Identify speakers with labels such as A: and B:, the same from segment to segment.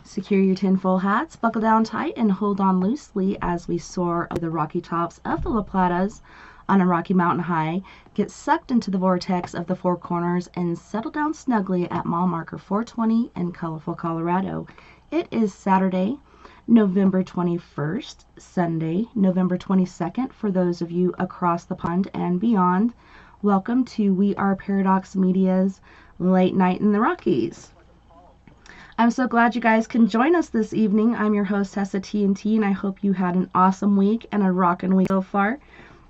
A: Secure your tinfoil hats, buckle down tight, and hold on loosely as we soar over the rocky tops of the La Platas on a rocky mountain high, get sucked into the vortex of the Four Corners, and settle down snugly at mile marker 420 in colorful Colorado. It is Saturday, November 21st, Sunday, November 22nd for those of you across the pond and beyond. Welcome to We Are Paradox Media's Late Night in the Rockies. I'm so glad you guys can join us this evening. I'm your host, TessaTNT, and I hope you had an awesome week and a rockin' week so far.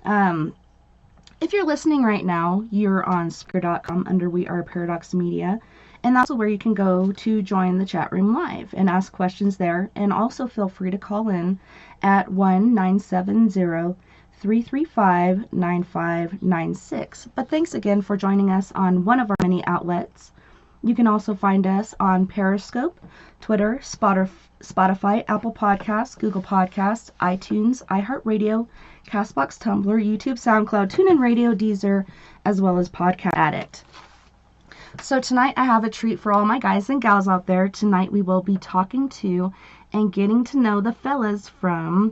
A: If you're listening right now, you're on Spreaker.com under We Are Paradox Media, and that's where you can go to join the chat room live and ask questions there, and also feel free to call in at 1-970-335-9596. But thanks again for joining us on one of our many outlets. You can also find us on Periscope, Twitter, Spotify, Apple Podcasts, Google Podcasts, iTunes, iHeartRadio, Castbox, Tumblr, YouTube, SoundCloud, TuneIn Radio, Deezer, as well as Podcast Addict. So tonight I have a treat for all my guys and gals out there. Tonight we will be talking to and getting to know the fellas from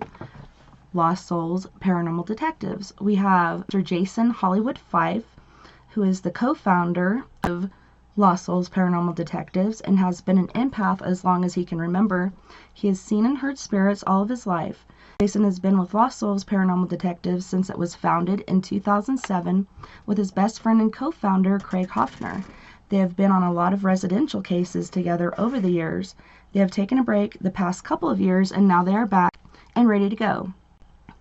A: Lost Souls Paranormal Detectives. We have Mr. Jason HollyWood Fife, who is the co-founder of Lost Souls Paranormal Detectives and has been an empath as long as he can remember. He has seen and heard spirits all of his life. Jason has been with Lost Souls Paranormal Detectives since it was founded in 2007 with his best friend and co-founder Craig Hoffner. They have been on a lot of residential cases together over the years. They have taken a break the past couple of years and now they are back and ready to go.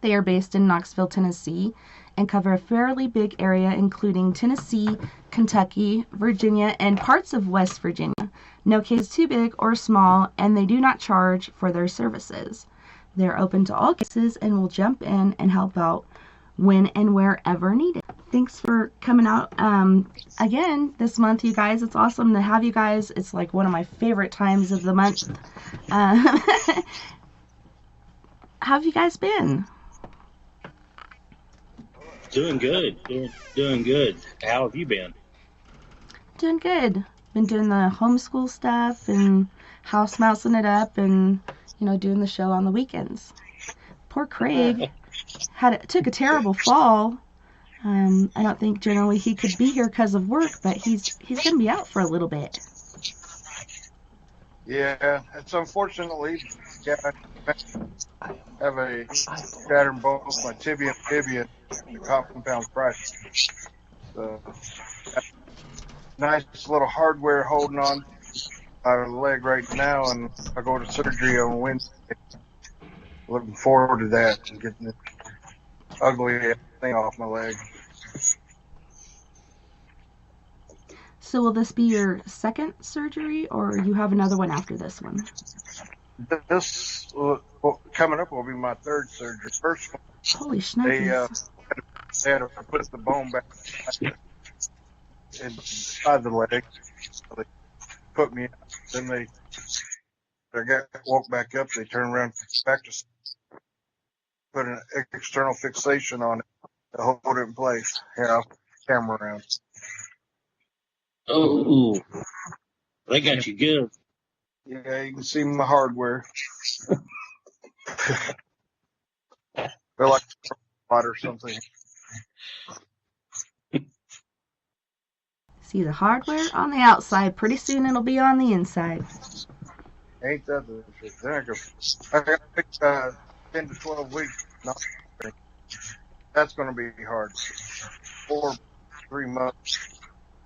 A: They are based in Knoxville, Tennessee, and cover a fairly big area including Tennessee, Kentucky, Virginia, and parts of West Virginia. No case is too big or small, and they do not charge for their services. They are open to all cases and will jump in and help out when and wherever needed. Thanks for coming out again this month, you guys. It's awesome to have you guys. It's like one of my favorite times of the month. How have you guys been?
B: Doing good. Doing good. How have you been?
A: Doing good. Been doing the homeschool stuff and house mousing it up and, doing the show on the weekends. Poor Craig took a terrible fall. I don't think generally he could be here because of work, but he's going to be out for a little bit.
C: Yeah, it's unfortunately, I have a shattered both my tibia and fibia, the compound fracture. So, nice little hardware holding on my leg right now, and I go to surgery on Wednesday. Looking forward to that and getting this ugly thing off my leg.
A: So will this be your second surgery, or you have another one after this one?
C: This coming up will be my third surgery. First one,
A: holy shnikes.
C: They had to put the bone back inside the leg. So they put me out. Then I woke back up. They turned around back to put an external fixation on it to hold it in place. Here, I'll camera around.
B: Oh, they got you good.
C: Yeah, you can see my hardware. They're like pot or something.
A: See the hardware on the outside. Pretty soon it'll be on the inside.
C: Ain't that the shit? Then I got 10 to 12 weeks. That's going to be hard. 3 months.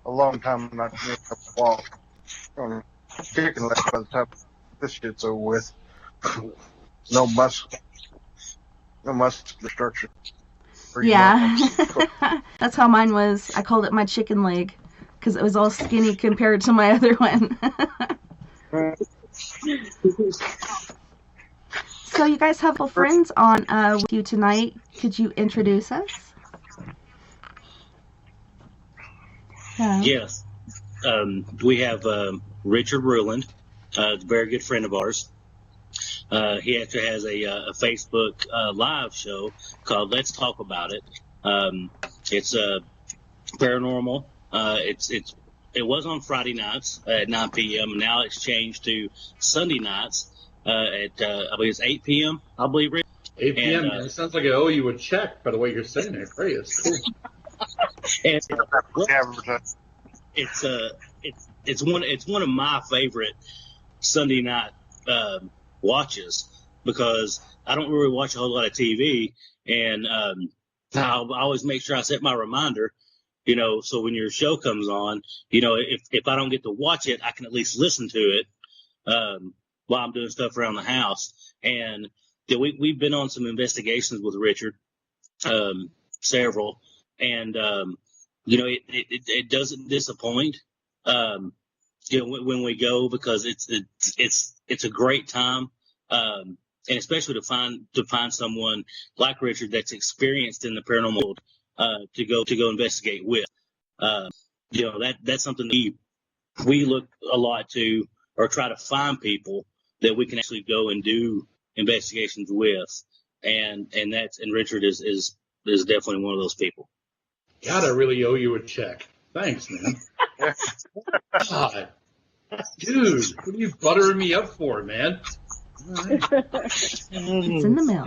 C: A long time not to make up a walk. Kicking left by the time this shit's over with. No muscle structure.
A: Yeah. That's how mine was. I called it my chicken leg because it was all skinny compared to my other one. So you guys have friends on with you tonight. Could you introduce us? Yeah.
B: Yes. We have Richard Ruland, a very good friend of ours. He actually has a Facebook live show called Let's Talk About It. It's paranormal. It's it was on Friday nights at 9 p.m. Now it's changed to Sunday nights at I believe it's 8 p.m. I believe, Rick.
D: 8 p.m. It sounds like I owe you a check by the way you're saying it. Great, it's cool.
B: And,
C: Advertising.
B: it's one of my favorite Sunday night watches because I don't really watch a whole lot of TV, and I always make sure I set my reminder, so when your show comes on, if I don't get to watch it, I can at least listen to it while I'm doing stuff around the house. And we've been on some investigations with Richard, several, and it doesn't disappoint. When we go, because it's a great time, and especially to find someone like Richard that's experienced in the paranormal world, to go investigate with. That's something that we look a lot to, or try to find people that we can actually go and do investigations with, and Richard is definitely one of those people.
D: God, I really owe you a check. Thanks, man. God. Dude, what are you buttering me up for, man?
A: It's in the mail.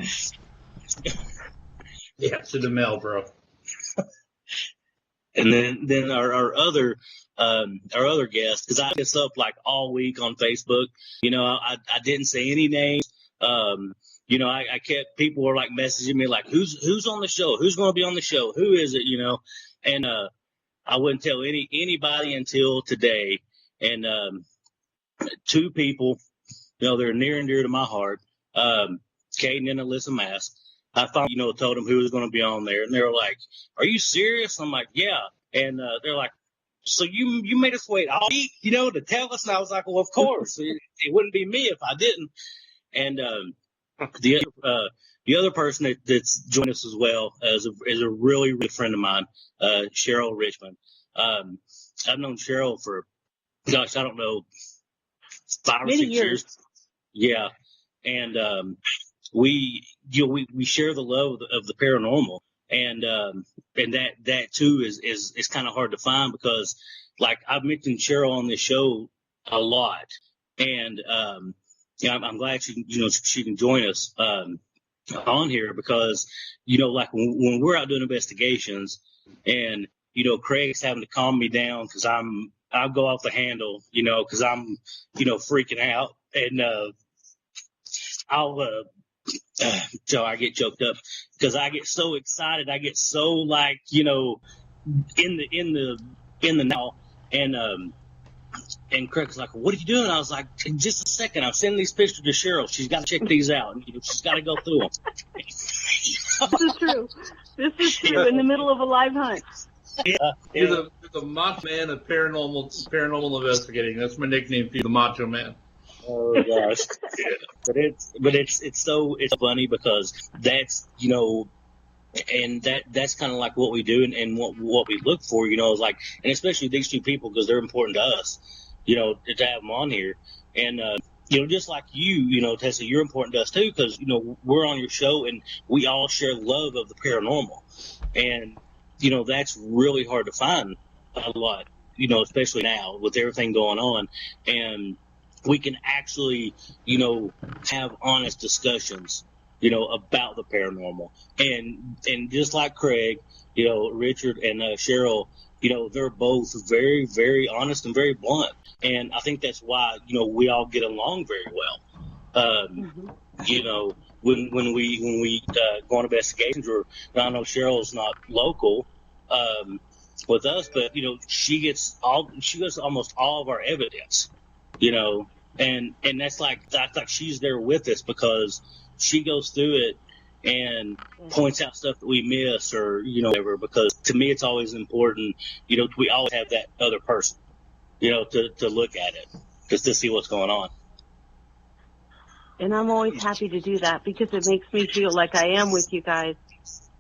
D: Yeah, it's in the mail, bro.
B: And then our other guest, because I this up like all week on Facebook. I didn't say any names. I kept, people were like messaging me like, who's on the show? Who's going to be on the show? Who is it? And I wouldn't tell anybody until today. And two people, they're near and dear to my heart. Caden and Alyssa Mask. I finally, told them who was going to be on there, and they were like, "Are you serious?" I'm like, "Yeah." And they're like, "So you made us wait all week, to tell us?" And I was like, "Well, of course, it wouldn't be me if I didn't." And the other person that's joined us as well is a really, really friend of mine, Cheryl Richmond. I've known Cheryl for, gosh, I don't know, 5 or 6 years. Yeah. And we share the love of the paranormal, and that too is kind of hard to find, because like I've mentioned Cheryl on this show a lot, and I'm glad she can join us on here, because like when we're out doing investigations, and Craig's having to calm me down because I'll go off the handle, because I'm freaking out, and so I get choked up because I get so excited. I get so like, in the now, and Craig's like, "What are you doing?" I was like, "In just a second, I'm sending these pictures to Cheryl. She's got to check these out. And, she's got to go through them."
E: This is true. This is true. In the middle of a live hunt.
D: Yeah. You're the Macho Man of paranormal investigating. That's my nickname for you, the Macho Man.
B: Oh gosh, yeah. But it's so funny, because that's and that's kind of like what we do, and what we look for, is like, and especially these two people, because they're important to us, to have them on here, and just like you, Tessa, you're important to us too, because we're on your show and we all share love of the paranormal, and that's really hard to find a lot, especially now with everything going on, and we can actually, have honest discussions, about the paranormal. And just like Craig, Richard and Cheryl, they're both very, very honest and very blunt. And I think that's why, we all get along very well. When we go on investigations, or I know Cheryl's not local with us, but, she gets almost all of our evidence, and that's like she's there with us, because she goes through it and points out stuff that we miss, or whatever, because to me it's always important, we always have that other person, to look at it, just to see what's going on.
E: And I'm always happy to do that, because it makes me feel like I am with you guys.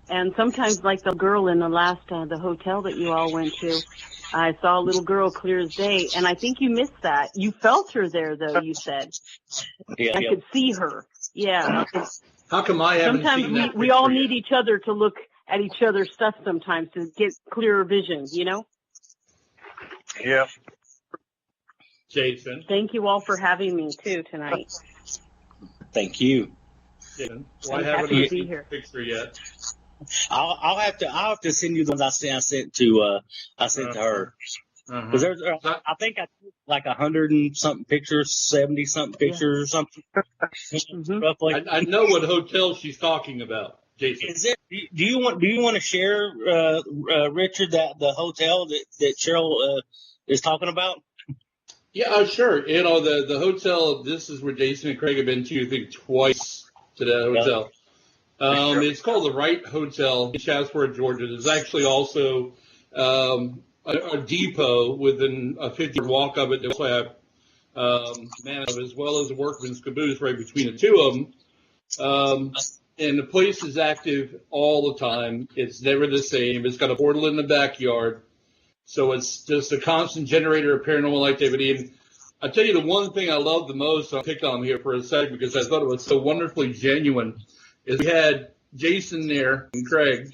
E: And sometimes, like the girl in the last the hotel that you all went to, I saw a little girl clear as day, and I think you missed that. You felt her there, though, you said.
B: Yeah,
E: I could see her. Yeah.
D: How come I haven't seen that?
E: Sometimes we all need each other to look at each other's stuff sometimes to get clearer vision,
C: Yep.
D: Jason.
E: Thank you all for having me too tonight.
B: Thank you.
D: Jason.
E: I'm
D: I haven't
E: happy to be
D: seen
E: here.
D: the picture yet.
B: I'll have to send you the ones I sent to her. Because I think I took like 100 and something pictures, 70 something pictures or something. Roughly.
D: I know what hotel she's talking about, Jason.
B: Do you want to share, Richard, the hotel that Cheryl is talking about?
D: Yeah, sure. You know, the hotel, this is where Jason and Craig have been to, I think, twice to that hotel.
B: Sure.
D: It's called the Wright Hotel in Chatsworth, Georgia. There's actually also a depot within a 50 walk of it. They also have as well as a workman's caboose right between the two of them. And the place is active all the time. It's never the same. It's got a portal in the backyard. So it's just a constant generator of paranormal activity. And I'll tell you the one thing I love the most, I'll pick on here for a second because I thought it was so wonderfully genuine, is we had Jason there and Craig.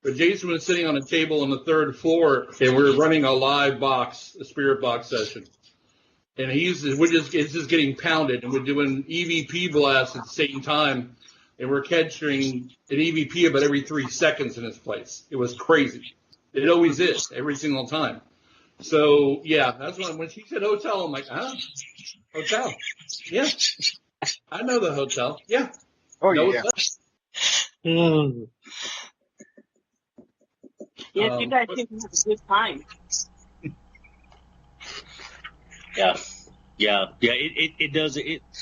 D: But Jason was sitting on a table on the third floor, and we were running a live a spirit box session. And it's just getting pounded, and we're doing EVP blasts at the same time, and we're catching an EVP about every 3 seconds in this place. It was crazy. It always is, every single time. So, yeah, that's when she said hotel, I'm like, hotel. Yeah. I know the hotel. Yeah.
C: Oh,
D: no,
C: yeah.
E: Yes, you guys seem to have a good time.
B: Yeah. It does.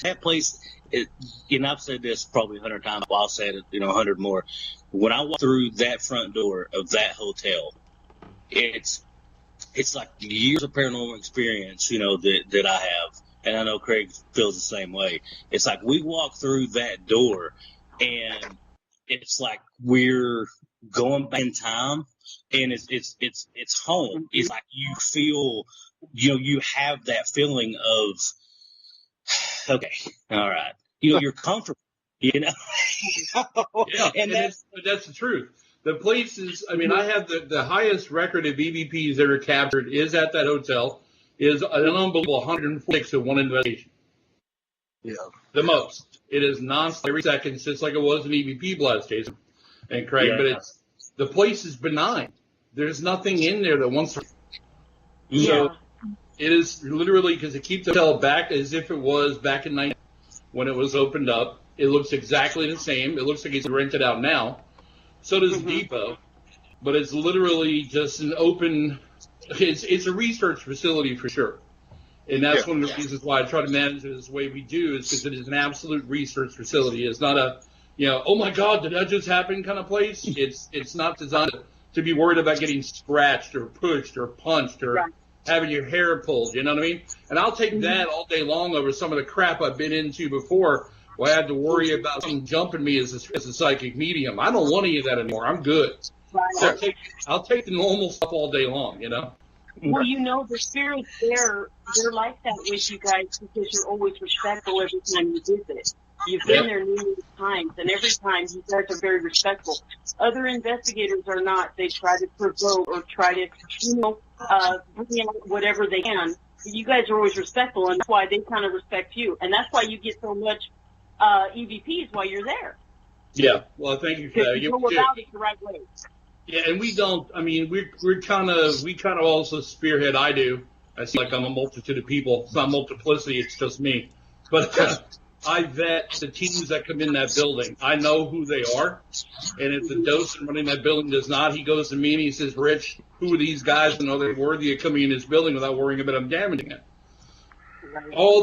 B: That place. And I've said this probably 100 times. Well, I'll say it, 100 more. When I walk through that front door of that hotel, it's like years of paranormal experience, that I have, and I know Craig feels the same way. It's like we walk through that door, and it's like we're going back in time, and it's home. It's like you feel, you have that feeling of, okay, all right, you're comfortable,
D: Yeah, and that's the truth. The place is, I have the highest record of EVPs ever captured is at that hotel, is an unbelievable 106 in one investigation.
C: Yeah.
D: The most. It is nonstop every second, just like it was an EVP blast, Jason and Craig, but the place is benign. There's nothing in there that wants to. So it is literally, because it keeps the hotel back as if it was back in 19 when it was opened up. It looks exactly the same. It looks like it's rented out now. So does the depot, but it's literally just an open. It's a research facility for sure, and that's one of the reasons why I try to manage it the way we do, is because it is an absolute research facility. It's not a, oh my God, did that just happen kind of place. It's not designed to be worried about getting scratched or pushed or punched or having your hair pulled. You know what I mean? And I'll take that all day long over some of the crap I've been into before, where I had to worry about something jumping me as a psychic medium. I don't want any of that anymore. I'm good. I'll take the normal stuff all day long,
E: Well, the spirits they're like that with you guys because you're always respectful every time you visit. You've been there numerous times, and every time you guys are very respectful. Other investigators are not. They try to provoke or try to, bring out whatever they can. But you guys are always respectful, and that's why they kind of respect you. And that's why you get so much EVPs while you're there.
D: Yeah, well, thank you for that.
E: You go about it the right way.
D: Yeah, and we don't. We kind of also spearhead. I do. I see like I'm a multitude of people. It's not multiplicity. It's just me. But I vet the teams that come in that building. I know who they are, and if the docent running that building does not, he goes to me and he says, "Rich, who are these guys, and are they worthy of coming in this building without worrying about them damaging it?"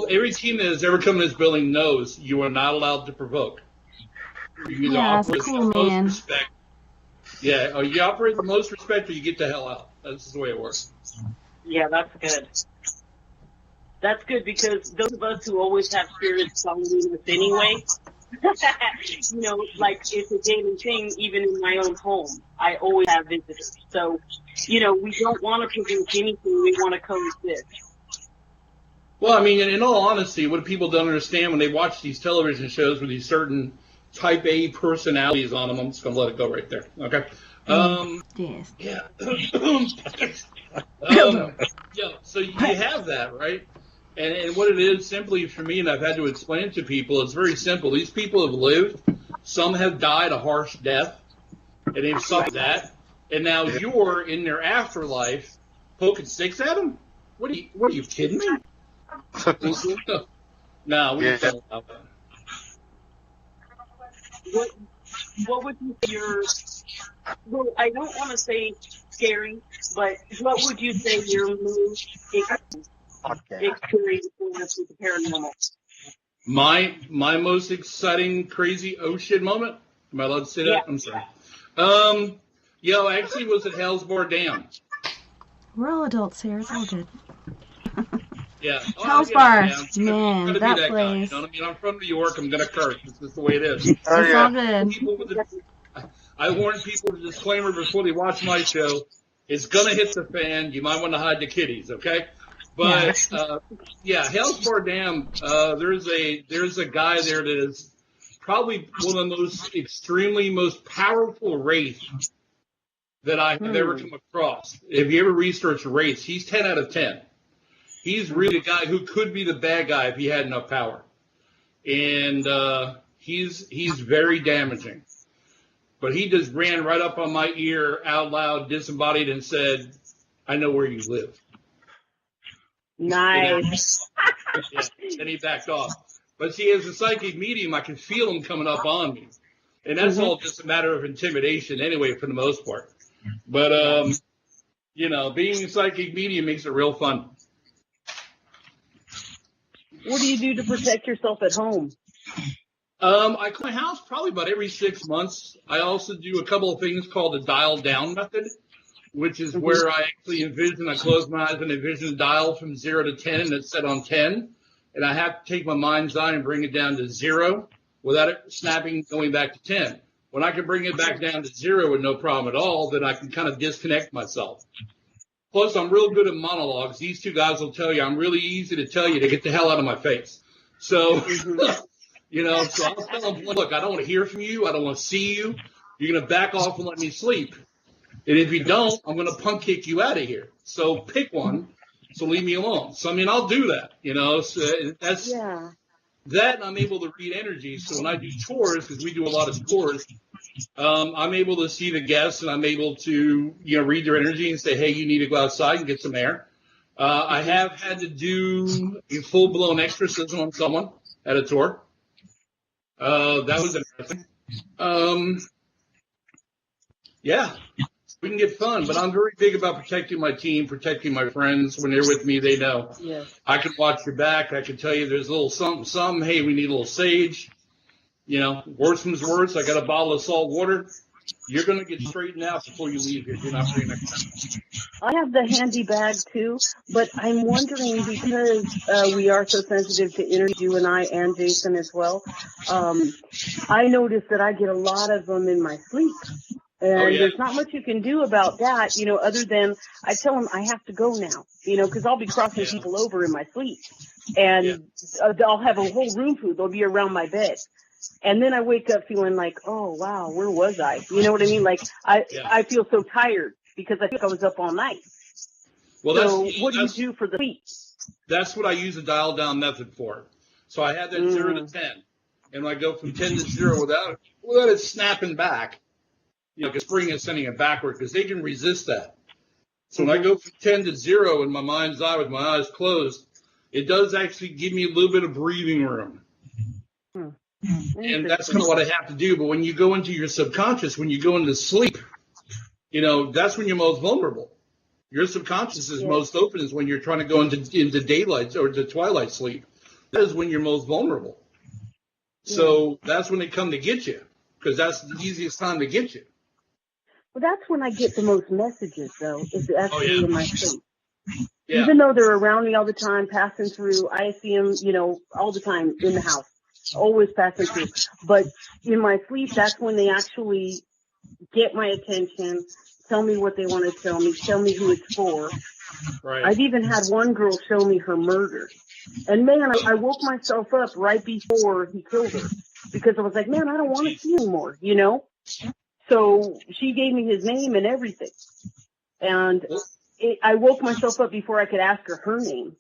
D: Every team that has ever come in this building knows you are not allowed to provoke. You operate with the most respect. Yeah, you operate with the most respect, or you get the hell out. That's the way it works.
E: Yeah, that's good. That's good, because those of us who always have spirits following us anyway, like it's a daily thing. Even in my own home, I always have visitors. So, we don't want to provoke anything. We want to coexist.
D: Well, in all honesty, what people don't understand when they watch these television shows where these certain type A personalities on them. I'm just going to let it go right there. Okay.
A: Yes.
D: Yeah. So you have that, right? And what it is simply for me, and I've had to explain it to people, it's very simple. These people have lived. Some have died a harsh death, and they've suffered that. And now you're in their afterlife poking sticks at them? What are you kidding me? No, we don't allow that.
E: What would you say your, well, I don't want to say scary, but what would you say your most experience with the paranormal?
D: My most exciting, crazy, oh shit moment? Am I allowed to say that?
E: Yeah.
D: I'm sorry. Actually was at Hellsbar Dam.
A: We're all adults here. It's all good.
D: Yeah.
A: Hellsbar,
D: Man,
A: that
D: that
A: place.
D: Guy, you know what I mean? I'm from New York. I'm going to curse. It's just the way it is.
A: It's all good.
D: I warn people with a disclaimer before they watch my show. It's going to hit the fan. You might want to hide the kitties, okay? But, Hellsbar Dam, there's a guy there that is probably one of the most powerful wraiths that I have ever come across. If you ever research wraiths, he's 10 out of 10. He's really a guy who could be the bad guy if he had enough power. And he's very damaging. But he just ran right up on my ear out loud, disembodied, and said, I know where you live.
E: Nice.
D: And he backed off. But see, as a psychic medium, I can feel him coming up on me. And that's all just a matter of intimidation anyway, for the most part. But, being a psychic medium makes it real fun.
E: What do you do to protect yourself at home?
D: I clean my house probably about every 6 months. I also do a couple of things called the dial down method, which is where I actually I close my eyes and envision a dial from 0 to 10, and it's set on 10. And I have to take my mind's eye and bring it down to 0 without it snapping, going back to 10. When I can bring it back down to 0 with no problem at all, then I can kind of disconnect myself. Plus, I'm real good at monologues. These two guys will tell you I'm really easy to tell you to get the hell out of my face. So, so I'll tell them, look, I don't want to hear from you. I don't want to see you. You're going to back off and let me sleep. And if you don't, I'm going to punk kick you out of here. So pick one. So leave me alone. So, I'll do that, So that's that, and I'm able to read energy. So when I do tours, because we do a lot of tours, I'm able to see the guests, and I'm able to, read their energy and say, hey, you need to go outside and get some air. I have had to do a full-blown exorcism on someone at a tour. That was interesting. We can get fun, but I'm very big about protecting my team, protecting my friends. When they're with me, they know.
E: Yes.
D: I can watch your back. I can tell you there's a little something. Hey, we need a little sage. Worst comes to worst, I got a bottle of salt water. You're going to get straightened out before you leave here. You're not free next time.
E: I have the handy bag, too, but I'm wondering, because we are so sensitive to energy, you and I and Jason as well, I notice that I get a lot of them in my sleep. And there's not much you can do about that, other than I tell them I have to go now, because I'll be crossing people over in my sleep. And I'll have a whole room full. They'll be around my bed. And then I wake up feeling like, oh, wow, where was I? You know what I mean? Like, I feel so tired because I think I was up all night.
D: Well,
E: so what do you do for the sleep?
D: That's what I use a dial down method for. So I have that 0 to 10. And I go from 10 to 0 without it snapping back. Because spring is sending it backward because they can resist that. So when I go from 10 to 0 in my mind's eye with my eyes closed, it does actually give me a little bit of breathing room. And that's kind of what I have to do. But when you go into your subconscious, when you go into sleep, that's when you're most vulnerable. Your subconscious is most open is when you're trying to go into daylight or the twilight sleep. That is when you're most vulnerable. So that's when they come to get you, because that's the easiest time to get you.
E: Well, that's when I get the most messages, though, is actually in my sleep.
D: Yeah.
E: Even though they're around me all the time, passing through, I see them, all the time in the house, always passing through. But in my sleep, that's when they actually get my attention, tell me what they want to tell me who it's for.
D: Right.
E: I've even had one girl show me her murder. And, man, I woke myself up right before he killed her. because I was like, man, I don't want to see anymore, you know? So she gave me his name and everything. And I woke myself up before I could ask her name.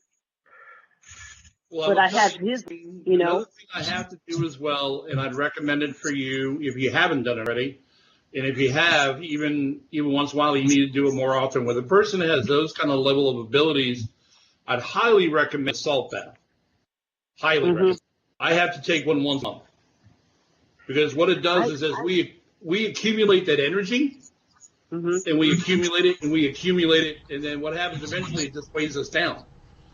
D: Well,
E: but I had his, you know.
D: Another thing I have to do as well, and I'd recommend it for you if you haven't done it already. And if you have, even once in a while, you need to do it more often. When a person has those kind of level of abilities, I'd highly recommend salt bath. Highly recommend. I have to take one once a month. Because what it does is as we accumulate that energy, and we accumulate it, and we accumulate it, and then what happens eventually, it just weighs us down.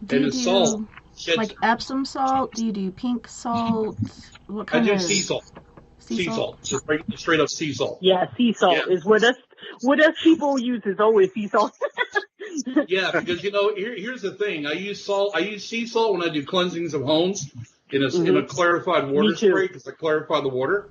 D: And the salt sheds.
A: Like Epsom salt? Do you do pink salt? What kind
D: I do sea salt. Sea salt. Just straight up sea salt.
E: Yeah, sea salt is what us people use is always sea salt.
D: Yeah, because here's the thing. I use sea salt when I do cleansings of homes in a clarified water spray because I clarify the water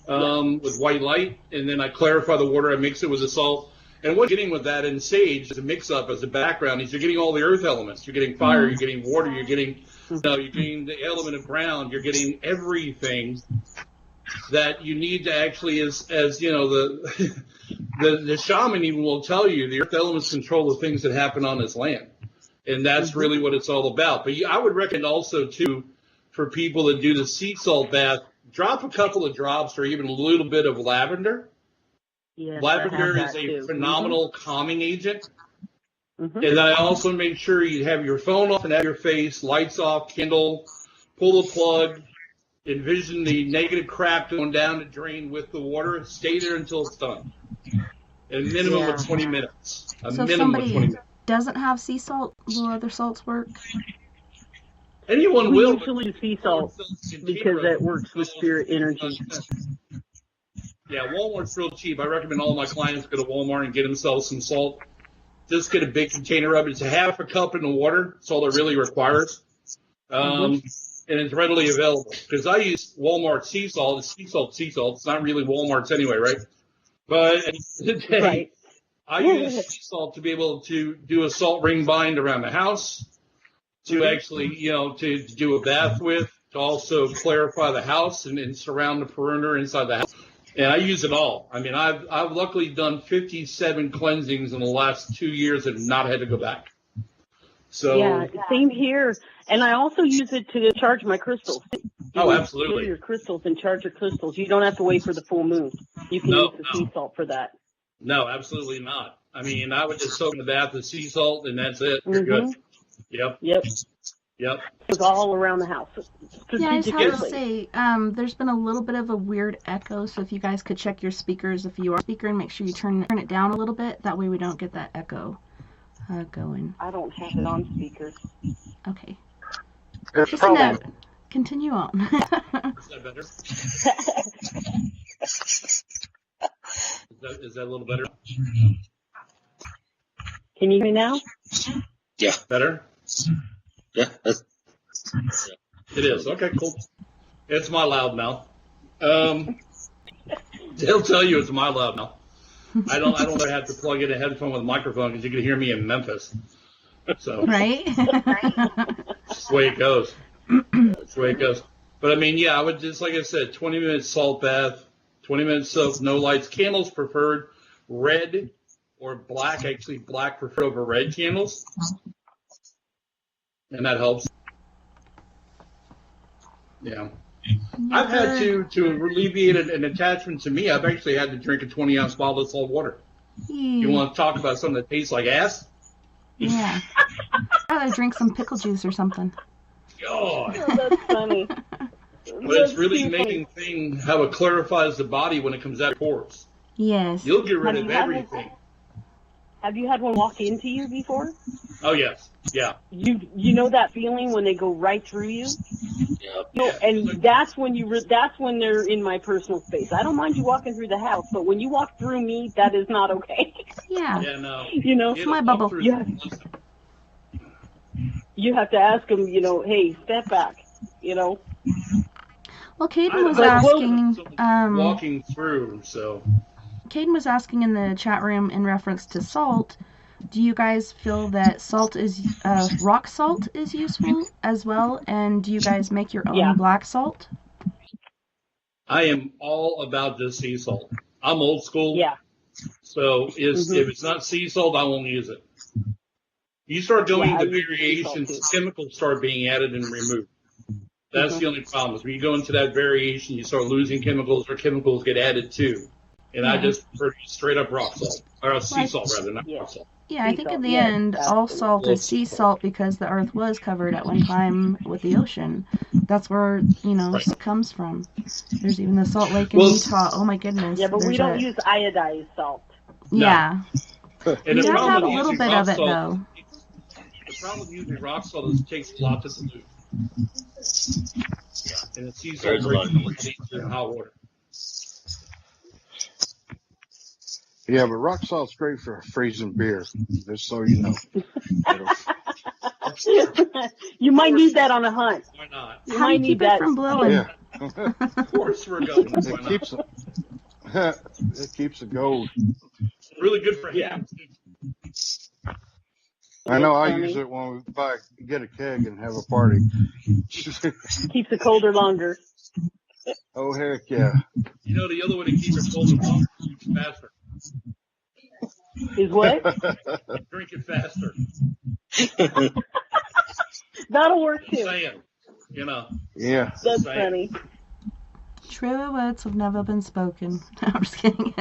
D: with white light, and then I clarify the water. I mix it with the salt. And what you're getting with that in sage as a mix-up, as a background, is you're getting all the earth elements. You're getting fire, you're getting water, you're getting the element of ground, you're getting everything that you need to actually, as the shaman even will tell you, the earth elements control the things that happen on this land. And that's really what it's all about. But I would recommend also, too, for people that do the sea salt bath, drop a couple of drops or even a little bit of lavender. Yes, lavender is a phenomenal calming agent. And then I also make sure you have your phone off and have your face, lights off, Kindle, pull the plug, envision the negative crap going down the drain with the water, stay there until it's done. A minimum of 20 minutes.
A: So if somebody doesn't have sea salt, will other salts work?
D: Anyone
E: we
D: will.
E: Usually do sea salt because that works with spirit energy.
D: Yeah, Walmart's real cheap. I recommend all my clients go to Walmart and get themselves some salt. Just get a big container of it. It's a half a cup in the water. That's all it really requires. And it's readily available. Because I use Walmart sea salt. It's sea salt. It's not really Walmart's anyway, right? But at the end of the day, I use sea salt to be able to do a salt ring bind around the house, to actually, to do a bath with, to also clarify the house and surround the perimeter inside the house. And I use it all. I mean, I've luckily done 57 cleansings in the last 2 years and not had to go back. So
E: yeah, same here. And I also use it to charge my crystals.
D: Absolutely.
E: Fill your crystals and charge your crystals. You don't have to wait for the full moon. You can use the sea salt for that.
D: No, absolutely not. I mean, I would just soak in the bath with sea salt and that's it. You're good. Yep.
E: It's all around the house.
A: Yeah, I just have to say, there's been a little bit of a weird echo, so if you guys could check your speakers if you are a speaker and make sure you turn it down a little bit, that way we don't get that echo going.
E: I don't have it on speaker.
A: Okay.
C: It's probably...
A: Continue on.
D: Is that better? Is that a little better?
E: Can you hear me now?
B: Yeah.
D: Better?
B: Yeah.
D: It is. Okay, cool. It's my loudmouth. They'll tell you it's my loudmouth. I don't have to plug in a headphone with a microphone because you can hear me in Memphis. So
A: right.
D: That's the way it goes. That's the way it goes. But I mean, yeah, I would just, like I said, 20 minutes salt bath, 20 minutes soap, no lights, candles preferred, red or black. Actually, black preferred over red candles. And that helps. Yeah. I've had to alleviate an attachment to me. I've actually had to drink a 20-ounce bottle of salt water. You want to talk about something that tastes like ass?
A: Yeah. I'd rather drink some pickle juice or something.
D: God.
E: Oh, that's funny.
D: But it's really amazing thing how it clarifies the body when it comes out of pores.
A: Yes.
D: You'll get rid of everything.
E: Have you had one walk into you before?
D: Oh, yes. Yeah.
E: You know that feeling when they go right through you?
D: Yep.
E: And that's when that's when they're in my personal space. I don't mind you walking through the house, but when you walk through me, that is not okay.
A: Yeah.
D: Yeah, no.
A: It's my bubble.
E: You have to ask them, hey, step back, Well,
A: Caden was asking...
D: walking through, so...
A: Caden was asking in the chat room in reference to salt, do you guys feel that salt is, rock salt is useful as well? And do you guys make your own black salt?
D: I am all about just sea salt. I'm old school.
E: Yeah.
D: So if it's not sea salt, I won't use it. You start going into variations, chemicals start being added and removed. That's the only problem. Is when you go into that variation, you start losing chemicals, or chemicals get added too. And I just prefer straight up rock salt, or sea salt rather, not rock salt.
A: Yeah, I think in the end, all salt is sea salt because the earth was covered at one time with the ocean. That's where, it comes from. There's even the salt lake in Utah. Oh my goodness.
E: Yeah, but we don't use iodized salt.
A: Yeah.
D: And
A: you have a little bit of it, though.
D: The problem with using rock salt is it takes a lot to dilute. And the sea salt breaks in hot water.
C: Yeah, but rock salt's great for freezing beer, just so you know.
E: You might need that on a hunt.
D: Why not?
E: You might need that
A: from blowing.
C: Yeah.
D: Of course we're going.
C: It keeps it gold.
D: Really good for him.
C: I know I use it when we get a keg and have a party.
E: Keeps it colder longer.
C: Oh, heck yeah.
D: You know, the other way to keep it colder longer is drink it faster.
E: Is what?
D: Drink it faster.
E: That'll work too.
D: Saying,
C: Yeah.
E: That's funny.
A: True words have never been spoken. I'm just kidding.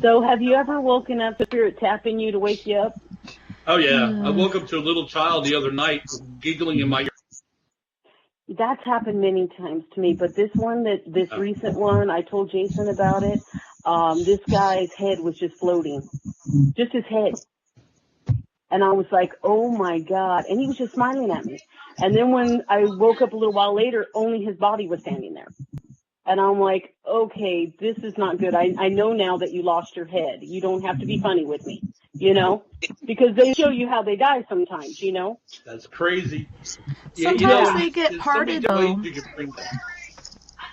E: So have you ever woken up to spirit tapping you to wake you up?
D: Oh, yeah. I woke up to a little child the other night giggling in my ear.
E: That's happened many times to me, but this recent one, I told Jason about it. This guy's head was just floating. Just his head. And I was like, oh my God. And he was just smiling at me. And then when I woke up a little while later, only his body was standing there. And I'm like, okay, this is not good. I know now that you lost your head. You don't have to be funny with me, because they show you how they die sometimes,
D: That's crazy.
A: Sometimes they get parted, though.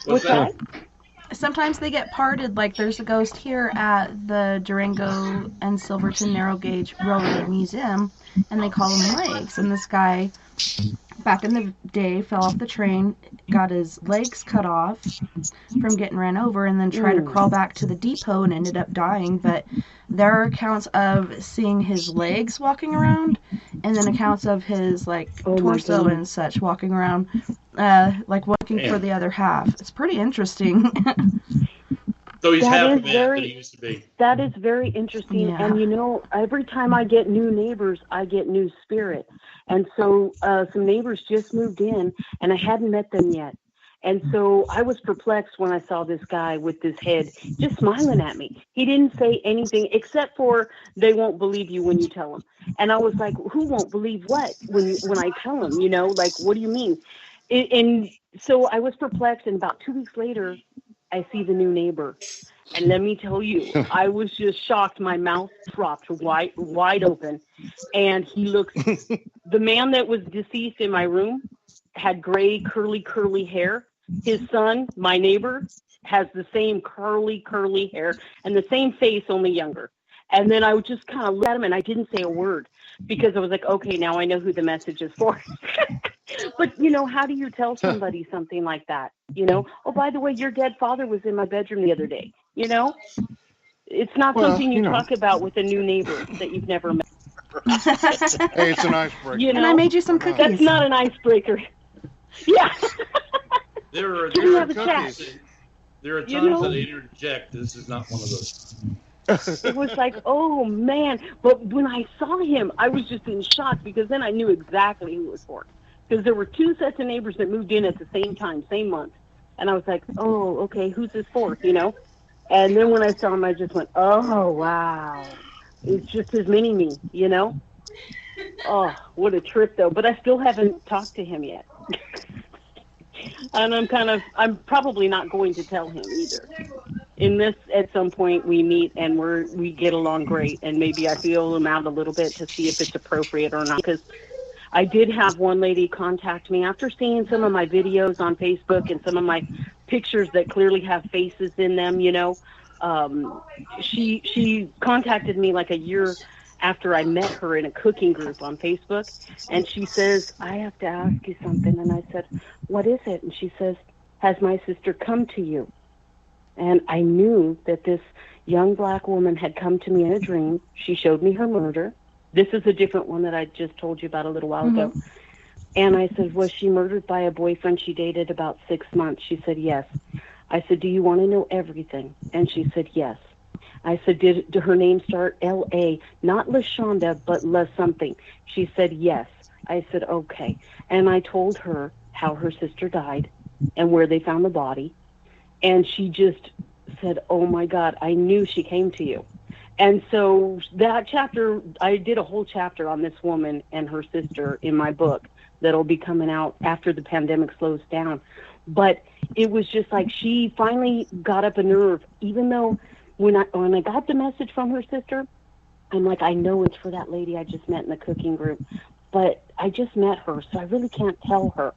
E: What's that?
A: Sometimes they get parted, like there's a ghost here at the Durango and Silverton Narrow Gauge Railroad Museum, and they call them legs. And this guy, back in the day, fell off the train, got his legs cut off from getting ran over, and then tried to crawl back to the depot and ended up dying. But there are accounts of seeing his legs walking around, and then accounts of his torso and such walking around, looking for the other half. It's pretty interesting.
D: So he's half the man that he used to be.
E: That is very interesting. Yeah. And every time I get new neighbors, I get new spirit. And so some neighbors just moved in, and I hadn't met them yet. And so I was perplexed when I saw this guy with this head just smiling at me. He didn't say anything except for they won't believe you when you tell them. And I was like, who won't believe what when I tell them, what do you mean? And so I was perplexed, and about 2 weeks later, I see the new neighbor. And let me tell you, I was just shocked. My mouth dropped wide open. And he looks, the man that was deceased in my room had gray, curly hair. His son, my neighbor, has the same curly hair and the same face, only younger. And then I would just kind of look at him, and I didn't say a word because I was like, okay, now I know who the message is for. But, how do you tell somebody something like that? Oh, by the way, your dead father was in my bedroom the other day. It's not something you talk about with a new neighbor that you've never met.
C: Hey, it's an icebreaker.
A: And I made you some cookies.
E: That's not an icebreaker. Yeah.
D: There are
E: times
D: that I interject. This is not one of those.
E: It was like, oh, man. But when I saw him, I was just in shock because then I knew exactly who it was for. Because there were two sets of neighbors that moved in at the same time, same month. And I was like, oh, okay, who's this for, And then when I saw him, I just went, oh, wow. It's just his mini-me, Oh, what a trip, though. But I still haven't talked to him yet. And I'm probably not going to tell him either. At some point we meet and we get along great, and maybe I feel him out a little bit to see if it's appropriate or not. Because I did have one lady contact me after seeing some of my videos on Facebook and some of my pictures that clearly have faces in them, She contacted me like a year after I met her in a cooking group on Facebook, and she says, I have to ask you something. And I said, what is it? And she says, has my sister come to you? And I knew that this young black woman had come to me in a dream. She showed me her murder. This is a different one that I just told you about a little while ago. And I said, was she murdered by a boyfriend she dated about 6 months? She said, yes. I said, do you want to know everything? And she said, yes. I said, did her name start L-A? Not LaShonda, but La something. She said, yes. I said, okay. And I told her how her sister died and where they found the body. And she just said, oh, my God, I knew she came to you. And so that chapter, I did a whole chapter on this woman and her sister in my book that'll be coming out after the pandemic slows down. But it was just like she finally got up a nerve, even though when I got the message from her sister, I'm like, I know it's for that lady I just met in the cooking group, but I just met her, so I really can't tell her.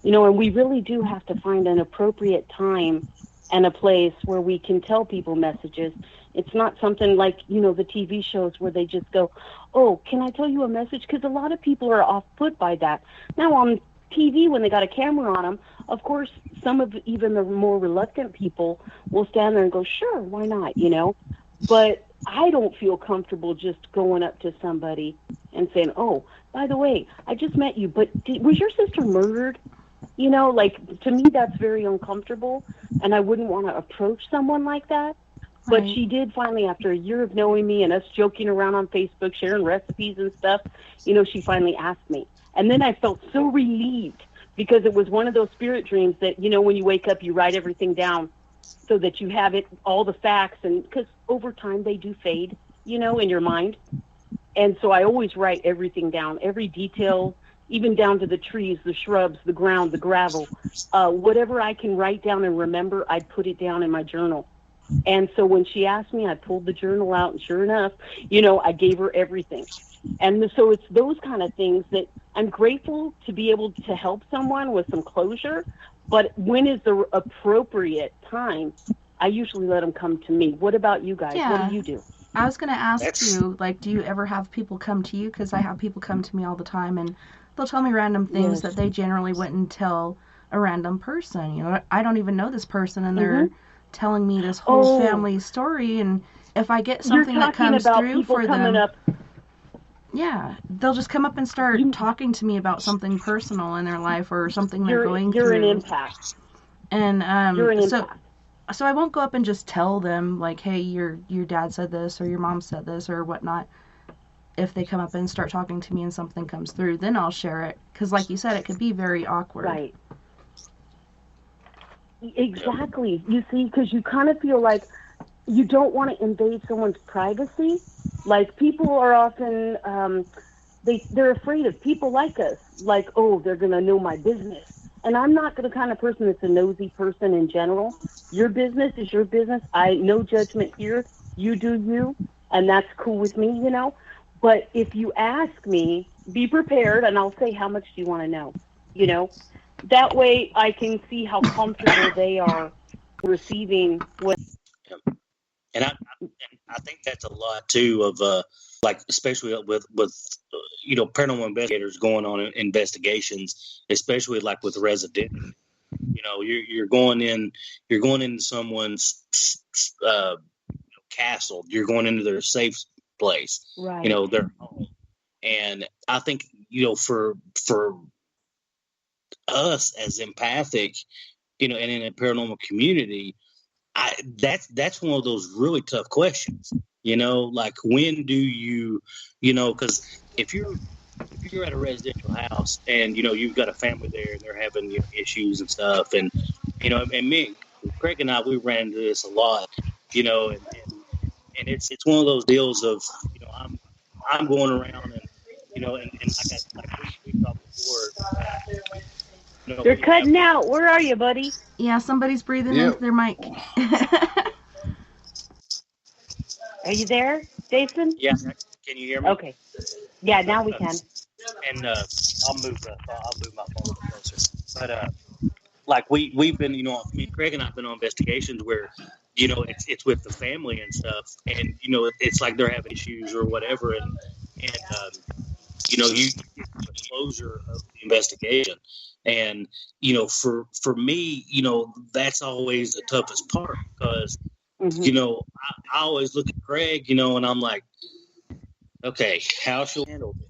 E: You know, and we really do have to find an appropriate time and a place where we can tell people messages. It's not something like, you know, the TV shows where they just go, oh, can I tell you a message? Because a lot of people are off put by that. Now on TV, when they got a camera on them, of course, some of even the more reluctant people will stand there and go, sure, why not, you know? But I don't feel comfortable just going up to somebody and saying, oh, by the way, I just met you, but was your sister murdered? You know, like, to me, that's very uncomfortable, and I wouldn't want to approach someone like that. But
A: Right.
E: she did finally, after a year of knowing me and us joking around on Facebook, sharing recipes and stuff, you know, she finally asked me. And then I felt so relieved because it was one of those spirit dreams that, you know, when you wake up, you write everything down so that you have it, all the facts, and because over time they do fade, you know, in your mind. And so I always write everything down, every detail, even down to the trees, the shrubs, the ground, the gravel, whatever I can write down and remember, I'd put it down in my journal. And so when she asked me, I pulled the journal out, and sure enough, you know, I gave her everything. And so it's those kind of things that I'm grateful to be able to help someone with some closure. But when is the appropriate time? I usually let them come to me. What about you guys?
A: Yeah.
E: What do you do?
A: I was going to ask
B: That's-
A: you, like, do you ever have people come to you? Because I have people come to me all the time, and they'll tell me random things
E: Yes.
A: that they generally wouldn't tell a random person. You know, I don't even know this person, and they're telling me this whole
E: Oh.
A: family story. And if I get
E: You're
A: something that
E: talking
A: comes
E: about
A: through
E: people
A: for
E: coming
A: them,
E: up.
A: yeah, they'll just come up and start talking to me about something personal in their life or something they're going
E: You're
A: through.
E: an empath.
A: And
E: You're an
A: so
E: empath.
A: so I won't go up and just tell them, like, hey, your dad said this or your mom said this or whatnot. If they come up and start talking to me and something comes through, then I'll share it. Because like you said, it could be very awkward.
E: Right. Exactly. You see, because you kind of feel like you don't want to invade someone's privacy. Like, people are often, they're afraid of people like us. Like, oh, they're going to know my business. And I'm not the kind of person that's a nosy person in general. Your business is your business. No judgment here. You do you. And that's cool with me, you know. But if you ask me, be prepared, and I'll say, how much do you want to know? You know, that way I can see how comfortable they are receiving what.
B: And I think that's a lot too of like, especially with you know, paranormal investigators going on investigations, especially like with residential. You know, you're going into someone's castle. You're going into their safe place.
E: Right.
B: You know, their home. And I think, you know, for us as empathic, you know, and in a paranormal community, that's one of those really tough questions. You know, like, when do you know, because if you're at a residential house and, you know, you've got a family there and they're having, you know, issues and stuff, and, you know, and me, Craig and I, we ran into this a lot, you know, and it's one of those deals of, you know, I'm going around and, you know, and like we talked before, you know,
E: They're cutting out. Where are you, buddy?
A: Yeah, somebody's breathing
C: Yep.
A: into their mic.
E: Are you there, Jason?
B: Yeah, can you hear me?
E: Okay. Yeah, now we can.
B: And I'll move my phone a little closer. But like we've been, you know, me, Craig and I've been on investigations where, you know, it's with the family and stuff, and, you know, it's like they're having issues or whatever, and you get the closure of the investigation. And, for me, that's always the toughest part because, I always look at Craig, and I'm like, okay, how she'll handle this?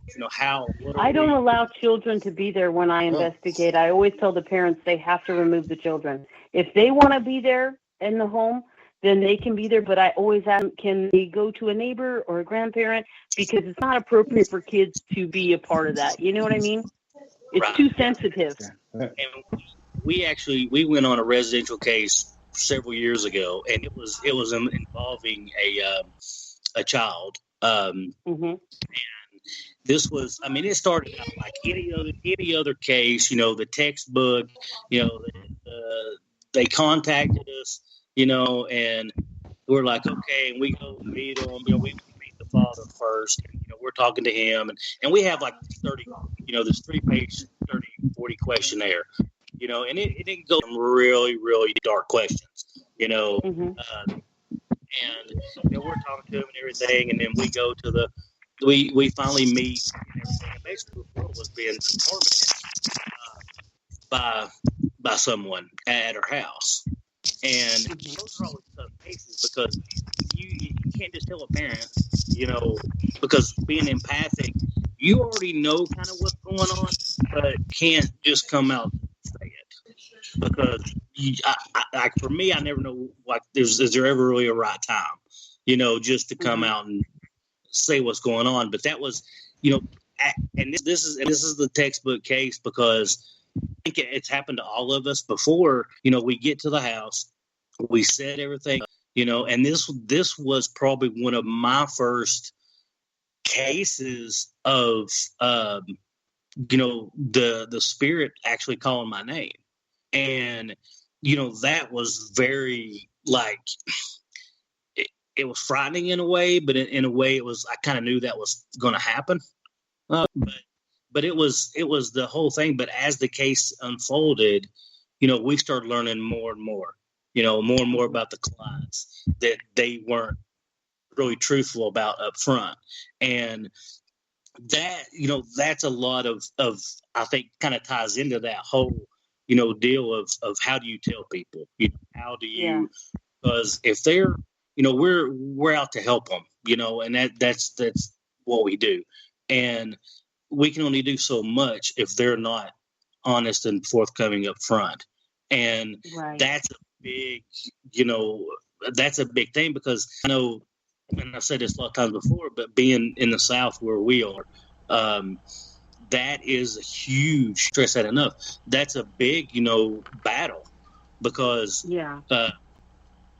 E: I don't allow children to be there when I investigate. I always tell the parents they have to remove the children. If they want to be there in the home, then they can be there. But I always ask them, can they go to a neighbor or a grandparent? Because it's not appropriate for kids to be a part of that. You know what I mean? It's too sensitive.
B: And we went on a residential case several years ago, and it was involving a child. And this was, it started out like any other case, the textbook, they contacted us, and we're like, okay, and we go meet them, we meet the father first, and, we're talking to him, and we have like 30, this 3-page, 30, 40 questionnaire, and it didn't go some really, really dark questions, and, we're talking to him and everything, and then we go to we finally meet and everything, and basically the girl was being tormented by someone at her house. And those are always tough cases because you can't just tell a parent, because being empathic, you already know kind of what's going on, but can't just come out and say it. Because for me, I never know, like, is there ever really a right time, just to come out and say what's going on. But that was, and this is the textbook case because I think it's happened to all of us before. We get to the house, we set everything up, and this was probably one of my first cases of, the spirit actually calling my name. And, that was very, like, it was frightening in a way, but in a way it was, I kind of knew that was going to happen. But it was the whole thing. But as the case unfolded, we started learning more and more, more and more about the clients that they weren't really truthful about up front. And that, that's a lot of I think kind of ties into that whole, deal of how do you tell people, how do you, because if they're, we're out to help them, and that's what we do. And we can only do so much if they're not honest and forthcoming up front. And that's a big, that's a big thing because I know, and I've said this a lot of times before, but being in the South where we are, that is a huge, stress that enough. That's a big, battle because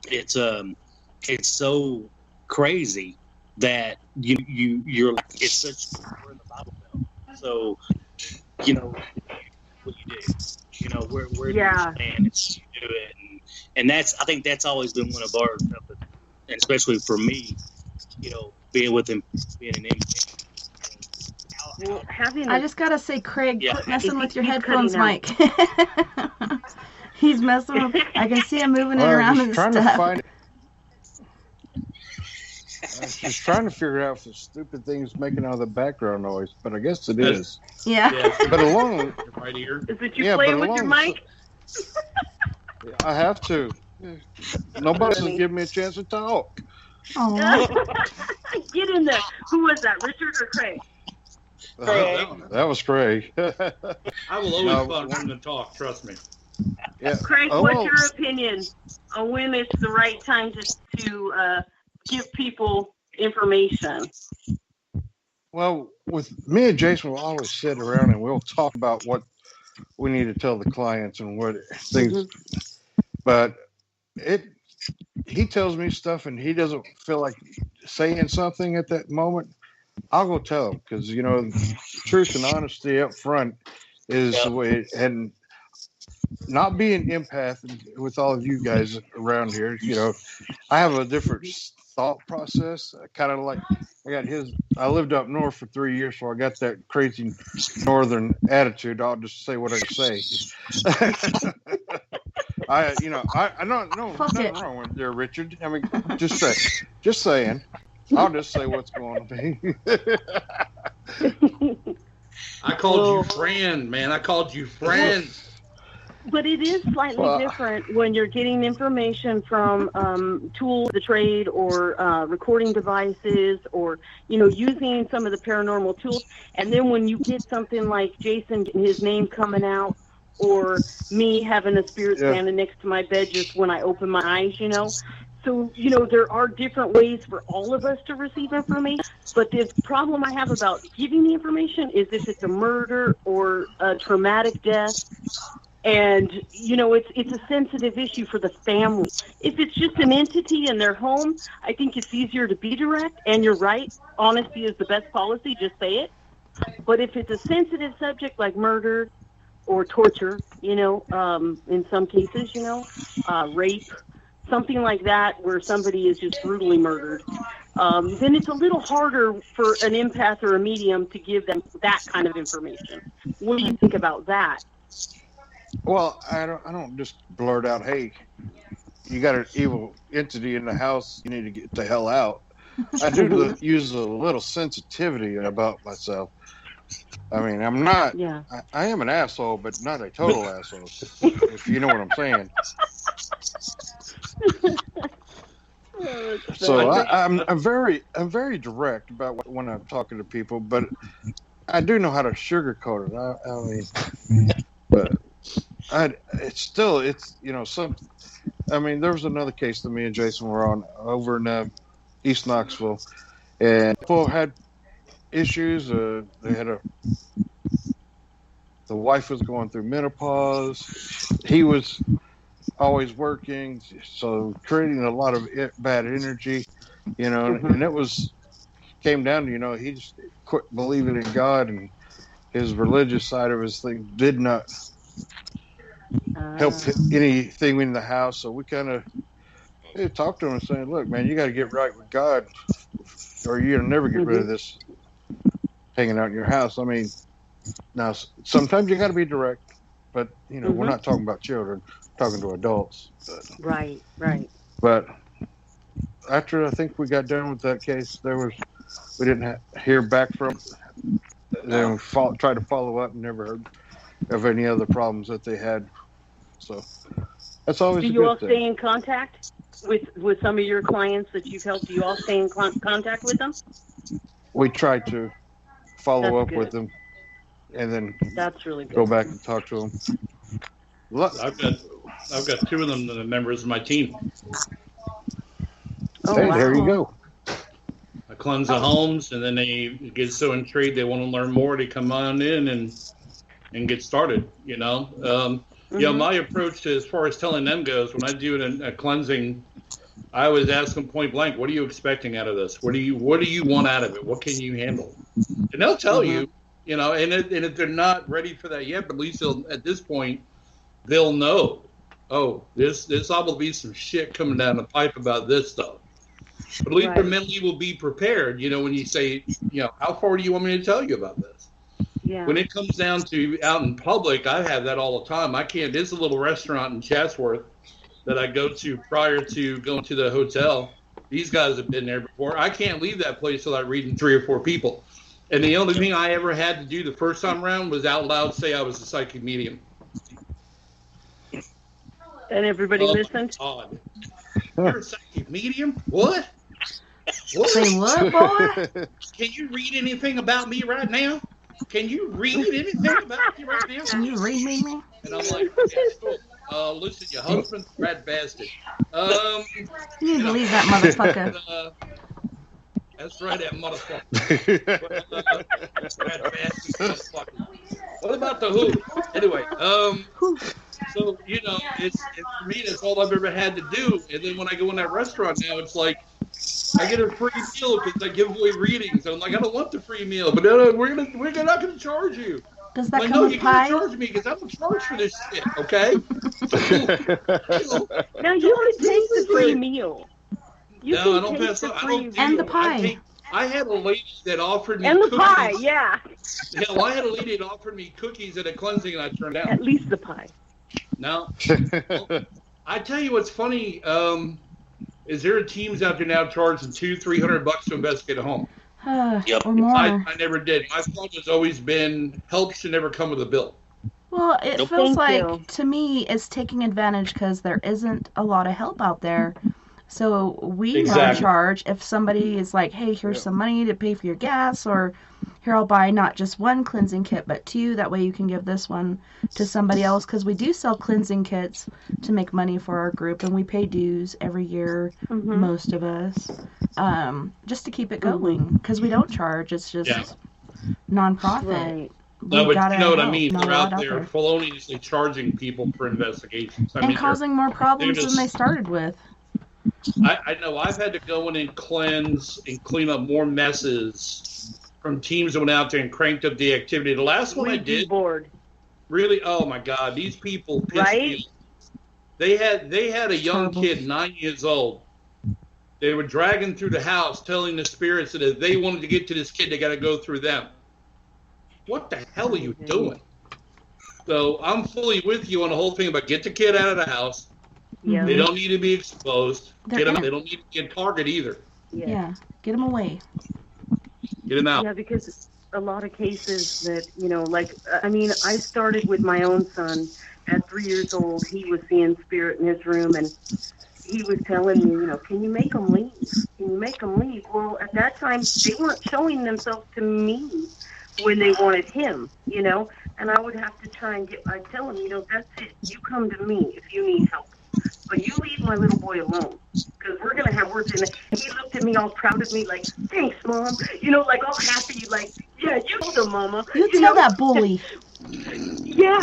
B: it's so crazy that you're like, it's such, we're in the Bible Belt. So, what you do, where do you stand and you do it. And I think that's always been one of our, and especially for me, being with him, being an MP.
E: Well,
A: I just gotta say, Craig, quit messing with your headphones, Mike. He's messing with. I can see him moving it around and stuff.
C: I was just trying to figure out if the stupid thing's making all the background noise, but I guess it is.
A: Yeah.
C: But along
D: right here.
E: Is it you playing with your mic?
C: I have to. Nobody's giving me a chance to talk.
E: Get in there. Who was that, Richard or Craig?
C: That was Craig.
D: I will always want him to talk, trust me.
C: Yeah.
E: Craig, what's your opinion on when it's the right time to give people information?
C: Well, with me and Jason, we'll always sit around and we'll talk about what we need to tell the clients and what things. But he tells me stuff and he doesn't feel like saying something at that moment. I'll go tell him because, truth and honesty up front is the way, and not being empath with all of you guys around here, I have a different thought process. Kind of like I lived up north for 3 years, so I got that crazy northern attitude. I'll just say what I say. I don't know, nothing wrong with there, Richard. I mean, just saying. I'll just say what's going on.
D: I called you friend, man. I called you friend.
E: But it is slightly different when you're getting information from tools of the trade or recording devices or, using some of the paranormal tools. And then when you get something like Jason getting his name coming out or me having a spirit standing next to my bed just when I open my eyes, So, there are different ways for all of us to receive information. But the problem I have about giving the information is if it's a murder or a traumatic death. And, it's a sensitive issue for the family. If it's just an entity in their home, I think it's easier to be direct. And you're right. Honesty is the best policy. Just say it. But if it's a sensitive subject like murder or torture, in some cases, rape, something like that where somebody is just brutally murdered, then it's a little harder for an empath or a medium to give them that kind of information. What do you think about that?
C: Well, I don't just blurt out, hey, you got an evil entity in the house, you need to get the hell out. I do use a little sensitivity about myself. I mean, I'm not, I am an asshole, but not a total asshole, if you know what I'm saying. So I'm very direct about when I'm talking to people, but I do know how to sugarcoat it. I mean, but there was another case that me and Jason were on over in East Knoxville, and people had issues. The wife was going through menopause. He was always working, so creating a lot of bad energy, and it came down to, he just quit believing in God, and his religious side of his thing did not help anything in the house. So we kind of talked to him and saying, look, man, you got to get right with God, or you're gonna never get rid of this hanging out in your house. I mean, now sometimes you got to be direct, but we're not talking about children, we're talking to adults.
E: Right.
C: But after I think we got done with that case, we didn't hear back from. Then we tried to follow up and never heard of any other problems that they had. So that's always a good thing.
E: Do you all stay in contact with some of your clients that you've helped? Do you all stay in contact with them?
C: We try to follow up with them, and then
E: that's really good.
C: Go back and talk to them.
D: I've got two of them that are members of my team.
C: Hey, wow. There you go.
D: I cleanse the homes, and then they get so intrigued they want to learn more. They come on in and get started. My approach as far as telling them goes, when I do a cleansing, I always ask them point blank, "What are you expecting out of this? What do you want out of it? What can you handle?" And they'll tell you, And if they're not ready for that yet, but at least at this point, they'll know. Oh, there's obviously be some shit coming down the pipe about this stuff. But at least they mentally will be prepared, when you say, how far do you want me to tell you about this?
E: Yeah.
D: When it comes down to out in public, I have that all the time. There's a little restaurant in Chatsworth that I go to prior to going to the hotel. These guys have been there before. I can't leave that place without reading 3 or 4 people. And the only thing I ever had to do the first time around was out loud say I was a psychic medium.
E: And everybody listened?
D: Odd. You're a psychic medium? What?
A: Say what, boy?
D: Can you read anything about me right now? Can you read anything about me right now?
A: Can you read me?
D: And I'm like, yeah, cool. Listen, your husband's a rat bastard.
A: You need to leave that motherfucker.
D: That's right, that motherfucker. Rat bastard motherfucker. What about the who? Anyway, so, it's for me, that's all I've ever had to do. And then when I go in that restaurant now, it's like, I get a free meal because I give away readings. I'm like, I don't want the free meal, but we're not going to charge you.
A: Does that come with pie?
D: You're going to charge me because I don't charge for this shit, okay?
E: Now you can take the free meal.
D: No, I don't pass up.
A: And the pie.
D: I had a lady that offered me
E: cookies.
D: And the
E: pie, yeah.
D: Yeah, well, I had a lady that offered me cookies at a cleansing, and I turned down.
E: At least the pie.
D: No. Well, I tell you what's funny. Is there teams out there now charging $200-$300 to investigate a home?
B: Yep.
A: Or more.
D: I never did. My thought has always been help should never come with a bill.
A: Well, it
B: Nope.
A: feels
E: Thank
A: like,
E: you.
A: to me, it's taking advantage because there isn't a lot of help out there. So we run
D: Exactly.
A: charge. If somebody is like, hey, here's some money to pay for your gas, or here, I'll buy not just one cleansing kit, but two. That way you can give this one to somebody else. Because we do sell cleansing kits to make money for our group, and we pay dues every year, most of us, just to keep it going. Because we don't charge. It's just nonprofit.
E: Right.
D: No, but you know what I
A: help.
D: mean.
A: Not a
D: They're
A: lot
D: out there feloniously charging people for investigations. I
A: and
D: mean,
A: causing more problems
D: just-
A: than they started with.
D: I know I've had to go in and cleanse and clean up more messes from teams that went out there and cranked up the activity. The last one I did,
E: Board.
D: really, oh my God, these people pissed me off. They had a young
A: Terrible.
D: kid, 9 years old. They were dragging through the house, telling the spirits that if they wanted to get to this kid, they got to go through them. What the hell are you doing? So I'm fully with you on the whole thing about get the kid out of the house.
E: Yeah.
D: They don't need to be exposed.
A: They're
D: Get them.
A: in.
D: They don't need to be a target either.
A: Yeah, get them away.
D: Get them out.
E: Yeah, because a lot of cases that, like, I mean, I started with my own son at 3 years old. He was seeing spirit in his room, and he was telling me, can you make them leave? Can you make them leave? Well, at that time, they weren't showing themselves to me when they wanted him, and I would have to try and I'd tell him, that's it. You come to me if you need help. But you leave my little boy alone, because we're going to have words in it. And he looked at me all proud of me, like, thanks, Mom. Like all happy, like, yeah, you told him, Mama.
A: You tell that bully.
E: Yeah,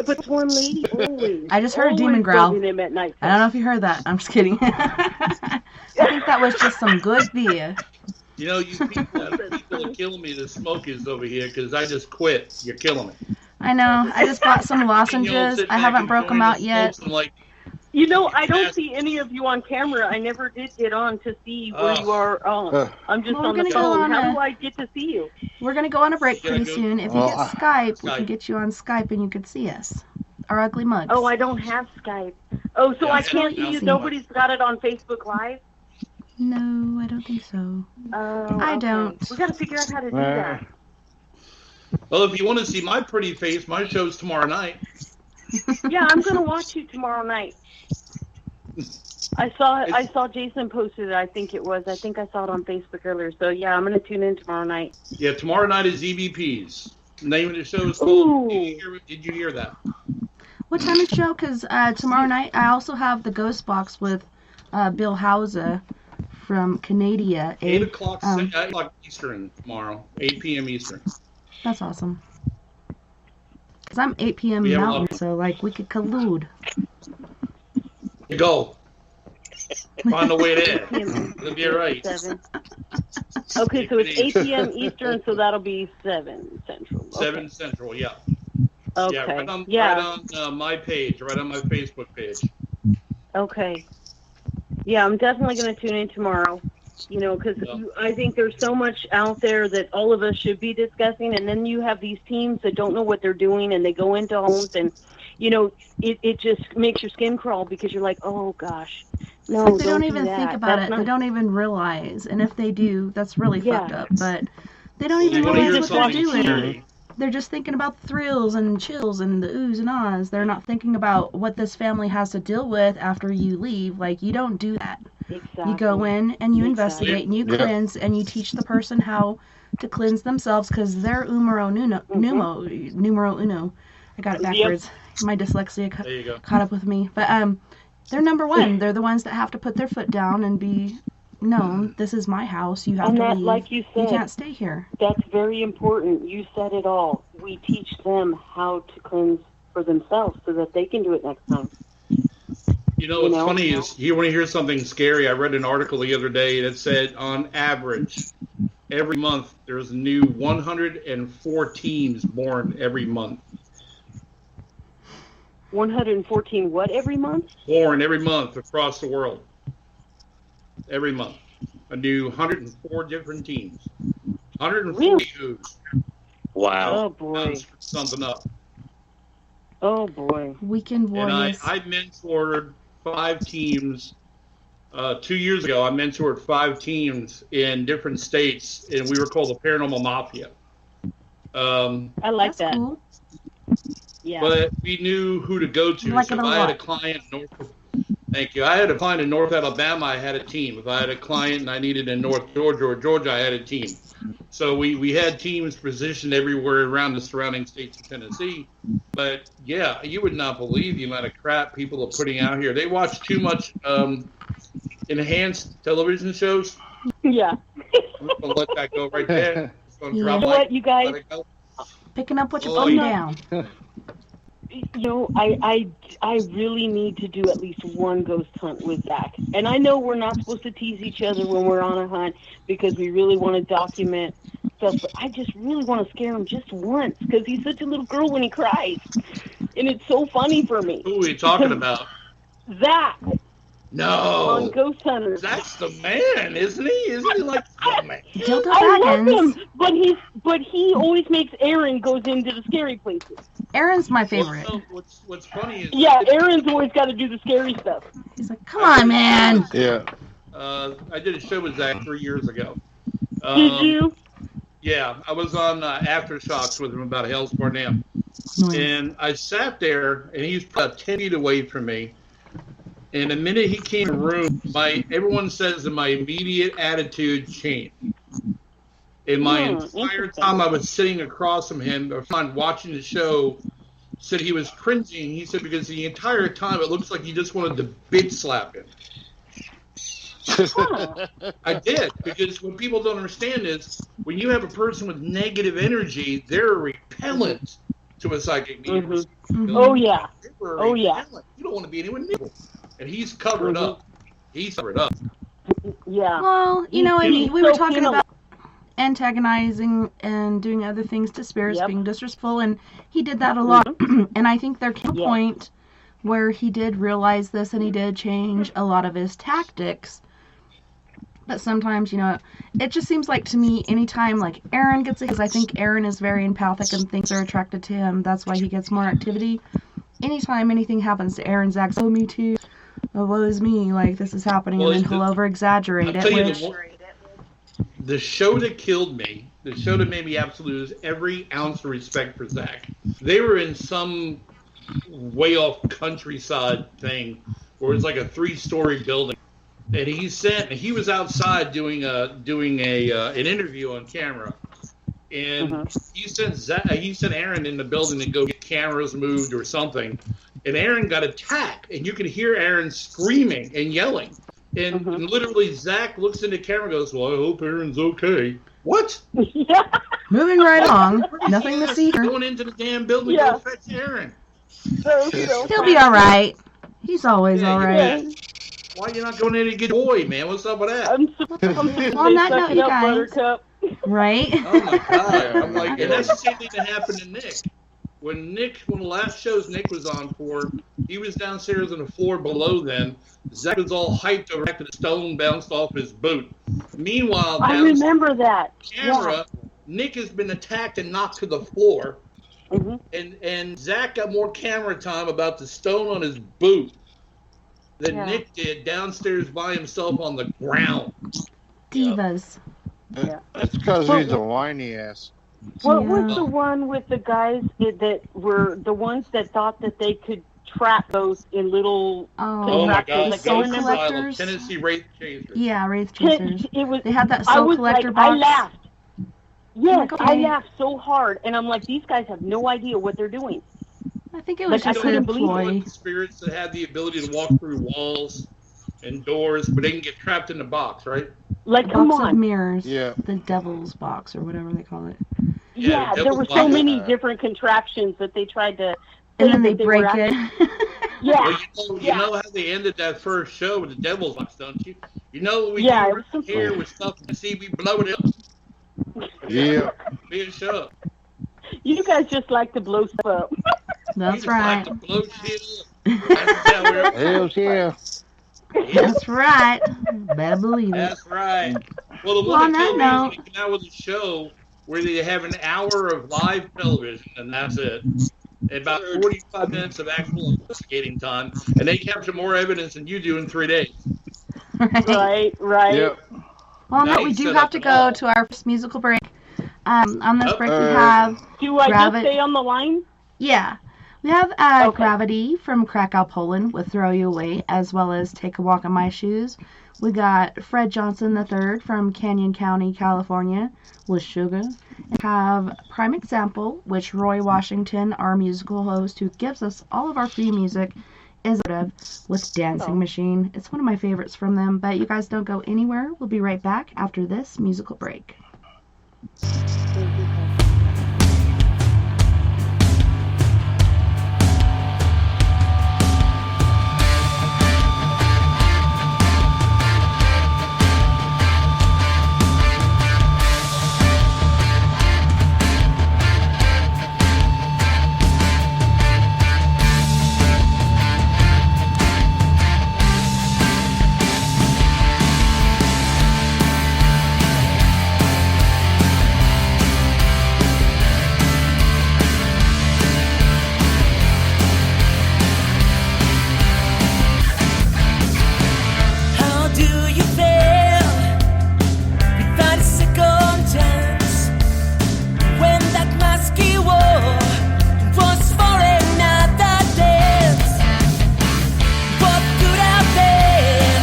E: but one lady always.
A: I just heard a demon growl. I don't know if you heard that. I'm just kidding. I think that was just some good beer.
D: You people are killing me, the smokers over here, because I just quit. You're killing me.
A: I know. I just bought some lozenges. I haven't broke them out yet.
E: I don't see any of you on camera. I never did get on to see where you are. I'm just on the phone. How do I get to see you?
A: We're going to go on a break pretty soon. If you get Skype, we can get you on Skype and you can see us. Our ugly mugs.
E: Oh, I don't have Skype. Oh, so I can't see you. Nobody's got it on Facebook Live?
A: No, I don't think so.
E: Oh,
A: I don't.
E: We got to figure out how to do that.
D: Well, if you want to see my pretty face, my show's tomorrow night.
E: Yeah, I'm going to watch you tomorrow night. I saw Jason posted it. I think I saw it on Facebook earlier. So yeah, I'm going to tune in tomorrow night.
D: Yeah, tomorrow night is EVPs. The name of the show is called. Did you hear that?
A: What time is the show? Because tomorrow night I also have the Ghost Box with Bill Hauser from Canada.
D: 8 o'clock Eastern tomorrow. 8 p.m. Eastern.
A: That's awesome. Because I'm 8 p.m. Mountain, so we could collude.
D: Go. Find a way there. It'll be all right.
E: 7. Okay, so it's 8 p.m. Eastern, so that'll be 7 Central. Okay.
D: 7 Central, yeah.
E: Okay.
D: Yeah, right on my page, right on my Facebook page.
E: Okay. Yeah, I'm definitely going to tune in tomorrow. Because I think there's so much out there that all of us should be discussing, and then you have these teams that don't know what they're doing, and they go into homes, and it just makes your skin crawl because you're like, oh gosh, no,
A: they don't even think about it. They don't even realize, and if they do, that's really fucked up. But they don't even realize what they're doing. They're just thinking about the thrills and chills and the oohs and ahs. They're not thinking about what this family has to deal with after you leave. You don't do that.
E: Exactly.
A: You go in and you investigate and you cleanse and you teach the person how to cleanse themselves because they're numero uno. I got it backwards. Yep. My dyslexia caught up with me. But they're number one. They're the ones that have to put their foot down and be known. This is my house. You have to leave.
E: Like you said,
A: you can't stay here.
E: That's very important. You said it all. We teach them how to cleanse for themselves so that they can do it next time.
D: What's funny is you want to hear something scary. I read an article the other day that said on average, every month there's new 104 teams born every month.
E: 114 what every month?
D: Born every month across the world. Every month. A new 104 different teams. 140 who's.
B: Wow.
E: Oh, boy.
D: Something up.
E: Oh, boy.
A: Weekend warriors.
D: And I mentored 5 teams 2 years ago, I mentored 5 teams in different states, and we were called the Paranormal Mafia.
E: I like that.
A: Cool.
E: Yeah.
D: But we knew who to go to.
A: Like
D: so
A: it
D: if
A: a
D: I had a
A: lot.
D: client in Thank you. I had a client in North Alabama, I had a team. If I had a client and I needed in North Georgia or Georgia, I had a team. So we had teams positioned everywhere around the surrounding states of Tennessee. But, yeah, you would not believe the amount of crap people are putting out here. They watch too much enhanced television shows.
E: Yeah.
D: I'm going to let that go right there. It's going to
A: Yeah.
D: drop
E: You know
D: like,
E: what, you guys?
D: let it go.
A: Picking up what you're
D: Oh,
A: putting
E: yeah.
A: down.
E: You know, I really need to do at least one ghost hunt with Zach. And I know we're not supposed to tease each other when we're on a hunt because we really want to document stuff, but I just really want to scare him just once because he's such a little girl when he cries. And it's so funny for me.
D: Who are we talking about?
E: Zach on
D: No.
E: Ghost Hunters.
D: That's the man, isn't he? Isn't he like the man?
A: Dildo
E: I love
A: Baggins.
E: him, but he always makes Aaron goes into the scary places.
A: Aaron's my favorite.
D: Well, what's funny is
E: Yeah, Aaron's always got to do the scary stuff.
A: He's like, come on, man.
F: Yeah.
D: I did a show with Zach 3 years ago.
E: Did you?
D: Yeah, I was on Aftershocks with him about Hell's Barnum.
A: Nice.
D: And I sat there, and he was about 10 feet away from me. And the minute he came in the room, everyone says that my immediate attitude changed. And my entire time I was sitting across from him, or watching the show, said he was cringing. He said because the entire time it looks like he just wanted to bitch slap him.
E: Huh.
D: I did, because what people don't understand is when you have a person with negative energy, they're repellent to a psychic medium.
A: Mhm.
E: Oh, yeah.
D: They're
E: Oh, yeah.
D: repellent. You don't want to be anywhere near them. And he's covered up. He's covered up.
E: Yeah.
A: Well, you know, I
E: He's
A: mean, we were
E: so
A: talking
E: penal-
A: about antagonizing and doing other things to spirits,
E: Yep.
A: being disrespectful, and he did that a lot. And I think there came a
E: Yeah.
A: point where he did realize this and he did change a lot of his tactics. But sometimes, you know, it just seems like to me, anytime like Aaron gets it, because I think Aaron is very empathic and things are attracted to him, that's why he gets more activity. Anytime anything happens to Aaron, Zach's, oh, me too. Oh, woe is me, like this is happening,
D: Well,
A: and then he'll over-exaggerate
D: I'll tell you
A: it,
D: the show that killed me, the show that made me absolutely lose every ounce of respect for Zach. They were in some way off countryside thing where it's like a 3-story building, and he was outside doing an interview on camera, and he sent Aaron in the building to go get cameras moved or something, and Aaron got attacked, and you could hear Aaron screaming and yelling. And literally, Zach looks in the camera and goes, well, I hope Aaron's okay. What?
E: Yeah.
A: moving right along, nothing to see here.
D: Going into the damn building
E: Yeah.
D: to go fetch Aaron.
E: So
A: He'll be all right. He's always all right.
D: Why are you not going in to get boy, man? What's up with that?
E: I'm
A: On that note, you guys,
E: Buttercup.
A: right?
D: Oh, my God.
F: Yeah,
D: I'm like,
F: yeah.
D: and that's the same thing that happened to Nick. When the last shows Nick was on for, he was downstairs on the floor below them. Zach was all hyped over after the stone bounced off his boot. Meanwhile,
E: I
D: down
E: remember that.
D: the camera, Nick has been attacked and knocked to the floor.
E: Mhm.
D: And Zach got more camera time about the stone on his boot than
E: Yeah.
D: Nick did downstairs by himself on the ground.
A: Divas.
F: That's because he's a whiny ass.
E: What
A: Yeah.
E: was the one with the guys that were the ones that thought that they could trap those in little
D: Oh my
E: contraptions?
D: God,
E: Like,
A: soul
E: I
D: Ghost
E: remember-
A: collectors?
D: Asylum, Tennessee Wraith Chasers.
A: Yeah, Wraith Chasers.
E: It was.
A: They had that
E: I
A: soul
E: was
A: collector
E: like,
A: box.
E: I laughed. Yes,
A: Okay.
E: I laughed so hard, and I'm like, these guys have no idea what they're doing.
A: I think it was
E: Like, I
A: just a
E: couldn't believe
A: ploy.
D: Spirits that have the ability to walk through walls and doors, but they can get trapped in the box, right?
E: Like, come
A: Box of
E: on.
A: mirrors.
F: Yeah.
A: The devil's box, or whatever they call it.
E: Yeah,
D: the
E: there were so
D: devil's
E: many
F: box.
E: different contraptions that they tried to.
A: And
E: say
A: then they
E: that
A: break
E: were
A: it.
E: Yeah.
D: Well, you know how they ended that first show with the devil's box, don't you? You know what we
E: Yeah,
D: do
E: it was
D: around here with stuff to see we blow it up.
F: Yeah.
D: Be a show.
E: You guys just like to blow stuff up.
D: We
A: That's
D: just
A: right.
D: like to blow shit up. That's how we're.
F: Hells yeah.
A: That's right. Better believe it.
D: That's right. Well, the
A: Well, on
D: one that killed me
A: that
D: was when they came out with a show where they have an hour of live television, and that's it. And about 45 minutes of actual investigating time, and they capture more evidence than you do in 3 days.
E: Right.
F: Yep.
A: Well, no, we
D: Nice
A: do
D: setup
A: have to
D: and
A: go
D: all.
A: to our first musical break. On this break, we
F: Uh-oh.
A: have
E: Do I
A: Grab
E: just
A: It.
E: stay on the line?
A: Yeah. We have
E: Okay.
A: Gravity from Krakow, Poland with Throw You Away, as well as Take a Walk in My Shoes. We got Fred Johnson III from Canyon County, California with Sugar. And have Prime Example, which Roy Washington, our musical host who gives us all of our free music, is a part of with Dancing Machine. It's one of my favorites from them, but you guys don't go anywhere. We'll be right back after this musical break.
G: How do you feel without a second chance? When that mask you wore was for another dance, what could have been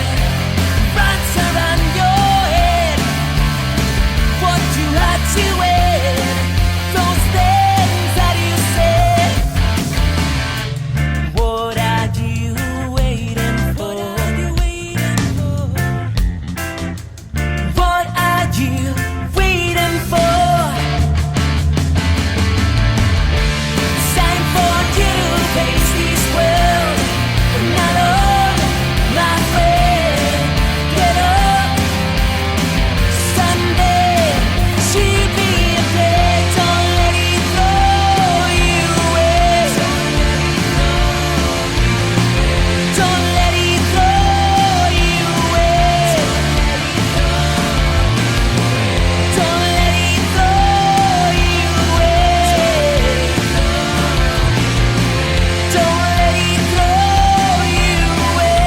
G: runs around your head? What you had to wear, those things that you said. What are you waiting for? What are you waiting for? It's time for you to face this world. You're not alone, my friend. Get up. Someday she'll be a day. Don't let it throw you away. Don't let it throw you away. Don't let it throw you away. Don't let it throw you away.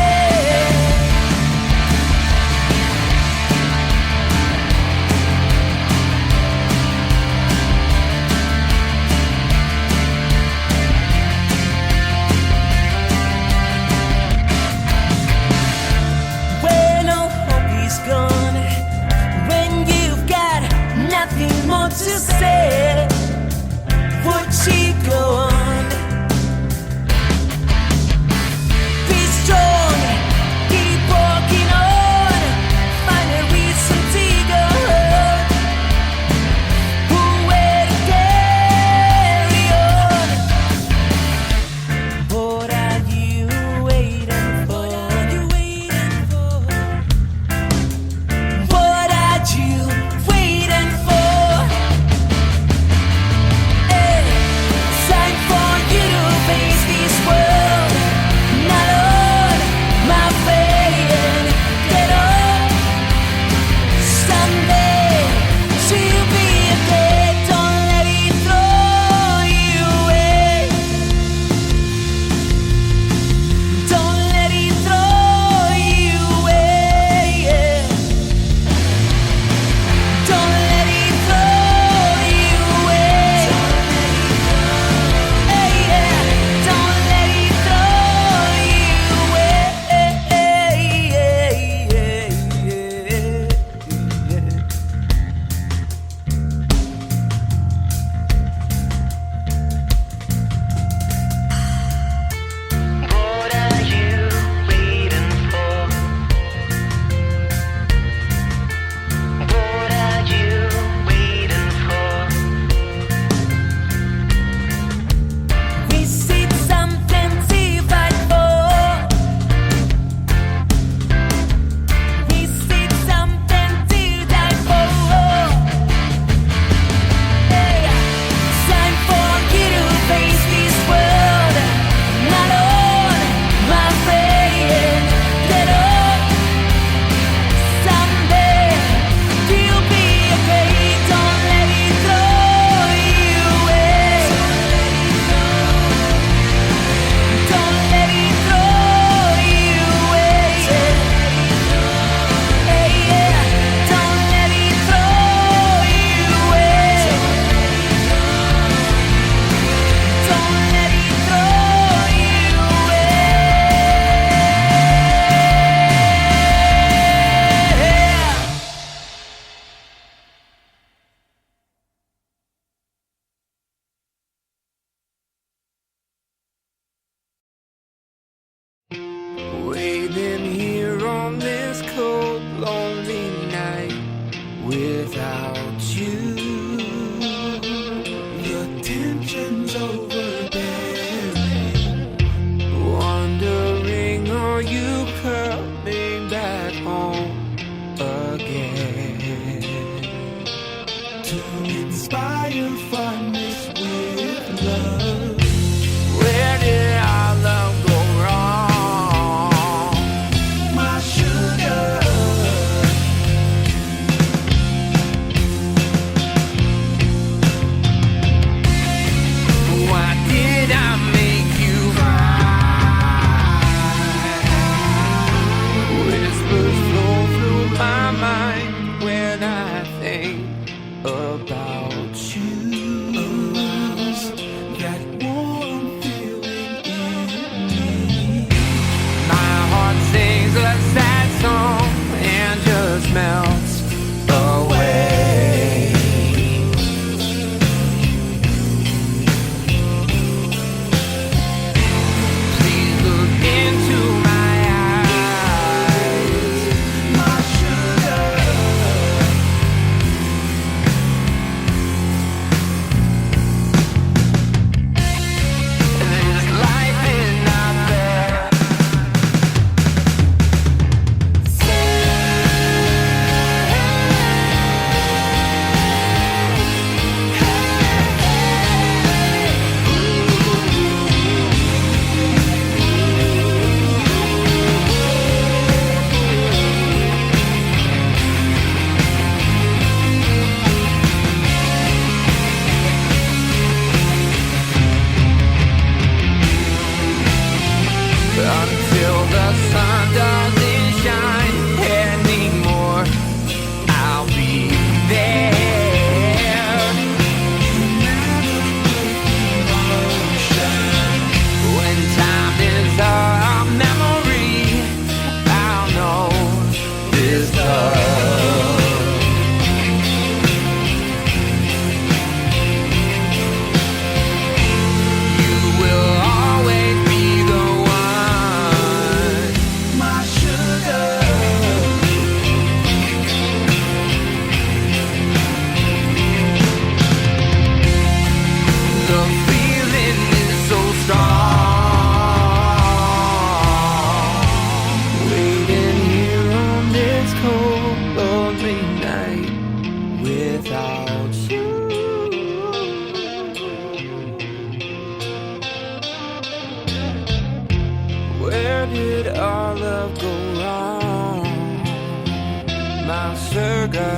G: When all hope is gone, when you've got nothing more to say, would she go on? Be strong, keep walking on, find a reason to go on. Who will carry on? What are you waiting for? What are you waiting for? about you. The tension's overbearing. Wondering, are you coming back home again? To inspire fondness with love. Where did our love go wrong? My sugar. Why did I make you cry? Whispers flow through my mind when I think about you. That warm feeling in me. My heart sings a sad song and just melts away. Please look into my eyes, my sugar. There's life in out there. Until the sun doesn't shine anymore, I'll be there. When time is a memory, I'll know this love. You will always be the one, my sugar. The feeling is so strong. Waiting here on this cold, lonely night without you. Where did our love go wrong, my sugar?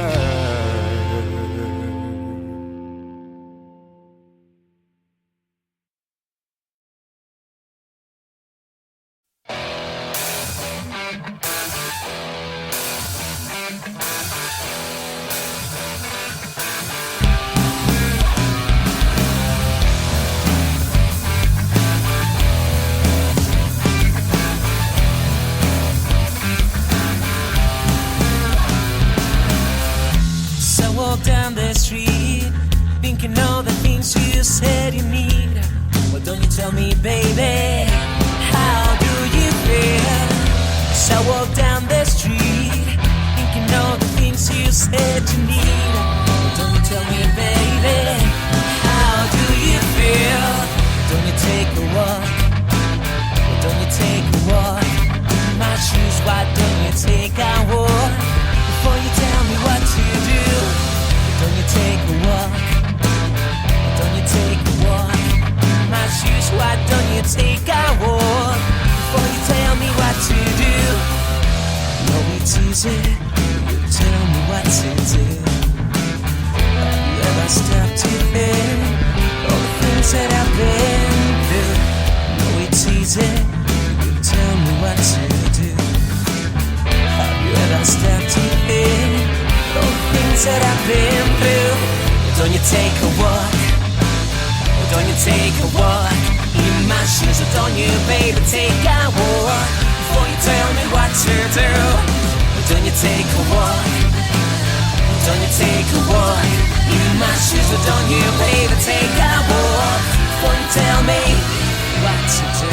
H: So walk down the street, thinking all the things you said you need. Well, don't you tell me, baby, how do you feel? So walk down the street, thinking all the things you said you need. Well, don't you tell me, baby, how do you feel? Don't you take a walk? Well, don't you take a walk? In my shoes, why don't you take a walk? Before you tell me what to do, don't you take a walk? Don't you take a walk? In my shoes, why don't you take a walk? Before you tell me what to do. No, it's easy, you tell me what to do. Have you ever stopped to think all the things that I've been through? No, it's easy, you tell me what to do. Have you ever stopped to think all the things that I've been through? Don't you take a walk? Don't you take a walk? In my shoes, don't you, baby, take a walk? Before you tell me what to do, don't you take a walk? Don't you take a walk? In my shoes, don't you, baby, take a walk? Before you tell me what to do.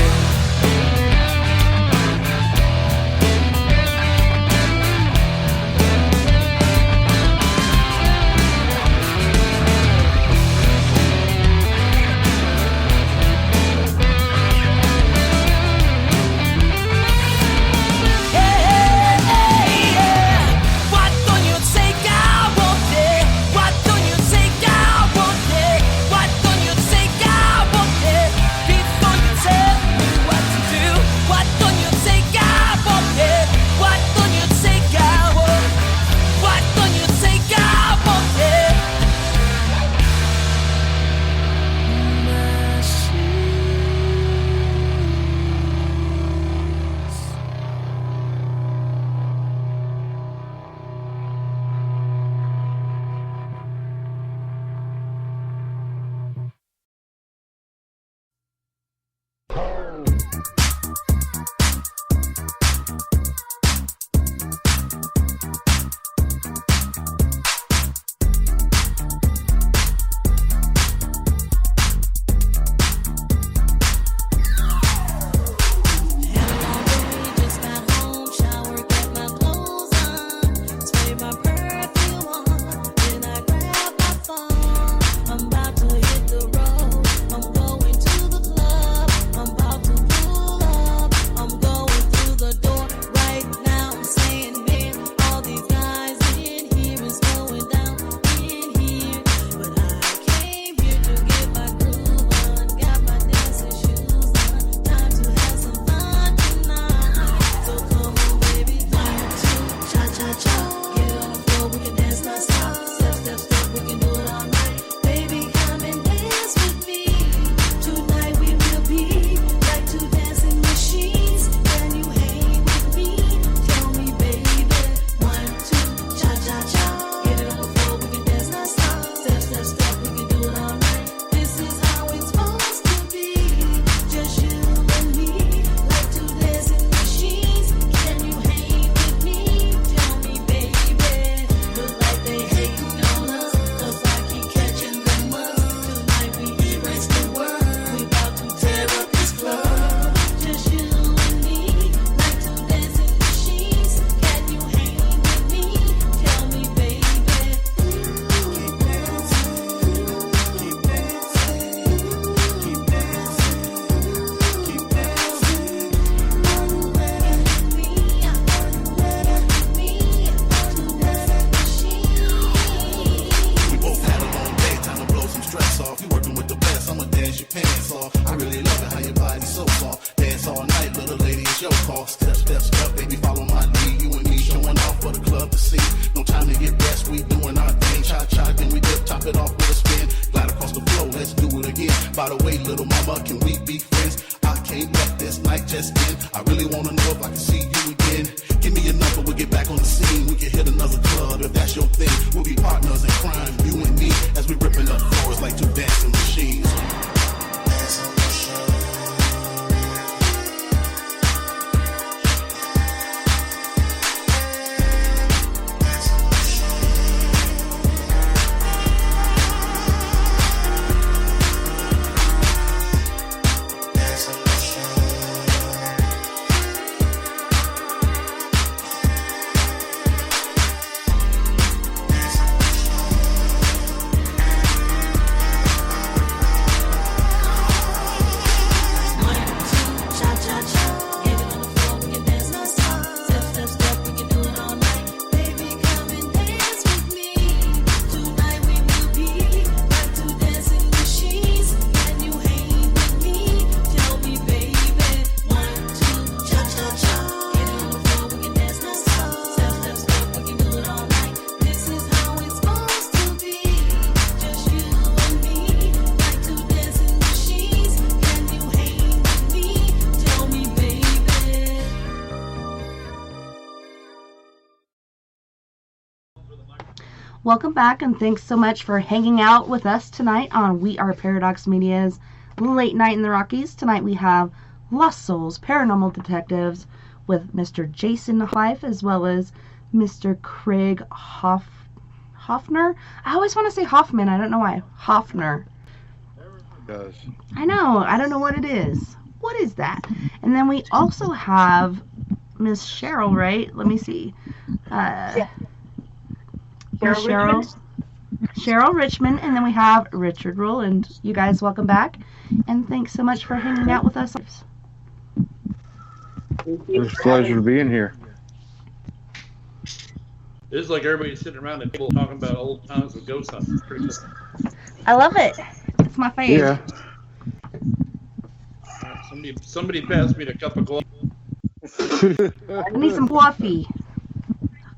I: off. I really love it how your body's so soft. Dance all night, little lady, it's your call. Step, step, step, baby, follow my lead. You and me showing off for the club to see. No time to get rest, we doing our thing. Cha cha, then we dip, top it off with a spin. Glide across the floor, let's do it again. By the way, little mama, can we be friends? I can't let this night just end. I really wanna know if I can see you again. Give me your number, we'll get back on the scene. We can hit another club if that's your thing. We'll be partners in crime, you and me, as we ripping up floors like two dancing machines.
A: Welcome back, and thanks so much for hanging out with us tonight on We Are Paradox Media's Late Night in the Rockies. Tonight we have Lost Souls Paranormal Detectives with Mr. Jason Fife as well as Mr. Craig Hoffner. I always want to say Hoffman. I don't know why. Hoffner.
F: Everyone does.
A: I know. I don't know what it is. What is that? And then we also have Miss Cheryl, right? Let me see.
E: Yeah.
A: Cheryl Richmond, and then we have Richard Rowland. You guys, welcome back, and thanks so much for hanging out with us.
F: It's a pleasure being here.
D: This is like everybody sitting around the table talking about old times with ghost hunting. It's pretty cool.
A: I love it. It's my favorite.
F: Yeah.
D: Somebody passed me a cup of coffee.
A: I need some coffee.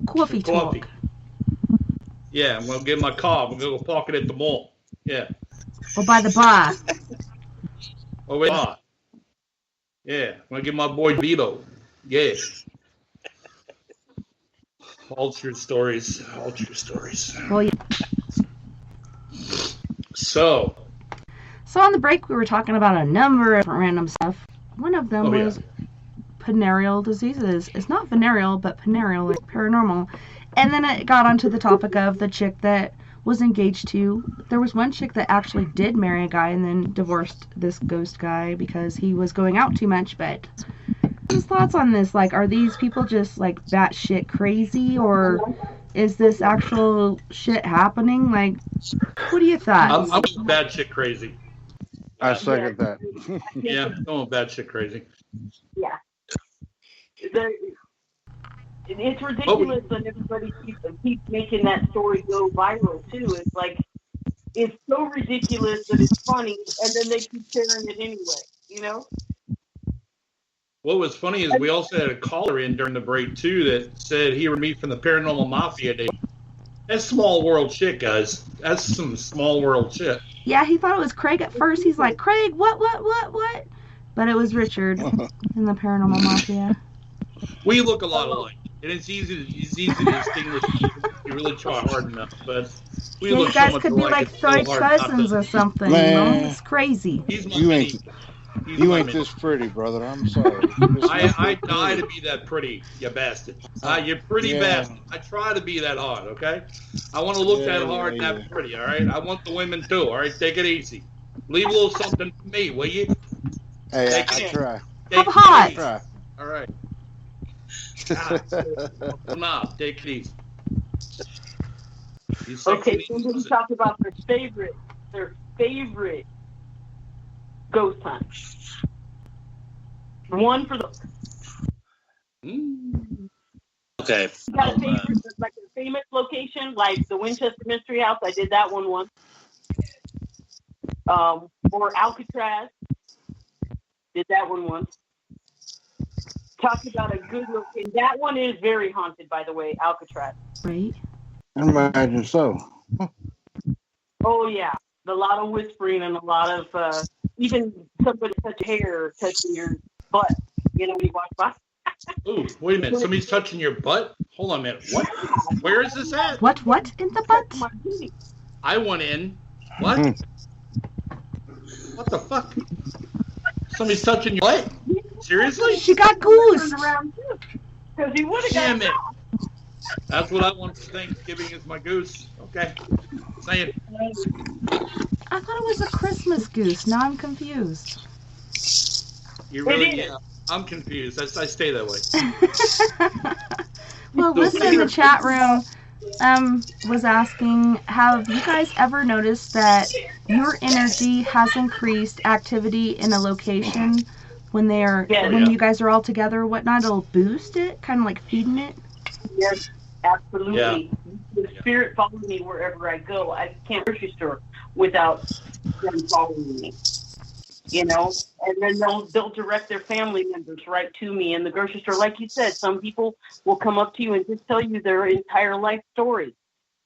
A: Coffee talk.
D: Yeah, I'm gonna get my car. I'm gonna go park it at the mall. Yeah.
A: Or by the bar.
D: Oh wait. Yeah, I'm gonna get my boy Vito. Yeah. All true stories. All true stories.
A: Well, yeah.
D: So
A: on the break, we were talking about a number of random stuff. One of them was venereal diseases. It's not venereal, but venereal, like paranormal. And then it got onto the topic of the chick that was engaged to. There was one chick that actually did marry a guy and then divorced this ghost guy because he was going out too much. But his thoughts on this, like, are these people just like batshit crazy, or is this actual shit happening? Like, what do you thought?
D: I'm batshit crazy.
F: I second that.
D: Yeah, I'm batshit crazy.
E: Yeah. It's ridiculous that everybody keeps making that story go viral, too. It's like, it's so ridiculous that it's funny, and then they keep sharing it anyway, you know?
D: What was funny is we also had a caller in during the break, too, that said he or me from the Paranormal Mafia day. That's small world shit, guys. That's some small world shit.
A: Yeah, he thought it was Craig at first. He's like, Craig, what? But it was Richard in the Paranormal Mafia.
D: We look a lot alike. And it's easy to distinguish if you really try hard enough. But we
A: yeah,
D: look
A: you guys
D: so much
A: could be
D: alike,
A: like third cousins or something.
F: Man.
A: You know? It's crazy.
F: You ain't this pretty, brother. I'm sorry.
D: I die to be that pretty, you bastard. You're pretty bastard. I try to be that hard, okay? I want to look that hard and that pretty, all right? I want the women too, all right? Take it easy. Leave a little something for me, will you?
F: Hey, I try.
A: I'm hot.
F: I try.
D: All right. Nah, take it easy.
E: Okay, somebody talk about their favorite ghost hunt. One for the.
B: Okay.
E: You got a favorite, like a famous location, like the Winchester Mystery House. I did that one once. Or Alcatraz. Did that one once. Talk about a good location. That one is very haunted, by the way, Alcatraz.
A: Right.
F: I imagine so.
E: Oh, yeah. A lot of whispering and a lot of, even somebody touch hair touching your butt, when you walk by.
D: Ooh, wait a minute. Somebody's touching your butt? Hold on a minute. What? Where is this at?
A: What in the butt?
D: I went in. What? What the fuck? Somebody's touching your butt? Seriously?
A: She got goosed.
E: Because he would have got
D: Damn it. That's what I want for Thanksgiving is my goose. Okay. Saying.
A: I thought it was a Christmas goose. Now I'm confused.
D: You really, yeah. I'm confused. I stay that way.
A: Well, Lisa in the chat room was asking, have you guys ever noticed that your energy has increased activity in a location when you guys are all together or whatnot? It'll boost it, kind of like feeding it?
E: Yes, absolutely.
D: Yeah.
E: The spirit follows me wherever I go. I can't grocery store without them following me. And then they'll direct their family members right to me in the grocery store. Like you said, some people will come up to you and just tell you their entire life story.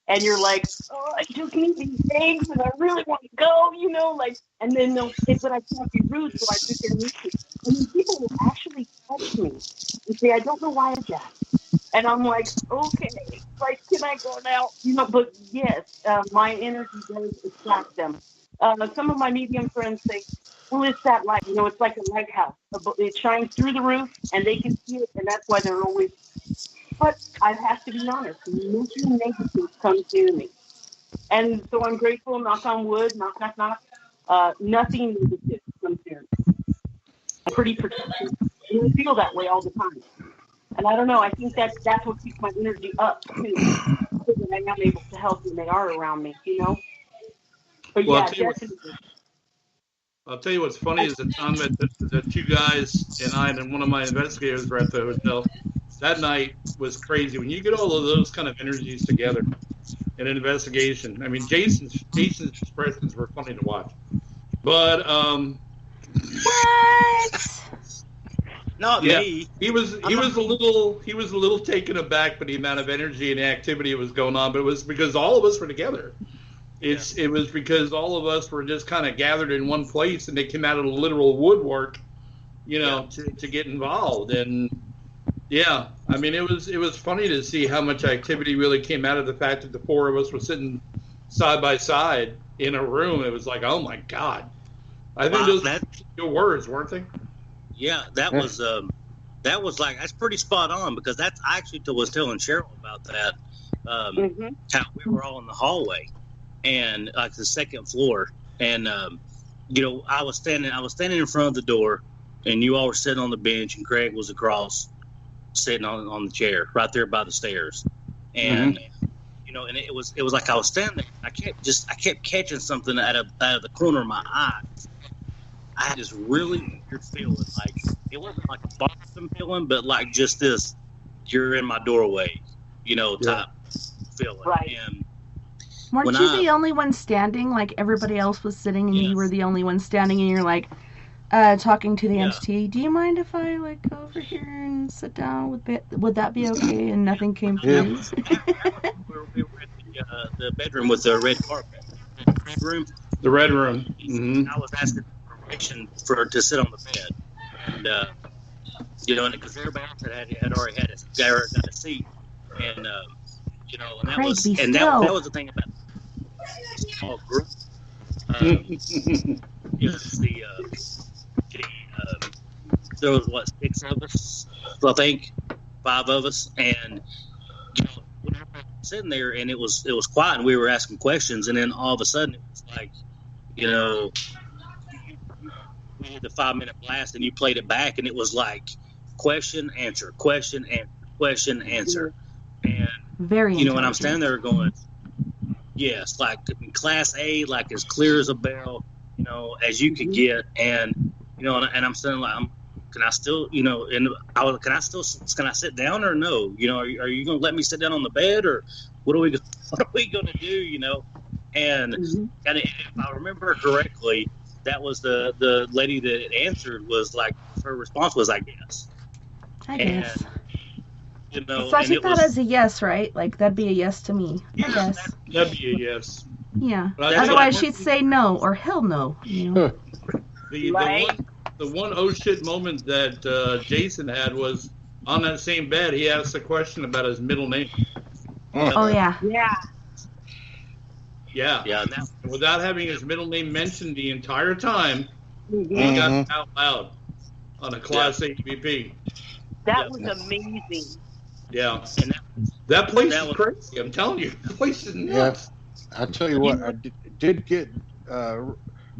E: And you're like, oh, I just need these eggs and I really want to go, and then they'll say, but I can't be rude, so I sit there and eat it. And then people will actually touch me and say, I don't know why I did that. And I'm like, okay, can I go now? But yes, my energy does attract them. Some of my medium friends say, well, it's that light. It's like a lighthouse. It shines through the roof, and they can see it, and that's why they're always... But I have to be honest. Nothing negative comes near me. And so I'm grateful, knock on wood, knock, knock, knock. Nothing negative comes near me. I'm pretty protected. And I feel that way all the time. And I don't know, I think that's what keeps my energy up, too. So that I am able to help when they are around me, But
D: Well,
E: yeah, definitely.
D: I'll tell you what's funny is the time that the two guys and I and one of my investigators were at the hotel. That night was crazy. When you get all of those kind of energies together in an investigation, I mean, Jason's expressions were funny to watch. But
A: What?
B: Not me.
D: He was a little taken aback by the amount of energy and activity that was going on, but it was because all of us were together. It was because all of us were just kind of gathered in one place, and they came out of the literal woodwork, to get involved. And yeah, I mean, it was funny to see how much activity really came out of the fact that the four of us were sitting side by side in a room. It was like, oh my God. I think those were your words, weren't they?
B: Yeah, that was that's pretty spot on, because I actually was telling Cheryl about that. How we were all in the hallway and like the second floor, and I was standing in front of the door, and you all were sitting on the bench, and Craig was across, sitting on the chair right there by the stairs, and and it was like I was standing there. I kept catching something out of the corner of my eye. I had this really weird feeling, like it wasn't like a bothersome feeling, but like just this, you're in my doorway, type feeling.
E: Right.
B: And
A: weren't you the only one standing? Like everybody else was sitting, and you were the only one standing, and you're like talking to the entity. Do you mind if I go over here and sit down? Would that be okay? And nothing came through.
B: we were at the bedroom with the red carpet.
D: The red room. Mm-hmm.
B: I was asking permission to sit on the bed, and because everybody else had already got a seat, and and that was the thing about the small group. It was there was 6 of us, I think, 5 of us, and we were sitting there, and it was quiet, and we were asking questions, and then all of a sudden it was like, we did the 5-minute blast, and you played it back, and it was like question, answer, question, answer, question, answer. And,
A: very
B: when I'm standing there going, yes, like class A, like as clear as a bell, as you could get. And, and I'm standing like, can I still, can I sit down or no? Are you going to let me sit down on the bed, or what are we going to do, And if I remember correctly, that was the lady that answered was like, her response was, I guess.
A: I guess.
B: You know,
A: So I
B: and
A: take
B: it
A: that
B: was,
A: as a yes, right? Like, that'd be a yes to me. I guess.
D: That'd be a yes.
A: Yeah.
D: But I-
A: Otherwise, she'd say no or hell no. You know?
D: The one oh shit moment that Jason had was on that same bed. He asked a question about his middle name.
A: Oh yeah.
E: Yeah.
D: Yeah.
B: Yeah.
D: Without having his middle name mentioned the entire time,
E: Mhm.
D: he got it out loud on a Class A EVP.
E: That was amazing.
D: Yeah.
B: And
D: That place
B: that
D: is
B: was-
D: crazy. I'm telling you, the place is nuts.
F: Yes. I tell you what, I did get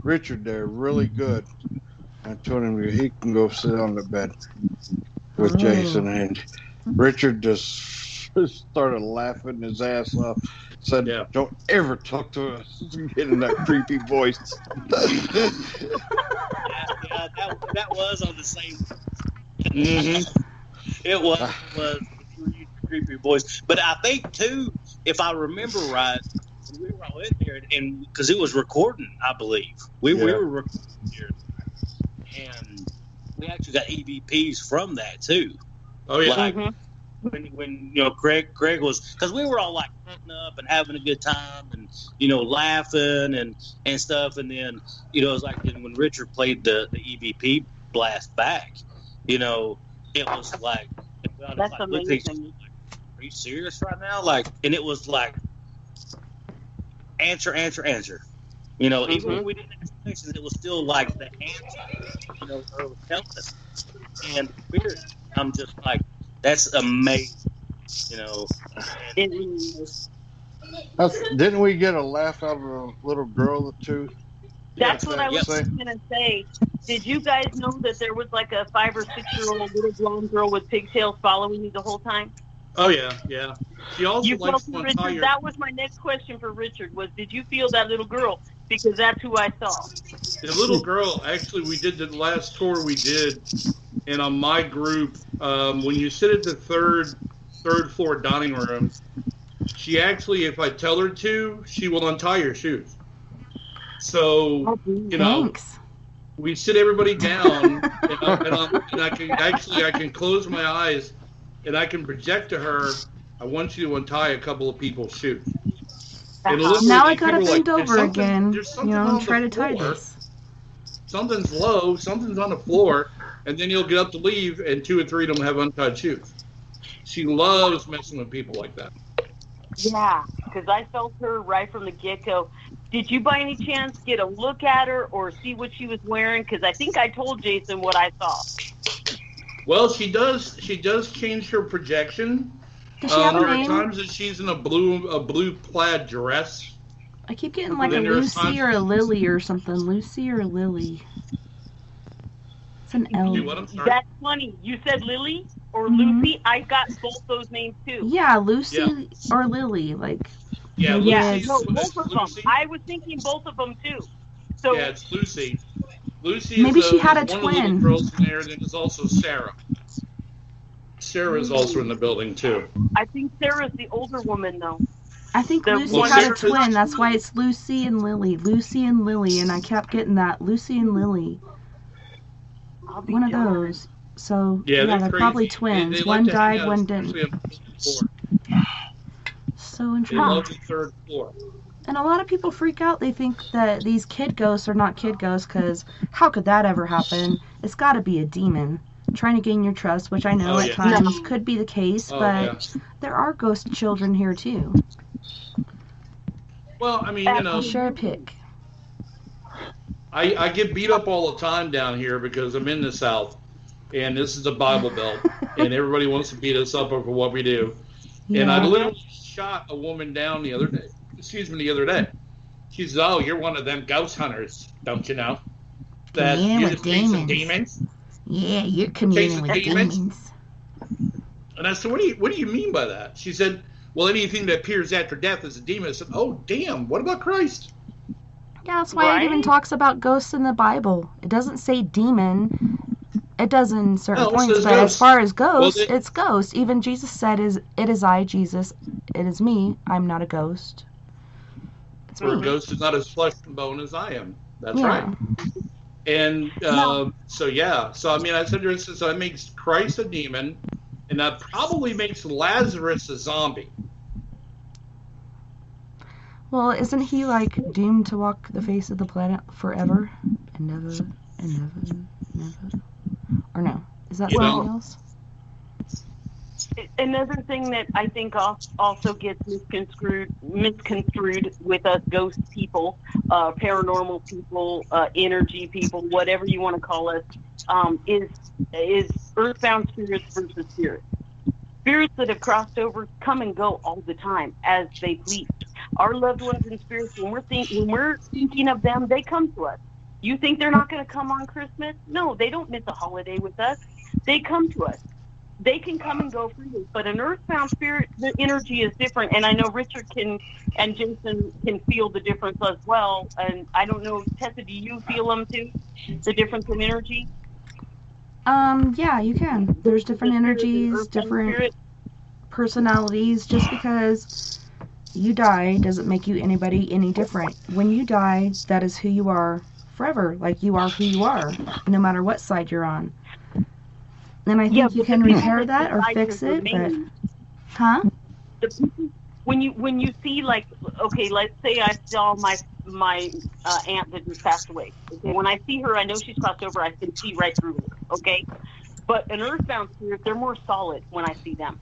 F: Richard there really good. I told him he can go sit on the bed with Jason, and Richard just started laughing his ass off. Said, "Don't ever talk to us in that creepy voice."
B: yeah, that was on the same.
D: Mm-hmm.
B: It was creepy voice, but I think too, if I remember right, we were all in there, and because it was recording, I believe we were recording here, and we actually got EVPs from that too.
D: Oh yeah.
B: Like, when you know Greg was, because we were all like putting up and having a good time and laughing and stuff, and then it was like when Richard played the EVP blast back, it was like,
E: That's
B: like,
E: amazing.
B: are you serious right now? Like, and it was like answer. Even when we didn't ask questions, it was still like the answer. Her was telling us, and weird. I'm just like, that's amazing.
E: It is.
F: Didn't we get a laugh out of a little girl too?
E: That's what I was going to say. Did you guys know that there was like a 5 or 6 year old little blonde girl with pigtails following you the whole time?
D: Oh yeah. She also
E: You
D: likes
E: felt
D: to
E: Richard?
D: untie
E: That was my next question for Richard. Was did you feel that little girl? Because that's who I saw.
D: The little girl, actually, we did the last tour we did, and on my group, when you sit at the third floor dining room, she actually, if I tell her to, she will untie your shoes. So,
A: Thanks.
D: we sit everybody down, and I can close my eyes, and I can project to her, I want you to untie a couple of people's shoes. And
A: Now I gotta
D: people are
A: bend
D: like,
A: over again,
D: there's something
A: and
D: on
A: try
D: the
A: to tie
D: floor.
A: this.
D: Something's low, something's on the floor, and then you'll get up to leave, and 2 or 3 of them have untied shoes. She loves messing with people like that.
E: Yeah, because I felt her right from the get-go. Did you by any chance get a look at her or see what she was wearing? Because I think I told Jason what I saw.
D: Well, she does change her projection.
A: Does she have a
D: there are
A: name?
D: times that she's in a blue plaid dress.
A: I keep getting like a
D: Then there's
A: Lucy
D: times-
A: or a Lily or something. Lucy or Lily. It's an L.
D: Do what? I'm sorry.
E: That's funny. You said Lily or
A: Mhm.
E: Lucy? I got both those names too.
A: Yeah, Lucy
D: Yeah.
A: or Lily. Like,
D: Yeah,
E: Yeah,
D: Lucy's,
E: no,
D: it's
E: both of them.
D: Lucy.
E: I was thinking both of them too. So
D: Yeah, it's Lucy. Lucy
A: Maybe
D: is
A: she had a
D: one of the
A: twin.
D: little girls in there, and then there's also Sarah. Sarah is also in the building too.
E: I think Sarah's the older woman though.
A: I think
E: The
A: Lucy
E: one-
A: had a
D: Sarah-
A: twin. That's why it's Lucy and Lily. Lucy and Lily. And I kept getting that. Lucy and Lily.
E: I'll be
A: One of
E: darned.
A: those. So,
D: Yeah,
A: they're
D: crazy.
A: probably
D: They
A: twins.
D: like
A: One
D: to hang
A: died,
D: out,
A: one
D: especially
A: didn't.
D: on the floor.
A: So
D: They
A: interesting.
D: love the third floor.
A: And a lot of people freak out. They think that these kid ghosts are not kid ghosts because how could that ever happen? It's got to be a demon trying to gain your trust, which I know
D: Oh,
A: at
D: yeah.
A: times could be the case,
D: Oh,
A: but there are ghost children here too.
D: Well, I mean,
A: I'll share a pic.
D: I get beat up all the time down here because I'm in the South, and this is the Bible Belt, and everybody wants to beat us up over what we do. And I literally shot a woman down the other day. She says, "Oh, you're one of them ghost hunters, don't you know? That
A: Yeah,
D: you
A: with
D: just see some
A: demons.
D: demons."
A: Yeah, you're communing with
D: demons?
A: demons.
D: And I said, what do you mean by that? She said, well, anything that appears after death is a demon. I said, oh, damn, what about Christ?
A: Yeah, that's why it even talks about ghosts in the Bible. It doesn't say demon. It does in certain
D: No, it
A: points,
D: says
A: but
D: ghost.
A: as far as ghosts,
D: Well,
A: it's ghost. Even Jesus said, "It is I, Jesus. It is me. I'm not a ghost." It's
D: For a
A: me.
D: ghost is not as flesh and bone as I am. That's
A: Yeah.
D: right. And so I mean, that's interesting. So that makes Christ a demon, and that probably makes Lazarus a zombie.
A: Well, isn't he like doomed to walk the face of the planet forever and never and never and never? Or no? Is that something else?
E: Another thing that I think also gets misconstrued with us ghost people, paranormal people, energy people, whatever you want to call us, is earthbound spirits versus spirits. Spirits that have crossed over come and go all the time as they please. Our loved ones in spirits, when we're thinking of them, they come to us. You think they're not going to come on Christmas? No, they don't miss a holiday with us. They come to us. They can come and go freely, but an earthbound spirit, the energy is different. And I know Richard and Jason can feel the difference as well. And I don't know, Tessa, do you feel them too? The difference in energy?
A: Yeah, you can. There's different energies, different personalities. Just because you die doesn't make you anybody any different. When you die, that is who you are forever. Like, you are who you are, no matter what side you're on. And I think you can repair that or fix it, but... Huh?
E: When you see, like, okay, let's say I saw my aunt that just passed away. Okay, when I see her, I know she's crossed over. I can see right through her. Okay, but an earthbound spirit, they're more solid when I see them.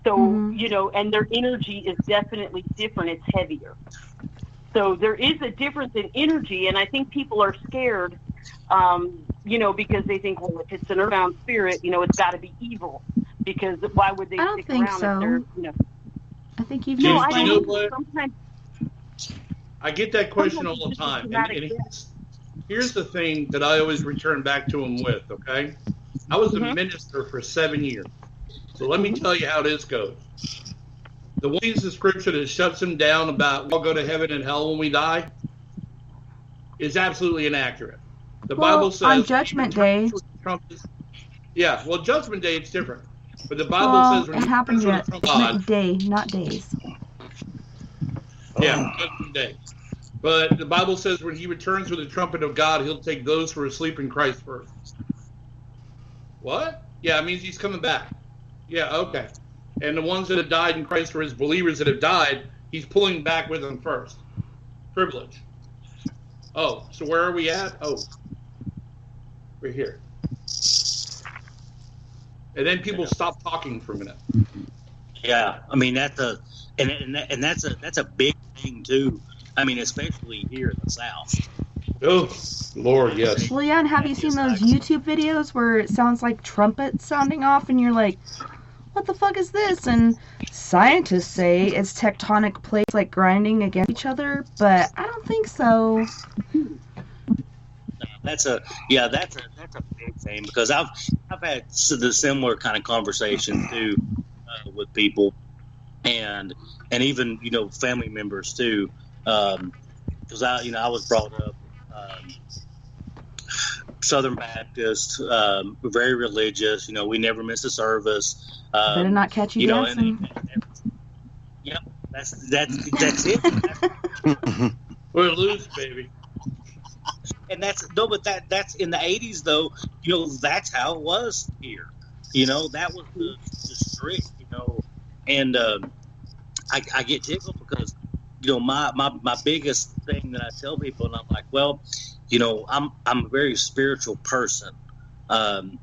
E: So you know, and their energy is definitely different. It's heavier. So there is a difference in energy, and I think people are scared. You know, because they think, well, if it's an earthbound spirit, you know, it's got to be evil. Because why would they stick around if they're, you know?
A: I think you've
D: you know what? Sometimes I get that question all the time. And here's the thing that I always return back to them with, okay? I was a minister for 7 years. So let me tell you how this goes. The one piece of scripture that shuts them down about we'll go to heaven and hell when we die is absolutely inaccurate. The Bible says
A: on Judgment Day.
D: Yeah, well, Judgment Day it's different, but the Bible says when
A: it happens yet.
D: God,
A: day, not days.
D: Yeah, Judgment Day. But the Bible says when He returns with the trumpet of God, He'll take those who are asleep in Christ first. What? Yeah, it means He's coming back. Yeah, okay. And the ones that have died in Christ, or His believers that have died, He's pulling back with them first. Privilege. Oh, so where are we at? Oh. We're here. And then people stop talking for a minute.
B: Yeah, I mean that's a big thing too. I mean, especially here in the South.
D: Oh, Lord, yes.
A: Well, yeah, and have you seen those YouTube videos where it sounds like trumpets sounding off, and you're like, what the fuck is this? And scientists say it's tectonic plates like grinding against each other, but I don't think so.
B: That's a big thing, because I've had the similar kind of conversation too with people, and even family members too, because I was brought up Southern Baptist, very religious. We never miss a service.
A: Better not catch you dancing.
B: Yep, that's it.
D: We're loose, baby.
B: And that's in the 80s though. That's how it was here. That was the strict. And I get tickled because my biggest thing that I tell people, and I'm like, well, I'm a very spiritual person. I'm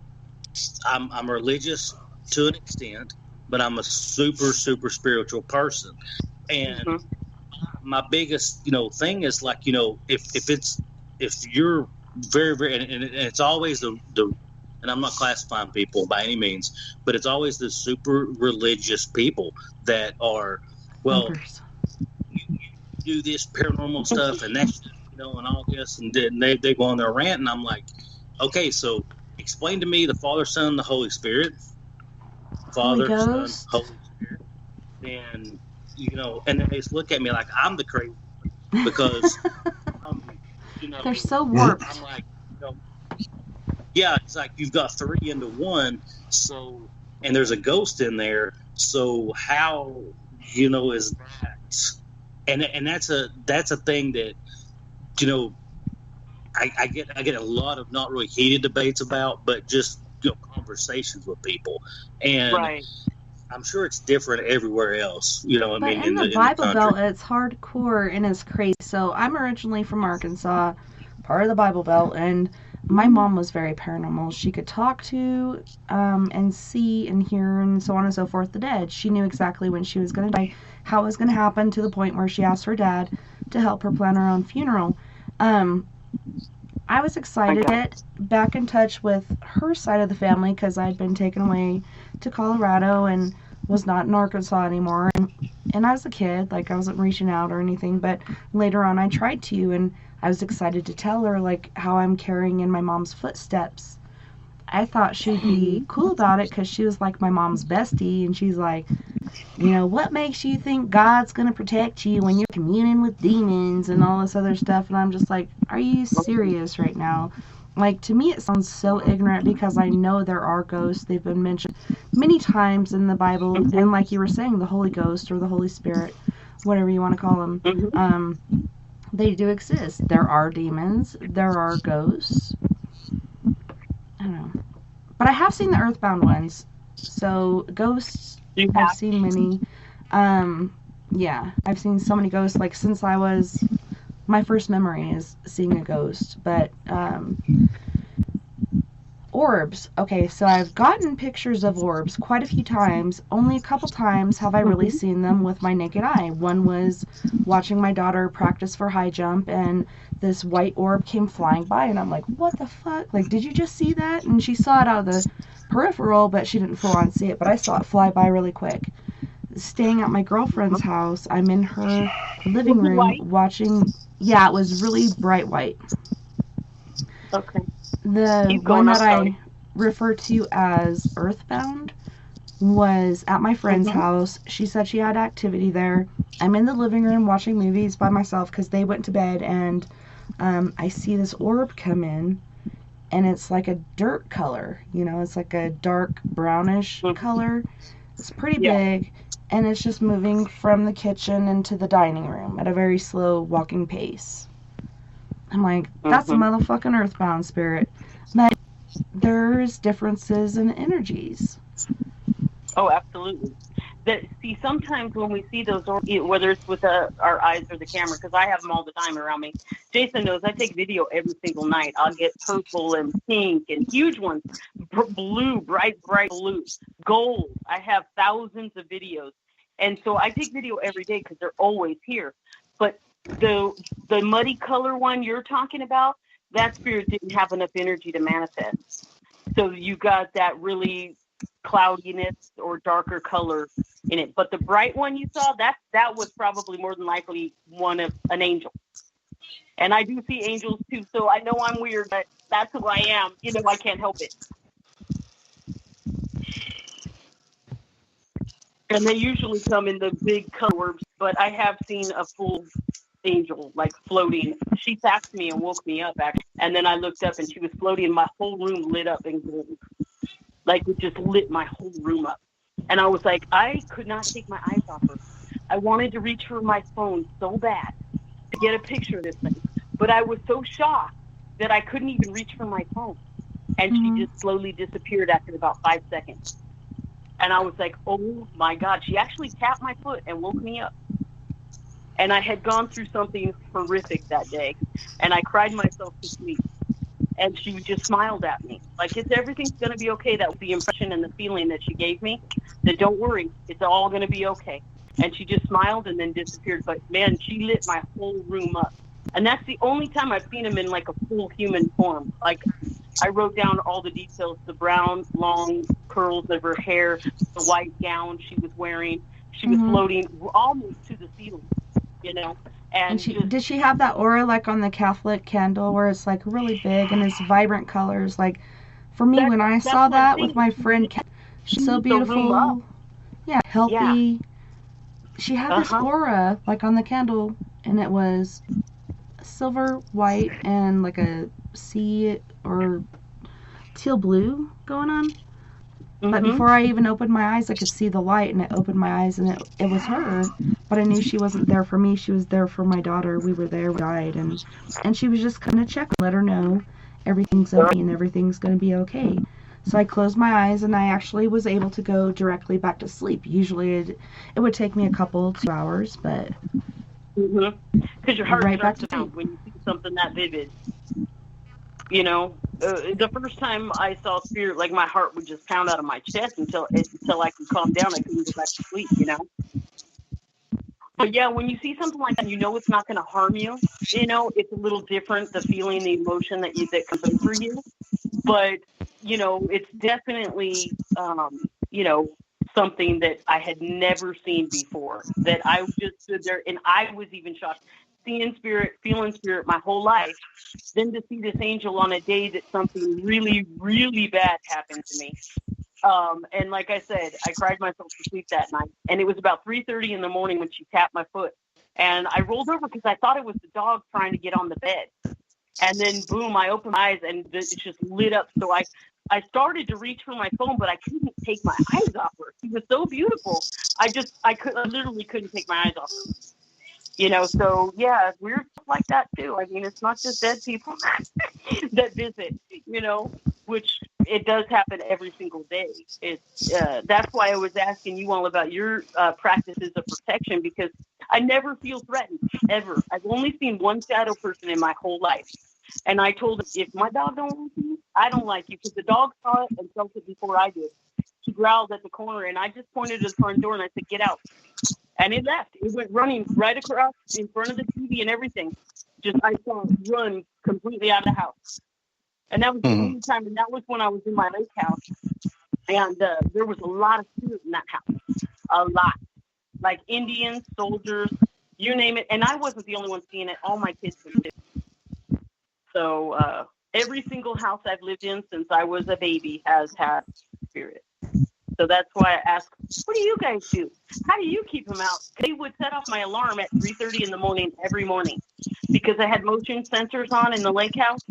B: religious to an extent, but I'm a super super spiritual person. And my biggest thing is like if you're very, very, and it's always the, and I'm not classifying people by any means, but it's always the super religious people that are, well, you do this paranormal stuff and that's, and all this, and then they go on their rant, and I'm like, okay, so explain to me the Father, Son, the Holy Spirit, Father, Son, Holy Spirit, and and they just look at me like I'm the crazy one because.
A: They're so warped.
B: I'm like, yeah, it's like you've got three into one, so, and there's a ghost in there, so how, is that? And that's a thing that, I get a lot of not really heated debates about, but just conversations with people, and
E: Right.
B: I'm sure it's different everywhere else. You know, I
A: But
B: mean,
A: in the
B: in the
A: Bible
B: country.
A: Belt, it's hardcore and it's crazy. So I'm originally from Arkansas, part of the Bible Belt, and my mom was very paranormal. She could talk to and see and hear and so on and so forth the dead. She knew exactly when she was going to die, how it was going to happen, to the point where she asked her dad to help her plan her own funeral. I was excited to get back in touch with her side of the family because I'd been taken away to Colorado and was not in Arkansas anymore. And as a kid, like, I wasn't reaching out or anything, but later on I tried to, and I was excited to tell her, like, how I'm carrying in my mom's footsteps. I thought she'd be cool about it because she was like my mom's bestie, and she's like, you know, what makes you think God's going to protect you when you're communing with demons and all this other stuff? And I'm just like, are you serious right now? Like, to me, it sounds so ignorant because I know there are ghosts. They've been mentioned many times in the Bible. And like you were saying, the Holy Ghost or the Holy Spirit, whatever you want to call them, they do exist. There are demons. There are ghosts. I don't know. But I have seen the Earthbound ones. So, ghosts, I've seen many. Yeah, I've seen so many ghosts. Like, since I was... My first memory is seeing a ghost. But, orbs. Okay, so I've gotten pictures of orbs quite a few times. Only a couple times have I really seen them with my naked eye. One was watching my daughter practice for high jump, and this white orb came flying by, and I'm like, what the fuck? Like, did you just see that? And she saw it out of the peripheral, but she didn't full on see it, but I saw it fly by really quick. Staying at my girlfriend's house, I'm in her living room watching... Yeah, it was really bright white.
E: Okay.
A: The one that I refer to as Earthbound was at my friend's house. She said she had activity there. I'm in the living room watching movies by myself because they went to bed, and I see this orb come in, and it's like a dirt color. You know, it's like a dark brownish color. It's pretty big, and it's just moving from the kitchen into the dining room at a very slow walking pace. I'm like, that's a motherfucking Earthbound spirit. But there's differences in energies.
E: Oh, absolutely. See, sometimes when we see those, whether it's with our eyes or the camera, because I have them all the time around me. Jason knows I take video every single night. I'll get purple and pink and huge ones, blue, bright blue, gold. I have thousands of videos. And so I take video every day because they're always here. But the muddy color one you're talking about, that spirit didn't have enough energy to manifest. So you got that really cloudiness or darker color in it. But the bright one you saw, that was probably more than likely one of an angel. And I do see angels too, so I know I'm weird, but that's who I am. You know, I can't help it. And they usually come in the big color orbs, but I have seen a full angel, like, floating. She tapped me and woke me up, actually. And then I looked up, and she was floating, and my whole room lit up in gold. Like, it just lit my whole room up. And I was like, I could not take my eyes off her. I wanted to reach for my phone so bad to get a picture of this thing. But I was so shocked that I couldn't even reach for my phone. And she just slowly disappeared after about 5 seconds. And I was like, oh, my God. She actually tapped my foot and woke me up. And I had gone through something horrific that day. And I cried myself to sleep. And she just smiled at me. Like, everything's going to be okay. That was the impression and the feeling that she gave me. That don't worry, it's all going to be okay. And she just smiled and then disappeared. But, man, she lit my whole room up. And that's the only time I've seen him in, like, a full human form. Like, I wrote down all the details, the brown, long curls of her hair, the white gown she was wearing. She was floating almost to the ceiling, you know. And
A: did she have that aura like on the Catholic candle where it's like really big and it's vibrant colors? Like, for me, when I saw that with my friend, she's so beautiful. Yeah, healthy. Yeah. She had this aura like on the candle, and it was silver white and like a sea or teal blue going on. But before I even opened my eyes, I could see the light, and I opened my eyes, and it was her. But I knew she wasn't there for me. She was there for my daughter. We were there, we died, and she was just coming to check, let her know everything's okay and everything's going to be okay. So I closed my eyes, and I actually was able to go directly back to sleep. Usually it would take me a couple, 2 hours, but
E: because your heart
A: right back
E: starts
A: to
E: to pound when you see something that vivid. You know, the first time I saw spirit, like my heart would just pound out of my chest until I could calm down. I couldn't go back to sleep. You know. But yeah, when you see something like that, you know it's not going to harm you. You know, it's a little different, the feeling, the emotion that comes over you. But you know, it's definitely you know, something that I had never seen before. That I just stood there and I was even shocked. Seeing spirit, feeling spirit my whole life, then to see this angel on a day that something really, really bad happened to me. And like I said, I cried myself to sleep that night. And it was about 3:30 in the morning when she tapped my foot. And I rolled over because I thought it was the dog trying to get on the bed. And then, boom, I opened my eyes and it just lit up. So I started to reach for my phone, but I couldn't take my eyes off her. She was so beautiful. I literally couldn't take my eyes off her. You know, so yeah, weird stuff like that too. I mean, it's not just dead people that visit, you know, which it does happen every single day. It's that's why I was asking you all about your practices of protection, because I never feel threatened, ever. I've only seen one shadow person in my whole life. And I told him, if my dog don't like you, I don't like you, because the dog saw it and felt it before I did. She growled at the corner, and I just pointed to the front door, and I said, get out. And it left. It went running right across in front of the TV and everything. I saw it run completely out of the house. And that was the only time, and that was when I was in my lake house. And there was a lot of spirit in that house. A lot. Like Indians, soldiers, you name it. And I wasn't the only one seeing it. All my kids did it. So every single house I've lived in since I was a baby has had spirit. So that's why I asked, what do you guys do? How do you keep them out? They would set off my alarm at 3:30 in the morning every morning, because I had motion sensors on in the lake house.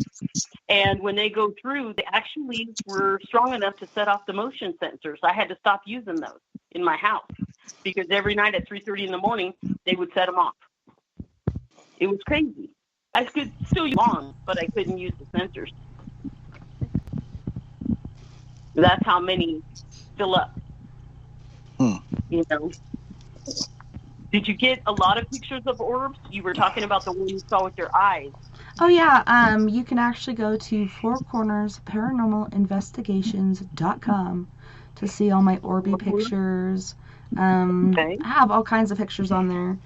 E: And when they go through, they actually were strong enough to set off the motion sensors. I had to stop using those in my house, because every night at 3:30 in the morning, they would set them off. It was crazy. I could still use alarms, but I couldn't use the sensors. That's how many fill up. You know. Did you get a lot of pictures of orbs? You were talking about the one you saw with your eyes.
A: Oh yeah, you can actually go to fourcornersparanormalinvestigations.com to see all my Orby pictures. I have all kinds of pictures on there.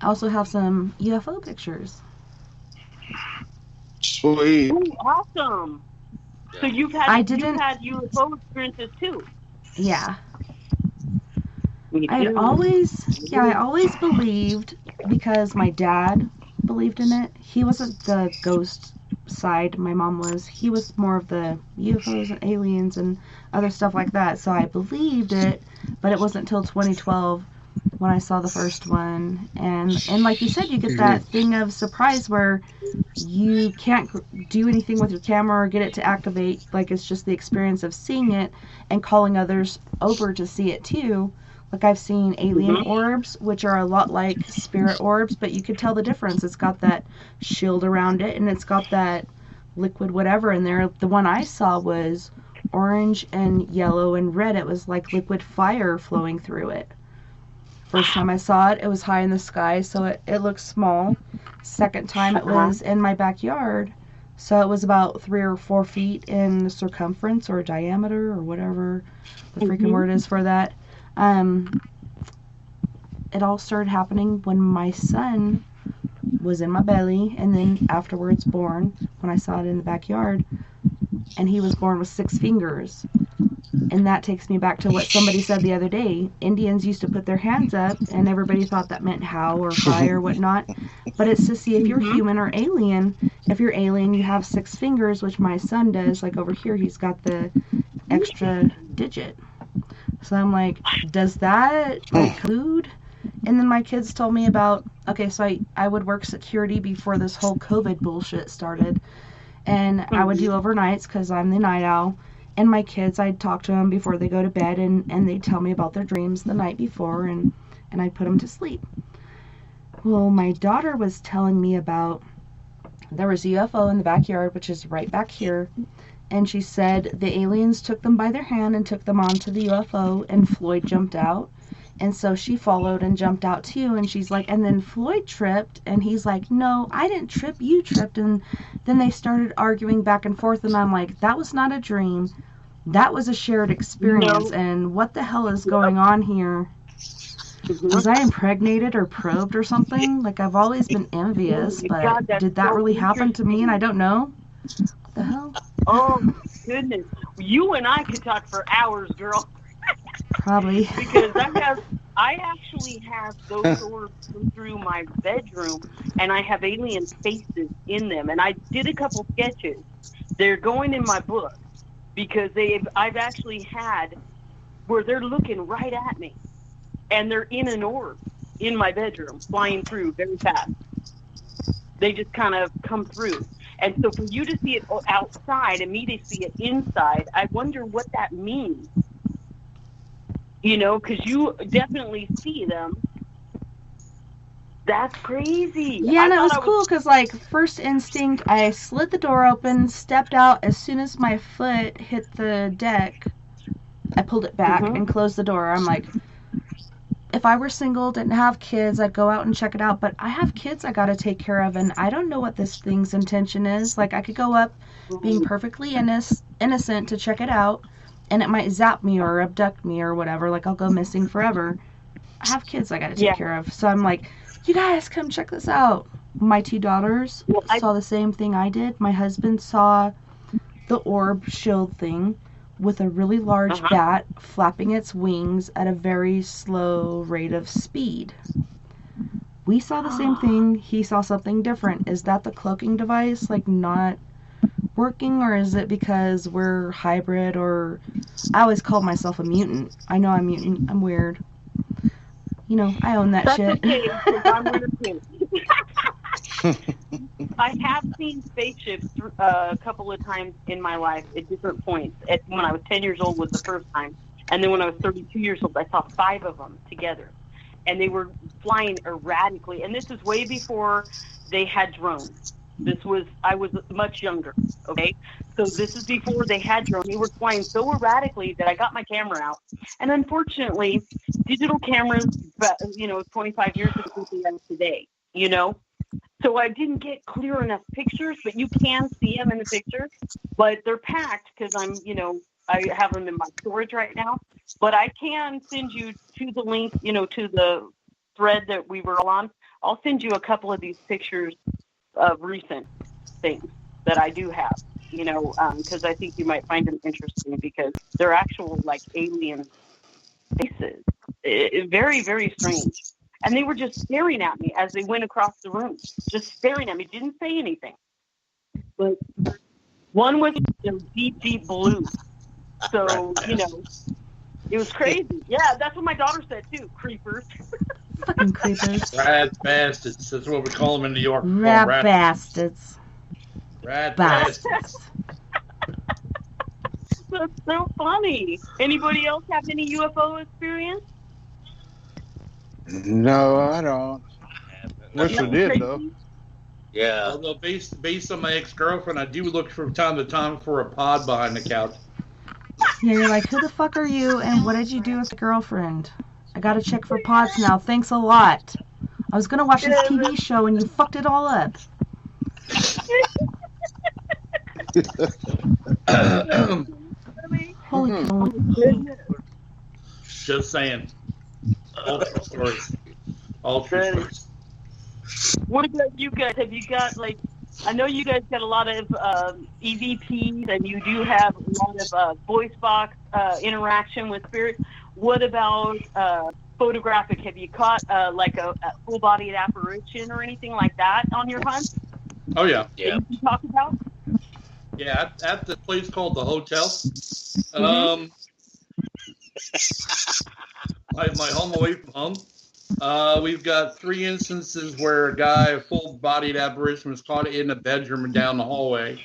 A: I also have some UFO pictures.
F: Sweet.
E: Oh, awesome. So you've had UFO experiences too.
A: Yeah. I always believed, because my dad believed in it. He wasn't the ghost side, my mom was. He was more of the UFOs and aliens and other stuff like that. So I believed it, but it wasn't until 2012 when I saw the first one. And like you said, you get that thing of surprise where you can't do anything with your camera or get it to activate. Like, it's just the experience of seeing it and calling others over to see it too. Like, I've seen alien orbs, which are a lot like spirit orbs, but you could tell the difference. It's got that shield around it, and it's got that liquid whatever in there. The one I saw was orange and yellow and red. It was like liquid fire flowing through it. First time I saw it, it was high in the sky, so it looked small. Second time, it was in my backyard, so it was about 3 or 4 feet in circumference or diameter or whatever the freaking word is for that. It all started happening when my son was in my belly, and then afterwards born, when I saw it in the backyard, and he was born with 6 fingers. And that takes me back to what somebody said the other day. Indians used to put their hands up, and everybody thought that meant how or high or whatnot. But it's to see if you're human or alien. If you're alien, you have 6 fingers, which my son does. Like over here, he's got the extra digit. So I'm like, does that include? And then my kids told me about, so I would work security before this whole COVID bullshit started. And I would do overnights because I'm the night owl. And my kids, I'd talk to them before they go to bed, and they'd tell me about their dreams the night before, and I'd put them to sleep. Well, my daughter was telling me about, there was a UFO in the backyard, which is right back here, and she said the aliens took them by their hand and took them onto the UFO, and Floyd jumped out. And so she followed and jumped out too, and she's like, and then Floyd tripped, and he's like, no, I didn't trip, you tripped. And then they started arguing back and forth, and I'm like, that was not a dream. That was a shared experience, and what the hell is going on here? Was I impregnated or probed or something? Like, I've always been envious, but did that really happen to me and I don't know? What the hell?
E: Oh, goodness. You and I could talk for hours, girl.
A: Probably.
E: Because I actually have those orbs come through my bedroom, and I have alien faces in them. And I did a couple sketches. They're going in my book because I've actually had where they're looking right at me, and they're in an orb in my bedroom, flying through very fast. They just kind of come through. And so for you to see it outside and me to see it inside, I wonder what that means. You know, because you definitely see them. That's crazy.
A: Yeah, and it was cool because, like, first instinct, I slid the door open, stepped out. As soon as my foot hit the deck, I pulled it back and closed the door. I'm like, if I were single, didn't have kids, I'd go out and check it out. But I have kids I got to take care of, and I don't know what this thing's intention is. Like, I could go up being perfectly innocent to check it out, and it might zap me or abduct me or whatever. Like, I'll go missing forever. I have kids I got to take care of. So I'm like, you guys come check this out. My two daughters saw the same thing I did. My husband saw the orb shield thing with a really large bat flapping its wings at a very slow rate of speed. We saw the same thing. He saw something different. Is that the cloaking device, like, not working, or is it because we're hybrid? Or I always called myself a mutant. I know I'm mutant. I'm weird. You know, I own that shit.
E: Okay, I'm weird too. I have seen spaceships a couple of times in my life at different points. When I was 10 years old was the first time. And then when I was 32 years old, I saw 5 of them together. And they were flying erratically. And this is way before they had drones. I was much younger, okay? So this is before they had drones. They were flying so erratically that I got my camera out. And unfortunately, digital cameras, 25 years ago they have today, you know? So I didn't get clear enough pictures, but you can see them in the picture. But they're packed because I have them in my storage right now. But I can send you to the link, to the thread that we were on. I'll send you a couple of these pictures of recent things that I do have, because I think you might find them interesting because they're actual, like, alien faces. Very, very strange. And they were just staring at me as they went across the room, just staring at me, didn't say anything. But one was deep, deep blue. So, it was crazy. Yeah, that's what my daughter said, too. Creepers.
A: Fucking creepers.
D: Rat bastards. That's what we call them in New York.
A: Rat bastards.
D: Rat bastards.
E: That's so funny. Anybody else have any UFO experience?
F: No, I don't. Wish I did, though.
B: Yeah.
D: Although based on my ex-girlfriend, I do look from time to time for a pod behind the couch.
A: Yeah, you're like, who the fuck are you, and what did you do with your girlfriend? I gotta check for pods now. Thanks a lot. I was gonna watch this TV show, and you fucked it all up. Holy cow.
D: Just saying. All true stories. All true stories.
E: What about you guys? Have you got, I know you guys got a lot of EVPs, and you do have a lot of voice box interaction with spirits. What about photographic? Have you caught a full-bodied apparition or anything like that on your hunt?
D: Oh, yeah.
E: Yeah. That you can talk about?
D: Yeah, at the place called the Hotel. My home away from home. We've got 3 instances where a full-bodied apparition was caught in a bedroom and down the hallway,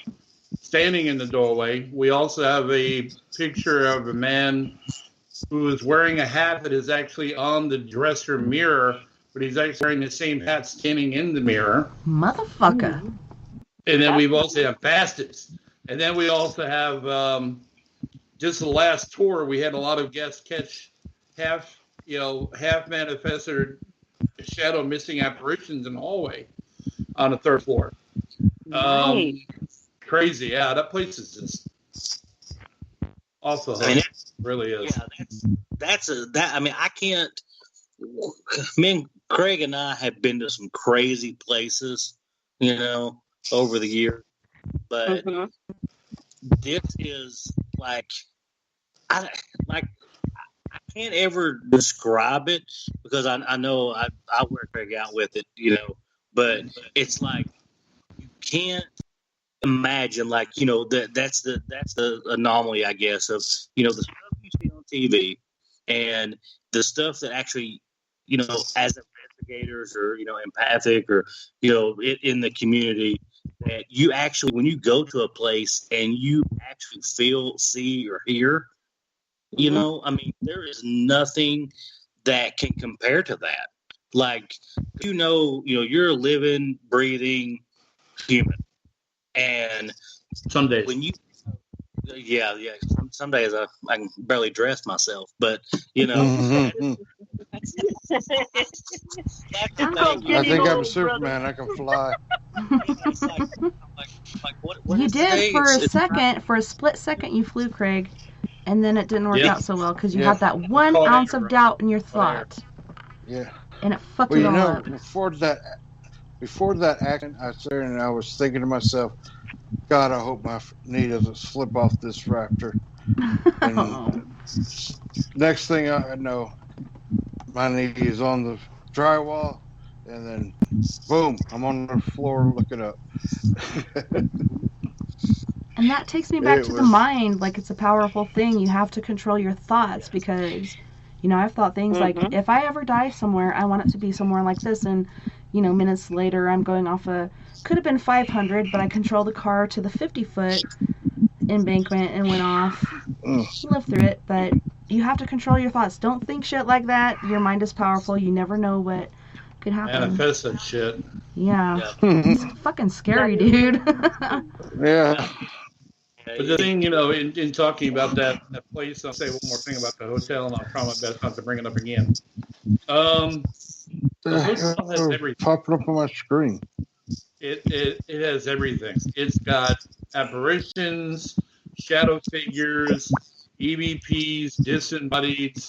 D: standing in the doorway. We also have a picture of a man who is wearing a hat that is actually on the dresser mirror, but he's actually wearing the same hat standing in the mirror.
A: Motherfucker.
D: And then we've also have bastards. And then we also have just the last tour, we had a lot of guests catch half manifested shadow missing apparitions in the hallway on the third floor.
E: Nice.
D: Crazy. Yeah, that place is just off the hook.
B: I mean,
D: It really is.
B: Yeah, I can't. Me and Craig and I have been to some crazy places, over the year, but this is like I can't ever describe it because I know I wear Craig out with it, but it's like you can't imagine, like, that's the anomaly, I guess, of the stuff you see on TV and the stuff that actually, as investigators or empathic or in the community, that you actually, when you go to a place and you actually feel, see, or hear, there is nothing that can compare to that. Like, you're a living, breathing human. And
D: some days,
B: when you, some days I can barely dress myself, but
F: I think I'm Superman. I can fly.
B: What
A: You
B: is
A: did
B: today?
A: for a
B: It's
A: second, for a split second, you flew, Craig, and then it didn't work
D: Yeah.
A: out so well because you
F: Yeah.
A: had that one
D: Caught
A: ounce
D: air,
A: of
D: right?
A: doubt in your
D: Caught air.
A: thought,
F: Yeah.
A: and it fucked
F: Well,
A: it all up.
F: before that accident, I sat there and I was thinking to myself, God, I hope my knee doesn't slip off this Raptor. And next thing I know, my knee is on the drywall, and then boom, I'm on the floor looking up.
A: And that takes me back
F: It
A: to the
F: was-
A: mind. Like, it's a powerful thing. You have to control your thoughts because, I've thought things like, if I ever die somewhere, I want it to be somewhere like this. And, minutes later, I'm going off could have been 500, but I controlled the car to the 50-foot embankment and went off. Lived through it, but you have to control your thoughts. Don't think shit like that. Your mind is powerful. You never know what could happen.
D: Manifest that shit.
A: Yeah. It's fucking scary, dude.
F: Yeah.
D: But the thing, in talking about that place, I'll say one more thing about the hotel, and I'll try my best not to bring it up again. The hotel has everything.
F: Popping up on my screen.
D: It has everything. It's got apparitions, shadow figures, EVPs, disembodied.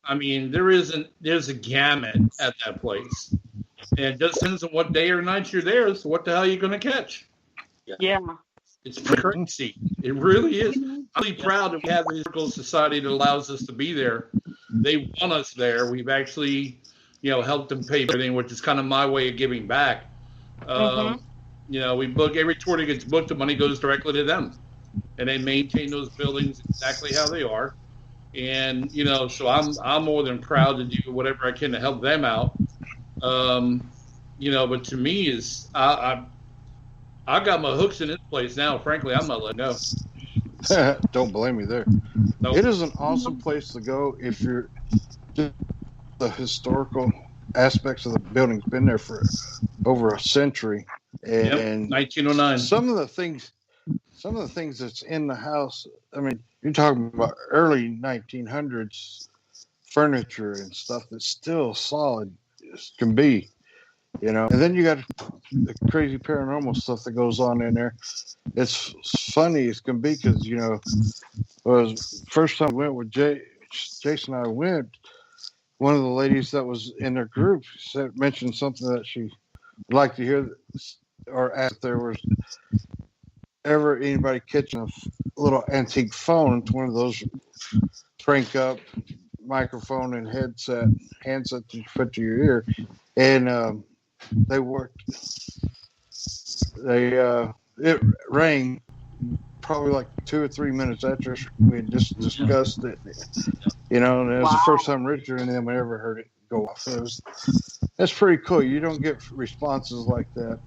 D: I mean, there's a gamut at that place. And it just depends on what day or night you're there, so what the hell are you going to catch?
E: Yeah.
D: It's pretty crazy. It really is. I'm really proud that we have a historical society that allows us to be there. They want us there. We've actually, helped them pay for everything, which is kind of my way of giving back. We book every tour that gets booked. The money goes directly to them, and they maintain those buildings exactly how they are. And so I'm more than proud to do whatever I can to help them out. But to me is I got my hooks in this place now. Frankly, I'm not letting go.
F: Don't blame me there.
D: Nope.
F: It is an awesome place to go if you're the historical aspects of the building's been there for over a century. And
D: 1909.
F: some of the things that's in the house, I mean, you're talking about early 1900s furniture and stuff that's still solid as can be, and then you got the crazy paranormal stuff that goes on in there. It's funny as can be because, it was first time I went with Jason and I went, one of the ladies that was in their group mentioned something that she would like to hear or ask if there was ever anybody catching a little antique phone, one of those crank up microphone and handset that you put to your ear, and they worked. It rang probably like 2 or 3 minutes after we had just discussed it, and it was the first time Richard and them ever heard it go off. That's pretty cool. You don't get responses like that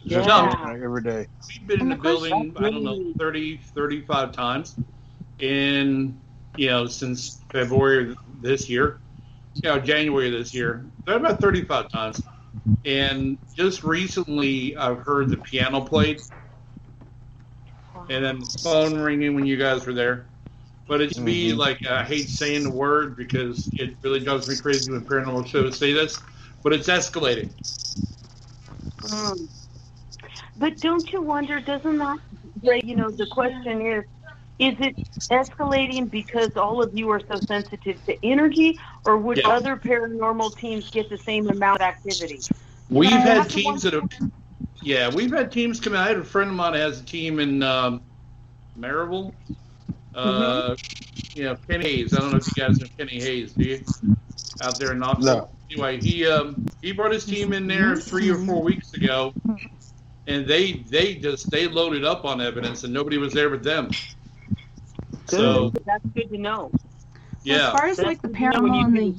F: Just
E: Yeah.
F: every day.
D: We've been in the building, I don't know, 30, 35 times since February of this year, January of this year. So about 35 times. And just recently, I've heard the piano played, and then the phone ringing when you guys were there. But it's me, like, I hate saying the word because it really drives me crazy when paranormal shows say this, but it's escalating.
E: But don't you wonder, doesn't that, the question is it escalating because all of you are so sensitive to energy, or would other paranormal teams get the same amount of activity?
D: We've had teams we've had teams come out. I had a friend of mine that has a team in Maryville. Kenny Hayes. I don't know if you guys know Kenny Hayes, do you? Out there in Knoxville. No. Anyway, he brought his team in there 3 or 4 weeks ago, and they loaded up on evidence, and nobody was there but them. So
E: that's good to know.
A: Yeah. As far as like the paranormal and the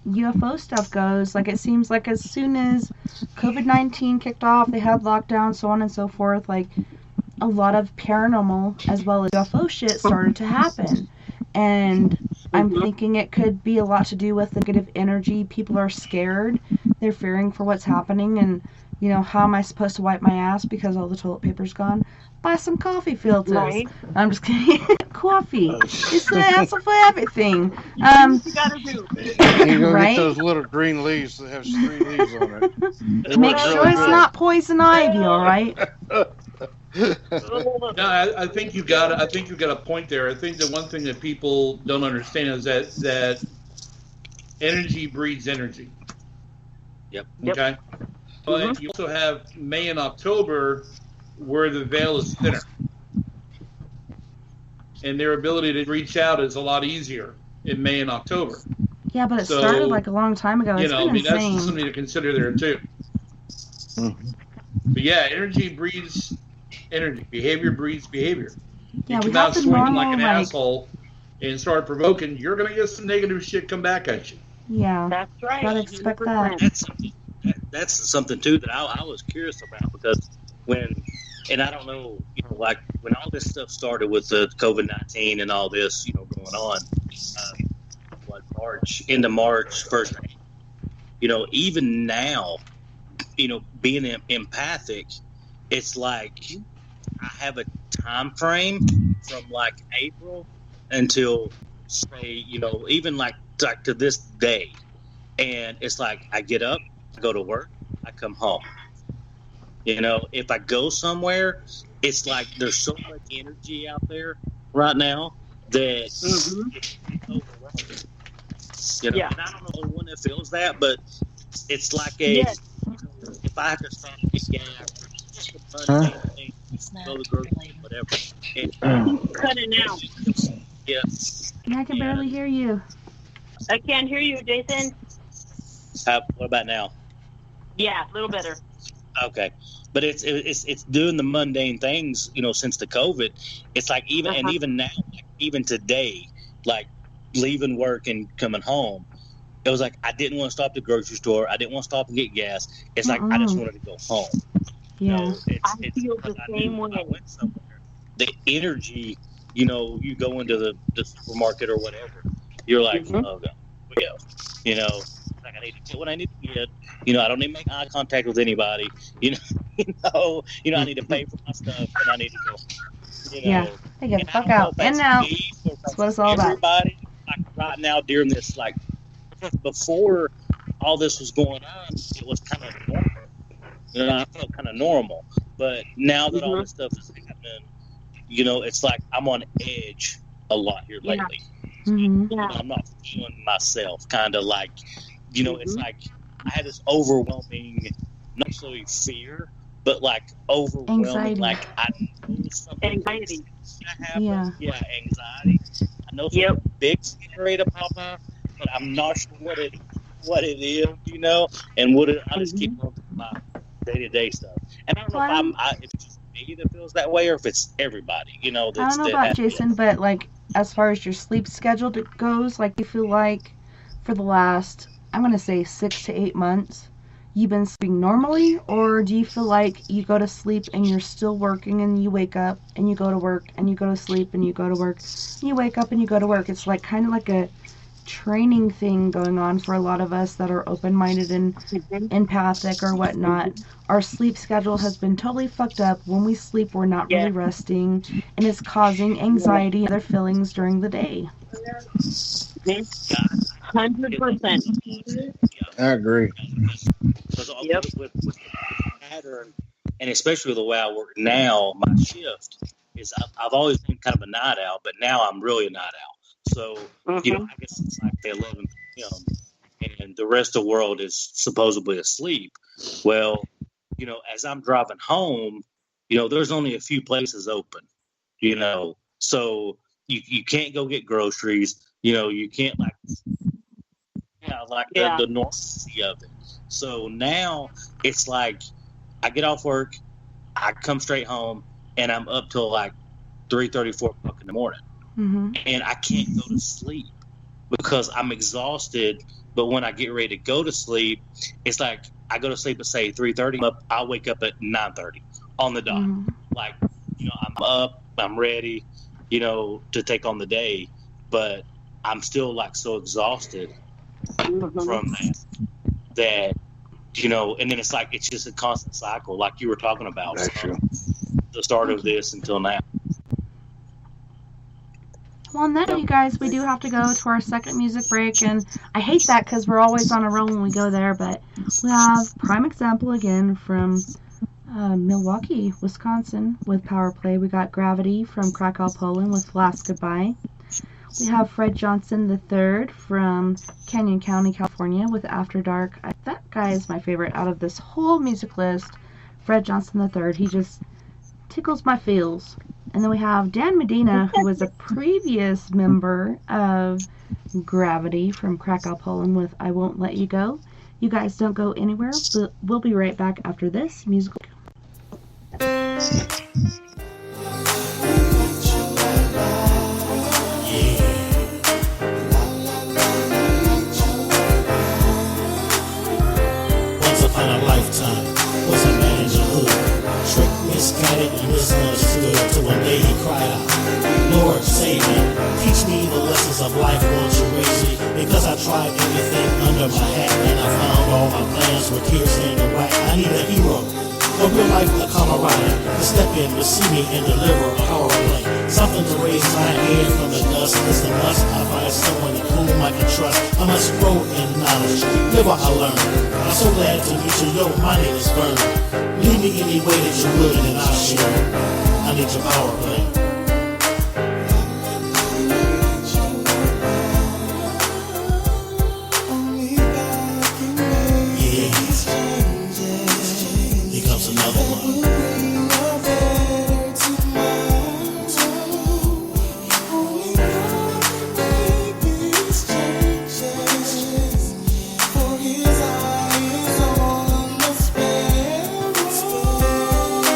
A: UFO stuff goes, like it seems like as soon as COVID-19 kicked off, they had lockdowns, so on and so forth, like a lot of paranormal as well as UFO shit started to happen. And I'm thinking it could be a lot to do with the negative energy. People are scared. They're fearing for what's happening. And, how am I supposed to wipe my ass because all the toilet paper's gone? Buy some coffee filters. Right. I'm just kidding. Coffee. It's the answer for everything.
E: You gotta do.
F: You go get those little green leaves that have 3 leaves on it.
A: Make sure it's not poison ivy, all right?
D: No, I think you got a point there. I think the one thing that people don't understand is that energy breeds energy.
B: Yep.
D: Okay. But you also have May and October where the veil is thinner, and their ability to reach out is a lot easier in May and October.
A: Yeah, but it started like a long time ago. It's been insane.
D: That's something to consider there too. But yeah, energy breeds energy. Behavior breeds behavior.
A: Yeah,
D: you come out swinging like an asshole and start provoking, you're going to get some negative shit come back at you.
A: Yeah,
E: that's right.
A: Gotta expect that.
B: That's something too that I was curious about, because and I don't know, like when all this stuff started with the COVID-19 and all this, going on, into March, first, even now, being empathic, it's like I have a time frame from like April until say, even like to this day. And it's like I get up, I go to work, I come home. If I go somewhere, it's like there's so much energy out there right now that it's overwhelming. And I don't know anyone that feels that, but it's like if I have to stop and get gas, go to the grocery, whatever.
E: Cutting out.
B: Yeah.
A: I can barely hear you.
E: I can't hear you, Jason.
B: What about now?
E: Yeah, a little better.
B: Okay, but it's doing the mundane things, since the COVID. It's like even now, like even today, like leaving work and coming home, it was like I didn't want to stop at the grocery store. I didn't want to stop and get gas. It's like I just wanted to go home.
A: Yeah,
E: I feel the same way.
B: I went somewhere. The energy, you go into the supermarket or whatever, you're like, oh God, we go. Like I need to get what I need to get. I don't need to make eye contact with anybody. I need to pay for my stuff and I need to go.
A: Yeah, they get the fuck out and now. That's what it's all about.
B: Everybody, like right now during this, like before all this was going on, it was kind of normal. I felt kind of normal. But now that all this stuff is happening, it's like I'm on edge a lot here lately. I'm not feeling myself, kind of like, it's like I had this overwhelming, not necessarily fear, but like overwhelming,
A: anxiety.
B: Like I know something
E: anxiety.
B: Yeah, anxiety. I know something big scary to pop up, but I'm not sure what it is, and I just keep on my day-to-day stuff. And I don't know if it's just me that feels that way or if it's everybody,
A: I don't know about Jason, but like as far as your sleep schedule goes, like you feel like for the last, I'm going to say 6 to 8 months, you've been sleeping normally, or do you feel like you go to sleep and you're still working and you wake up and you go to work and you go to sleep and you go to work and you wake up and you go to work? It's like kind of like a training thing going on for a lot of us that are open-minded and empathic or whatnot. Our sleep schedule has been totally fucked up. When we sleep, we're not really resting, and it's causing anxiety and other feelings during the day.
E: 100%.
F: I agree.
B: Because with the pattern, and especially the way I work now, my shift is I've always been kind of a night owl, but now I'm really a night owl. So, I guess it's like 11 p.m. and the rest of the world is supposedly asleep. Well, as I'm driving home, there's only a few places open, so you can't go get groceries. You can't the normalcy of it. So now it's like I get off work, I come straight home, and I'm up till like 3:30, 4 o'clock in the morning.
A: Mm-hmm.
B: And I can't go to sleep because I'm exhausted. But when I get ready to go to sleep, it's like I go to sleep at say 3:30. I'll wake up at 9:30 on the dot.
A: Mm-hmm.
B: Like, I'm up, I'm ready, to take on the day. But I'm still like so exhausted from that, and then it's like it's just a constant cycle, like you were talking about.
F: That's true.
B: The start of this until now.
A: Well, on that, you guys, we do have to go to our second music break, and I hate that because we're always on a roll when we go there, but we have Prime Example again from Milwaukee, Wisconsin with Power Play. We got Gravity from Krakow, Poland with Last Goodbye. We have Fred Johnson III from Canyon County, California with After Dark. That guy is my favorite out of this whole music list. Fred Johnson III. He just tickles my feels. And then we have Dan Medina, who was a previous member of Gravity from Krakow, Poland with I Won't Let You Go. You guys don't go anywhere. We'll be right back after this musical.
J: Once upon a lifetime was a man in your hood, tricked, misguided, and misunderstood, till one day he cried out, Lord, save me, teach me the lessons of life, won't you raise me? Because I tried everything under my hat, and I found all my plans were tears in the right. I need a hero, a real life, a camaraderie, to step in, receive me, and deliver a power play. Something to raise my head from the dust is the must. I find someone in whom I can trust. I must grow in knowledge, live what I learn. I'm so glad to meet you, yo, my name is Vern. Lead me any way that you will, and I'll share. I need your power play. Another one.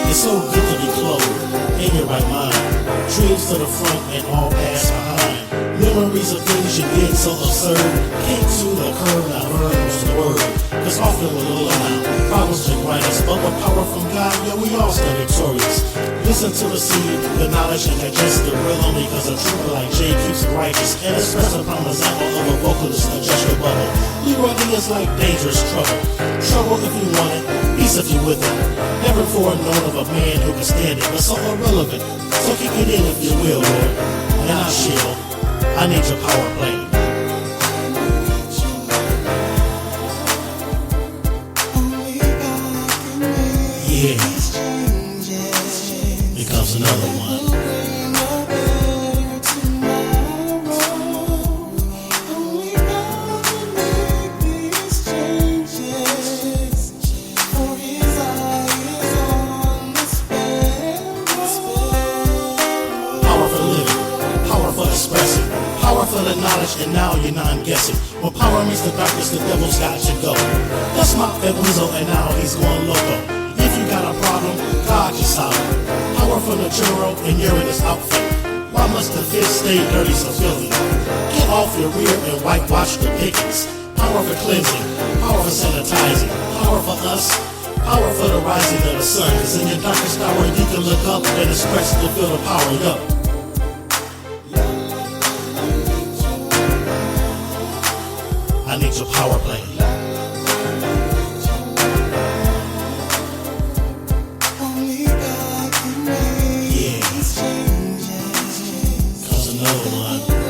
J: It's so good to be clothed in your right mind. Dreams to the front and all past behind. Memories of things you did so absurd. Came to the curb, now heard was the word. Cause often we're low now, problems can grind us, but with power from God, yeah, we all stand victorious. Listen to the seed, the knowledge, and digest the real only cause a trooper like Jay keeps it righteous. And express upon the example of a vocalist, adjust your bubble. Leroy D is like dangerous trouble. Trouble if you want it, peace if you with it. Never before known of a man who can stand it, but so irrelevant. So kick it in if you will, Lord. And I'll shield. I need your power play. Yeah, here comes another one. Power for living, power for expressing, power for the knowledge, and now you're not guessing. When power meets the darkness, the devil's got to go. That's my Weasel, and now he's going loco. If you got a problem, God can solve it. Powerful natural, and you're in this outfit. Why must the fist stay dirty so filthy? Get off your rear and whitewash the pickings. power for cleansing, power for sanitizing, power for us, power for the rising of the sun. Cause in your darkest hour you can look up and express to feel the powering up. I need your power play. Yeah. Cause another one.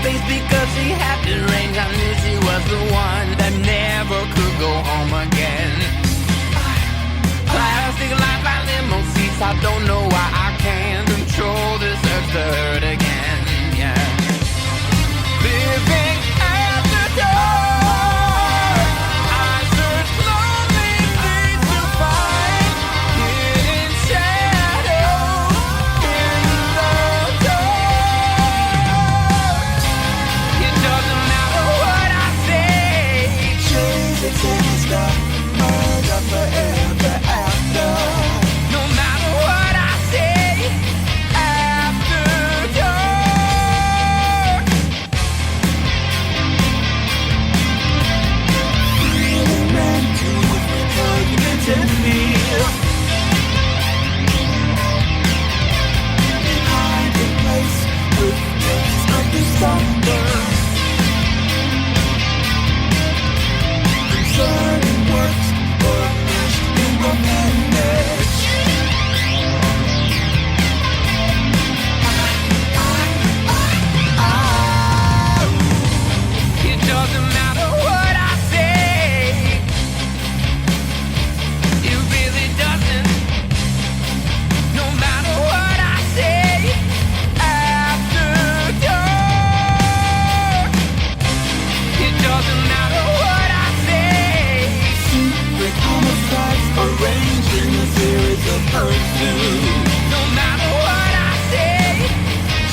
K: face because she had the range. I knew she was the one that never could go home again. Plastic life by limo seats. I don't know why I can't control this urge to hurt again. Yeah. Living at the door, I search lonely streets to find hidden shadows in the dark. It doesn't matter what I say. Chase it till it's done. Murder forever after. No matter what I say. After dark. Really ran to you to feel. Behind the place with days of December. Concerning works or meshed in the bandage. It doesn't matter what I say. It really doesn't. No matter what I say. After dark. It doesn't matter what I say. Secret homicides arranged in a series of pursuits. No matter what I say.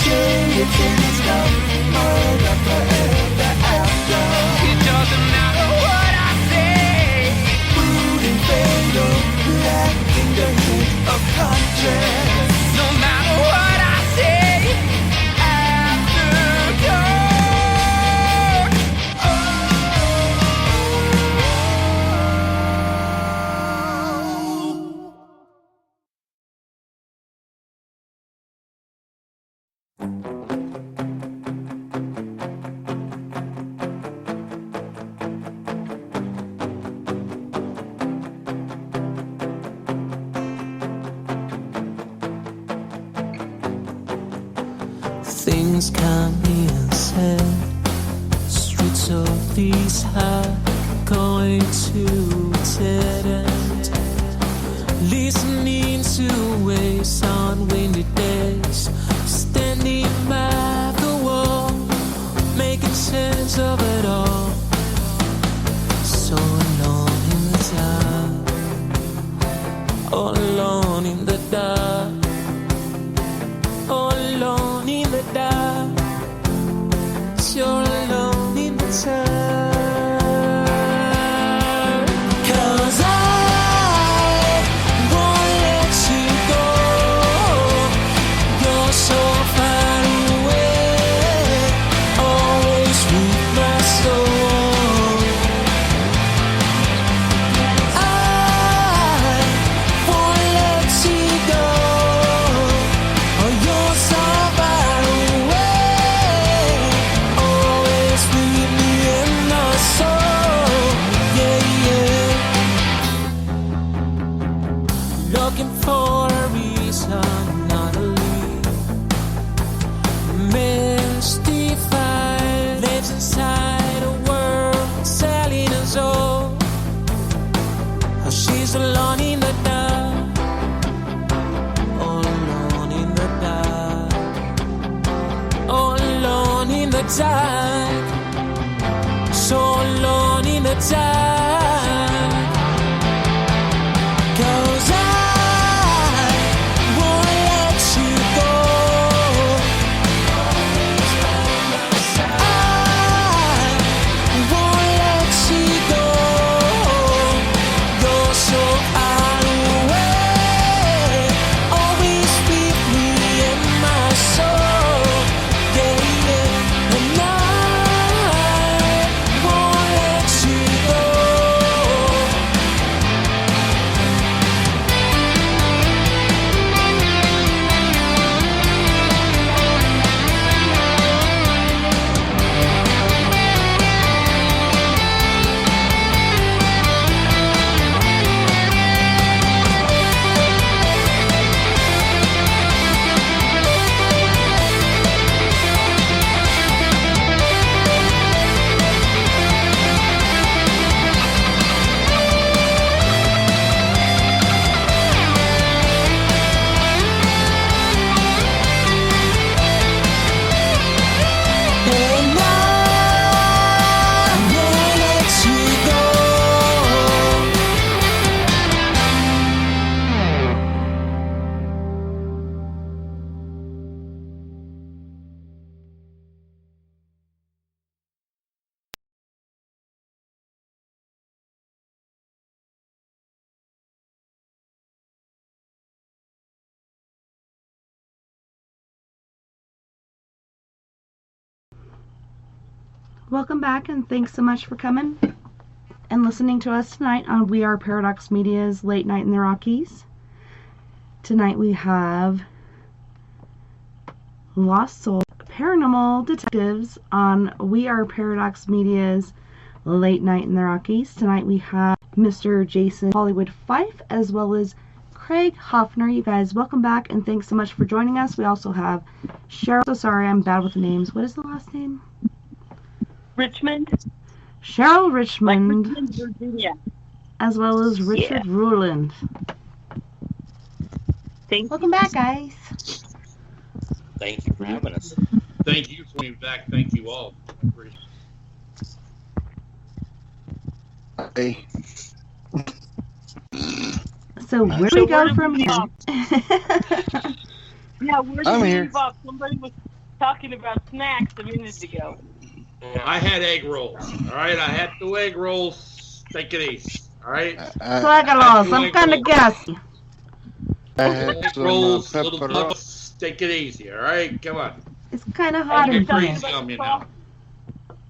K: Change in its love. Murder forever after. It doesn't matter what I say. Rude and fatal. Lacking the hint of conscience. No matter what I say. After dark. Things come being said. Streets of these are going to dead end. Listening to waves on windy days. Standing by the wall, making sense of it all. So alone in the dark. All alone in the dark. All alone in the dark. You're alone in the dark. 'Cause I won't let you go. You're so far away, always with my soul. I won't let you go. Oh, you're so far away, always with me in my soul. Yeah, yeah. Looking for a reason, not a lead. Mystified, lives inside a world selling us all. Oh, she's alone in the dark. All alone in the dark. All alone in the dark. So alone in the dark. 'Cause I won't let you go. I won't let you go. You're so far away, always with me in my soul. Yeah, yeah. And I won't let you go.
A: Welcome back, and thanks so much for coming and listening to us tonight on We Are Paradox Media's Late Night in the Rockies. Tonight we have Lost Soul Paranormal Detectives on We Are Paradox Media's Late Night in the Rockies. Tonight we have Mr. Jason HollyWood Fife as well as Craig Hoffner. You guys, welcome back, and thanks so much for joining us. We also have Cheryl. So sorry, I'm bad with the names. What is the last name?
E: Richmond.
A: Cheryl Richmond.
E: Like Richmond, Virginia.
A: As well as Richard Ruland. Welcome back, guys.
B: Thank you for having us.
D: Thank you for being back. Thank you all.
F: Hey.
A: So where do we go from here?
E: Yeah, where
F: I'm
E: did we
F: here.
E: leave off? Somebody was talking about snacks a minute ago.
D: I had egg rolls. All right, I had 2 egg rolls. Take it easy. All right.
A: Swagalos, I'm kind of gassy.
F: I had
D: Egg
F: some
D: rolls, little
F: pepperoni.
D: nuggets. Take it easy. All right, come on.
A: It's kind of hot in
D: You're
A: here.
D: crazy on me now.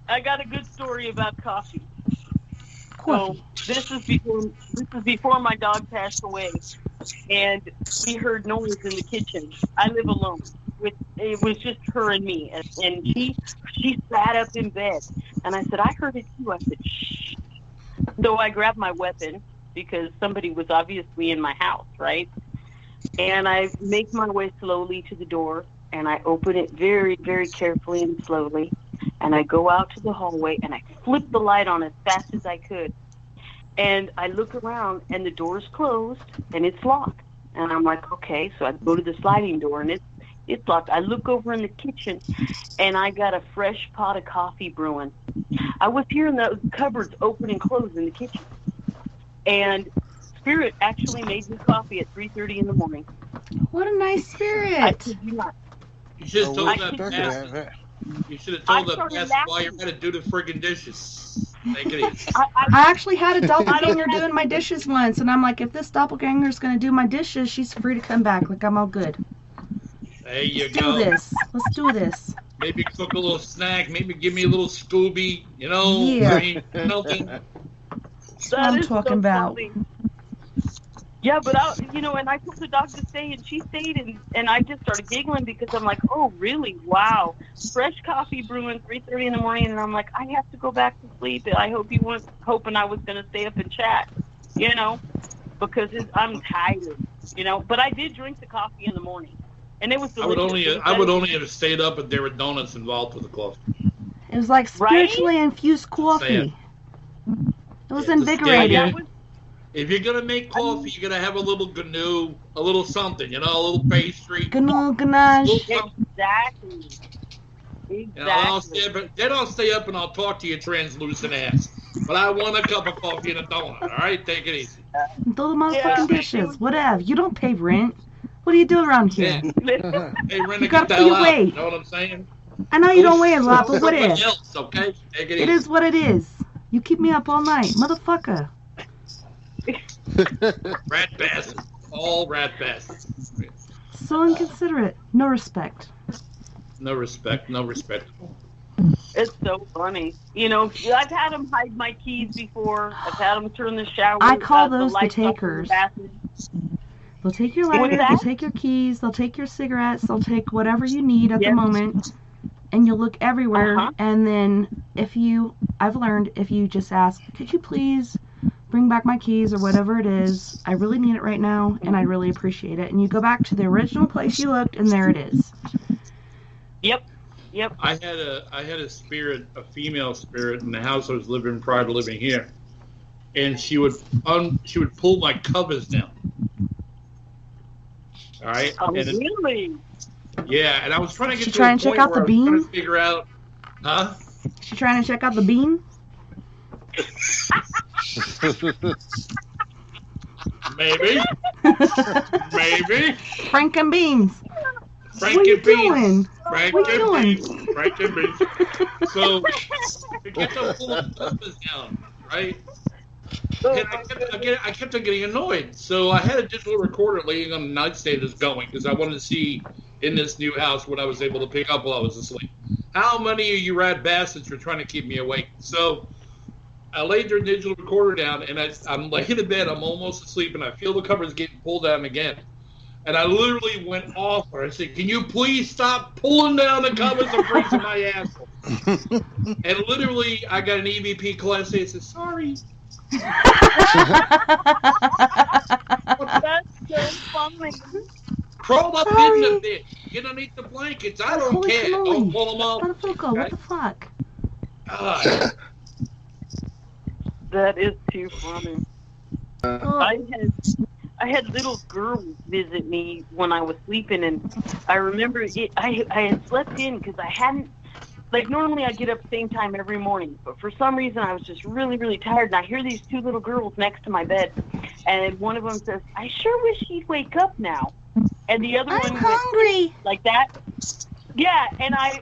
E: I got a good story about coffee.
A: Coffee.
E: So this is before my dog passed away, and we heard noise in the kitchen. I live alone. It was just her and me, and she sat up in bed, and I said, I heard it too. I said, shh. So I grabbed my weapon because somebody was obviously in my house, right? And I make my way slowly to the door, and I open it very, very carefully and slowly, and I go out to the hallway, and I flip the light on as fast as I could. And I look around, and the door's closed, and it's locked. And I'm like, okay, so I go to the sliding door, and it's locked. I look over in the kitchen, and I got a fresh pot of coffee brewing. I was hearing the cupboards open and close in the kitchen. And Spirit actually made me coffee at 3:30 in the morning.
A: What a nice spirit.
E: I kid you not.
D: You should have told
E: I
D: that
E: should
D: bastard. You should have
E: I
D: told that
E: started
D: bastard
E: laughing.
D: why you had to do the friggin' dishes. Take it easy.
A: I actually had a doppelganger doing my dishes once, and I'm like, if this doppelganger's going to do my dishes, she's free to come back. Like, I'm all good.
D: There you
A: Let's
D: go.
A: do this. Let's do this.
D: Maybe cook a little snack. Maybe give me a little Scooby. You know,
A: Yeah.
D: I mean, something.
A: That's what I'm talking about.
E: Funny. Yeah, but and I told the dog to stay, and she stayed, and I just started giggling because I'm like, oh, really? Wow. Fresh coffee brewing, 3:30 in the morning, and I'm like, I have to go back to sleep. I hope you weren't hoping I was going to stay up and chat, because I'm tired, But I did drink the coffee in the morning, and it was delicious.
D: I would only have stayed up if there were donuts involved with the coffee.
A: It was like spiritually infused coffee. It was invigorating.
D: Yeah, if you're gonna make coffee, you're gonna have a little GNU, a little something, a little pastry.
A: GNU, ganache.
E: Exactly.
D: Then I'll stay up and I'll talk to your translucent ass. But I want a cup of coffee and a donut. All right, take it easy.
A: Do the motherfucking dishes. Whatever. You don't pay rent. What do you do around here?
D: Hey, Rena,
A: You gotta
D: get the
A: pay
D: hell
A: your
D: out.
A: way.
D: You know what I'm saying?
A: I know you don't weigh a lot, but what
D: Somebody
A: is?
D: else, okay? Take
A: It is what it is. You keep me up all night, motherfucker.
D: Rat bastards. All rat bastards.
A: So inconsiderate. No respect.
D: No respect. No respect.
E: It's so funny. I've had them hide my keys before. I've had them turn the shower.
A: I call those the
E: lights off in the
A: takers.
E: bathroom.
A: They'll take your lighter, they'll take your keys, they'll take your cigarettes, they'll take whatever you need at the moment, and you'll look everywhere. And then I've learned, if you just ask, could you please bring back my keys or whatever it is, I really need it right now, and I really appreciate it. And you go back to the original place you looked, and there it is.
E: Yep.
D: I had a spirit, a female spirit, in the house I was living in prior to living here, and she would pull my covers down. All right.
E: Oh, really?
D: Yeah, and I was trying to get
A: She
D: to
A: trying
D: a
A: to check
D: point
A: out the
D: where I was
A: beam?
D: trying to figure out, huh?
A: She trying to check out the bean?
D: Maybe. Maybe.
A: Frank and beans.
D: Frank
A: What are you
D: and beans.
A: doing?
D: Frank
A: What are you
D: and
A: doing?
D: beans. Frank and beans. So, to get the full covers down, right? And I kept on getting annoyed. So I had a digital recorder laying on the nightstand just going because I wanted to see in this new house what I was able to pick up while I was asleep. how many of you rat bastards are trying to keep me awake? So I laid their digital recorder down, and I'm laying in bed. I'm almost asleep, and I feel the covers getting pulled down again. And I literally went off. I said, "Can you please stop pulling down the covers? I'm freezing my asshole." And literally, I got an EVP call. I said, "Sorry."
E: That's so funny.
D: Crawl up in the bed. Get underneath the blankets. I don't
A: Holy
D: care.
A: cannoli.
D: Don't pull them off.
A: Motherfucker, what the fuck?
D: God.
E: That is too funny. I had little girls visit me when I was sleeping, and I remember I had slept in because I hadn't, like, normally I get up same time every morning, but for some reason I was just really, really tired, and I hear these two little girls next to my bed, and one of them says, "I sure wish he'd wake up now," and the other
A: I'm
E: one
A: hungry.
E: went like that. Yeah, and I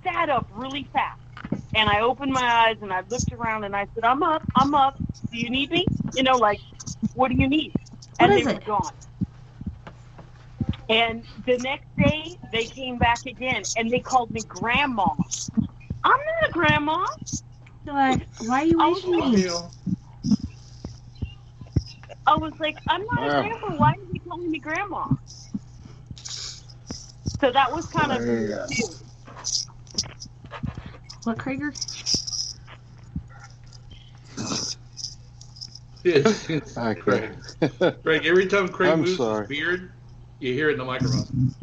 E: sat up really fast, and I opened my eyes, and I looked around, and I said, I'm up. Do you need me? You know, like, what do you need? And
A: What is
E: they
A: it?
E: were gone. And the next day, they came back again, and they called me Grandma. I'm not a grandma.
A: You're like, why are you waking me?
E: I was like, I'm not a grandma. Why are you calling me Grandma? So that was kind of
A: What, Krager?
F: Hi, Craig.
D: Craig, every time Craig
F: I'm
D: moves
F: sorry.
D: his beard, you hear it in the microphone.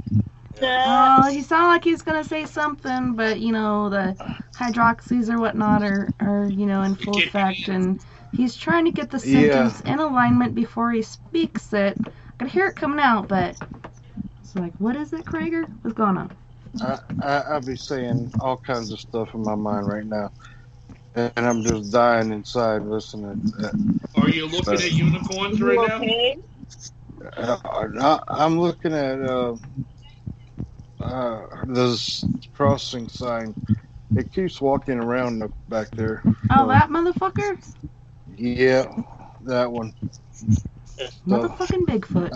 A: Oh, he sounded like he's gonna say something, but you know the hydroxys or whatnot are you know in full effect, and he's trying to get the sentence in alignment before he speaks it. I could hear it coming out, but it's like, what is it, Krager? What's going on?
F: I'll be saying all kinds of stuff in my mind right now, and I'm just dying inside listening to that.
D: Are you looking at unicorns right
E: okay?
F: I'm looking at this crossing sign. It keeps walking around back there.
A: Oh, that motherfucker?
F: Yeah, that one.
A: Motherfucking Bigfoot.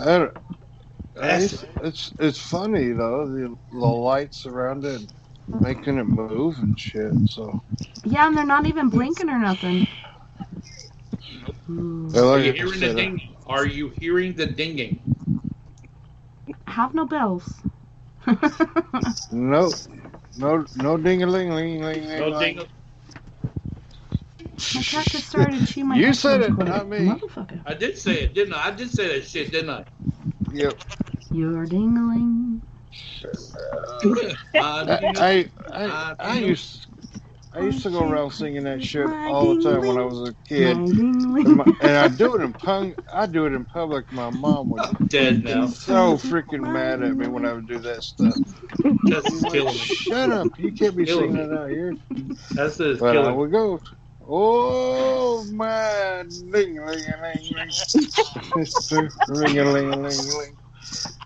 F: It's funny though, the lights around it making it move and shit. So
A: Yeah, and they're not even blinking or nothing.
D: Are you hearing the dinging? Are you hearing the dinging?
A: Have no bells.
F: no ding-a-ling-ling-ling.
D: No ding.
A: My cat just started to chew my
F: You said it,
A: headphones
F: not me.
A: Motherfucker.
D: I did say it, didn't I? I did say that shit, didn't I?
F: Yep.
A: You're dingling.
F: I used to go around singing that shit all the time when I was a kid, and I do it in public. My mom would
D: dead now.
F: So freaking mad at me when I would do that stuff.
D: That's killing me.
F: Shut up! You can't be singing that out here.
D: That's it.
F: But I
D: Killing.
F: would go. Oh my ding a ling a ling ling, ring a ling a ling ling.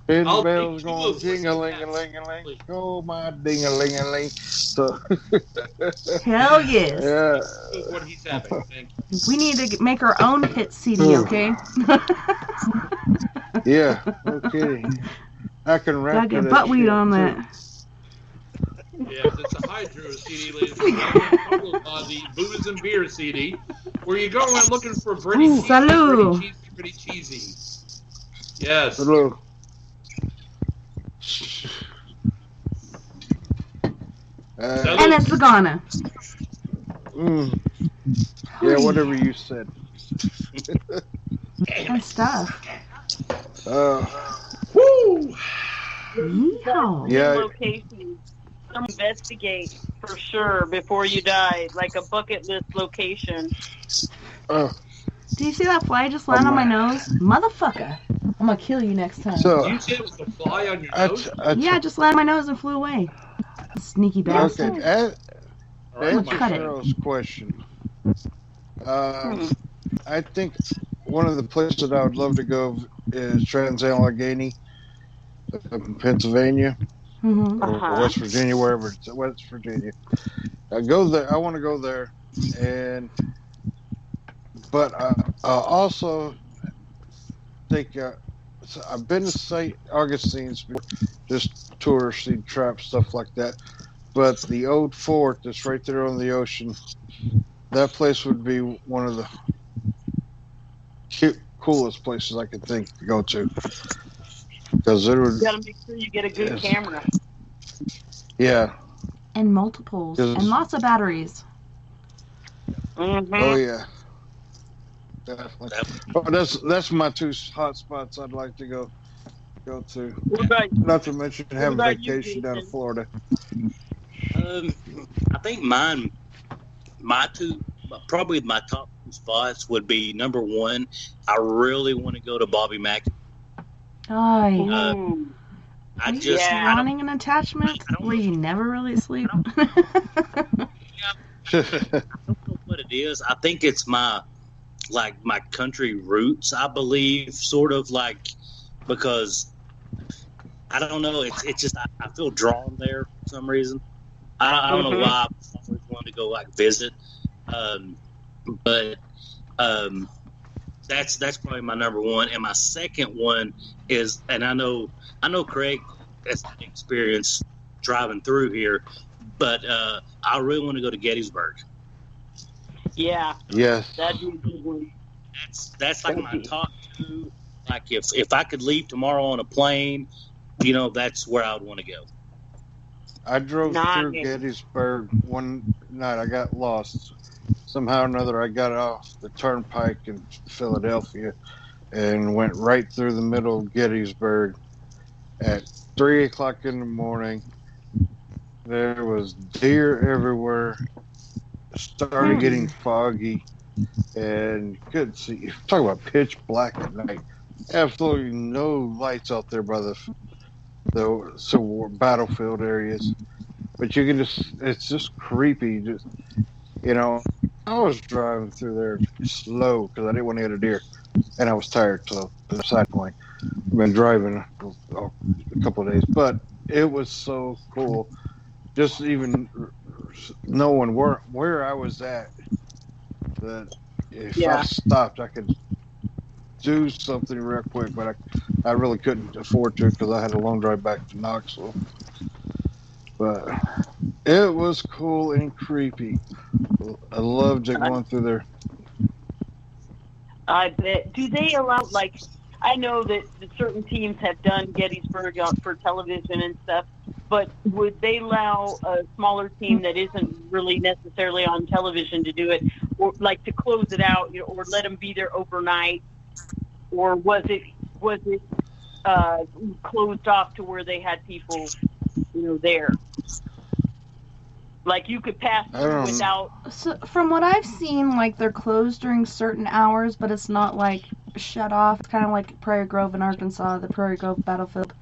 F: And the bells going ding a ling a ling a ling. Oh my ding a ling a ling. So
A: Hell yes.
F: Yeah.
D: What he's having.
A: We need to make our own hit CD, okay?
F: Yeah. Okay. I can rap.
A: Gotta get buttweed on that.
D: Yeah, it's a hydro CD, ladies and gentlemen, followed by the booze and beer CD, where you go around looking for pretty cheesy. Yes.
F: Hello.
A: And it's Lagana.
F: Yeah, whatever you said.
A: And stuff.
D: Woo!
A: Yeehaw.
F: Yeah.
E: Location. Investigate for sure before you die, like a bucket list location.
A: Do you see that fly just land on my nose? Motherfucker. I'm gonna kill you next time.
F: So,
D: you said it was a fly on your nose?
A: Yeah, just landed on my nose and flew away. Sneaky bastard.
F: Okay, answer
A: cut it.
F: Cheryl's question. I think one of the places that I would love to go is Trans-Allegheny, in Pennsylvania, or West Virginia, wherever it's West Virginia. I go there. I want to go there, but I also think I've been to St. Augustine's, just touristy trap stuff like that. But the old fort that's right there on the ocean, that place would be one of the coolest places I could think to go to. Because it would.
E: You gotta make sure you get a good camera.
F: Yeah.
A: And multiples. And lots of batteries.
E: Mm-hmm.
F: Oh, yeah. Definitely. Oh, that's my two hot spots I'd like to go to.
E: What about you?
F: Not to mention having
E: about you,
F: vacation down in
E: Jason?
F: Florida.
B: I think my two, probably my top two spots would be number one. I really want to go to Bobby Mackey.
A: Oh,
B: I
A: are you
B: just
A: wanting an attachment where you never really sleep?
B: I don't know what it is. I think it's my country roots, I believe, sort of like, because I don't know. It's just I feel drawn there for some reason. I don't know why. I always wanted to go visit, but that's probably my number one. And my second one is, and I know Craig has experience driving through here, but I really want to go to Gettysburg.
E: Yeah.
F: Yes.
E: That'd be a good one.
B: That's like my top two. Like if I could leave tomorrow on a plane, that's where I would want to go.
F: I drove through Gettysburg one night. I got lost. Somehow or another, I got off the turnpike in Philadelphia and went right through the middle of Gettysburg at 3 o'clock in the morning. There was deer everywhere. Started getting foggy and couldn't see. Talk about pitch black at night. Absolutely no lights out there by the battlefield areas. But you can it's just creepy. Just, I was driving through there slow because I didn't want to hit a deer. And I was tired, so the side point. I've been driving a couple of days. But it was so cool. Just even knowing where I was at, that if I stopped, I could do something real quick, but I really couldn't afford to because I had a long drive back to Knoxville. But it was cool and creepy. I loved going through there.
E: I bet. Do they allow, I know that certain teams have done Gettysburg for television and stuff, but would they allow a smaller team that isn't really necessarily on television to do it, or to close it out, or let them be there overnight, or was it closed off to where they had people, there? You could pass through without.
A: So, from what I've seen, they're closed during certain hours, but it's not shut off. It's kind of like Prairie Grove in Arkansas, the Prairie Grove battlefield.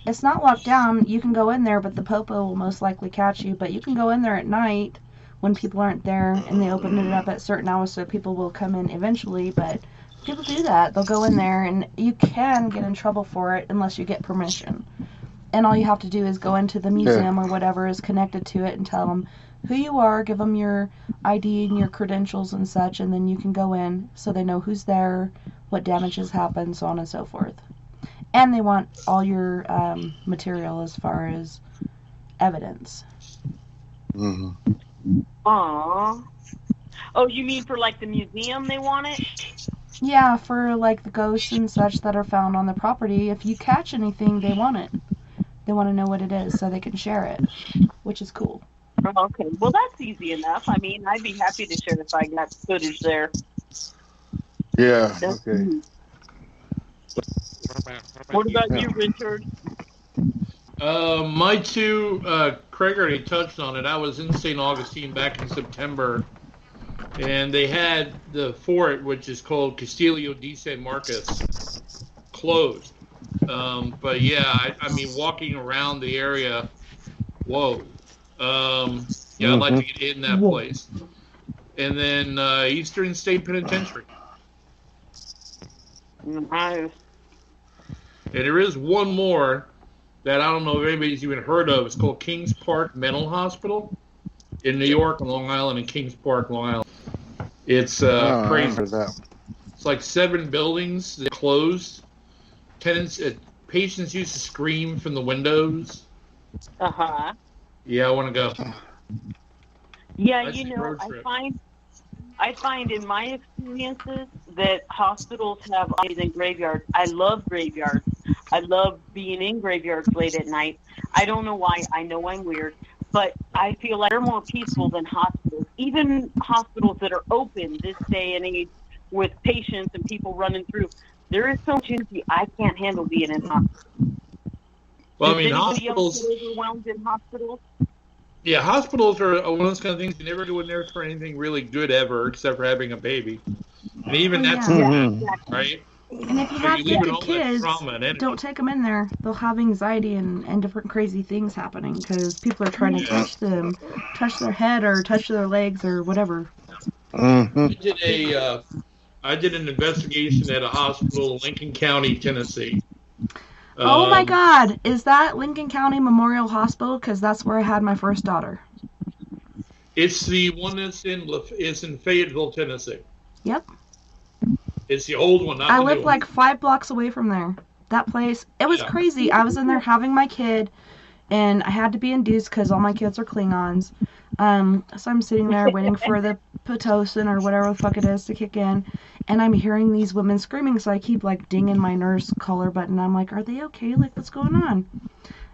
A: It's not locked down. You can go in there, but the popo will most likely catch you. But you can go in there at night when people aren't there, and they open it up at certain hours so people will come in eventually. But people do that. They'll go in there, and you can get in trouble for it unless you get permission. And all you have to do is go into the museum or whatever is connected to it and tell them who you are, give them your ID and your credentials and such, and then you can go in so they know who's there, what damage has happened, so on and so forth. And they want all your material as far as evidence.
F: Mm-hmm.
E: Aww. Oh, you mean for the museum they want it?
A: Yeah, for the ghosts and such that are found on the property. If you catch anything, they want it. They want to know what it is so they can share it, which is cool.
E: Okay, well that's easy enough. I mean, I'd be happy to share if I got footage there.
F: Yeah, okay.
E: What about you, Richard?
D: My two, Craig already touched on it. I was in St. Augustine back in September, and they had the fort, which is called Castillo de San Marcos, closed. But yeah, I mean, walking around the area, whoa. I'd like to get in that place. And then Eastern State Penitentiary.
E: Nice.
D: And there is one more that I don't know if anybody's even heard of. It's called Kings Park Mental Hospital in New York, Long Island, and Kings Park, Long Island. It's crazy. It's 7 buildings that closed. Patients used to scream from the windows.
E: Uh-huh.
D: Yeah, I want to go.
E: Yeah,
D: Nice
E: you know,
D: road trip.
E: I find in my experiences that hospitals have amazing graveyards. I love graveyards. I love being in graveyards late at night. I don't know why. I know I'm weird, but I feel like they're more peaceful than hospitals. Even hospitals that are open this day and age with patients and people running through. There is so much energy. I can't handle being in hospitals.
D: Well, I
E: Does
D: mean,
E: anybody else
D: hospitals.
E: get overwhelmed in hospitals?
D: Yeah, hospitals are one of those kind of things you never go in there for anything really good ever, except for having a baby. And even that's
A: yeah.
D: right?
A: And if you
D: So
A: have
D: you leave at
A: gifted
D: home that
A: kids,
D: trauma and energy.
A: don't take them in there. They'll have anxiety and different crazy things happening because people are trying to touch them, touch their head or touch their legs or whatever.
D: I did an investigation at a hospital in Lincoln County, Tennessee.
A: Oh my God! Is that Lincoln County Memorial Hospital? Because that's where I had my first daughter.
D: It's the one that's in Fayetteville, Tennessee.
A: Yep.
D: It's the old one, not
A: I
D: the
A: lived
D: new
A: like
D: one.
A: 5 blocks away from there. That place, it was crazy. I was in there having my kid, and I had to be induced because all my kids are Klingons. So I'm sitting there waiting for the Pitocin or whatever the fuck it is to kick in, and I'm hearing these women screaming, so I keep like dinging my nurse collar button. I'm like, are they okay? Like, what's going on?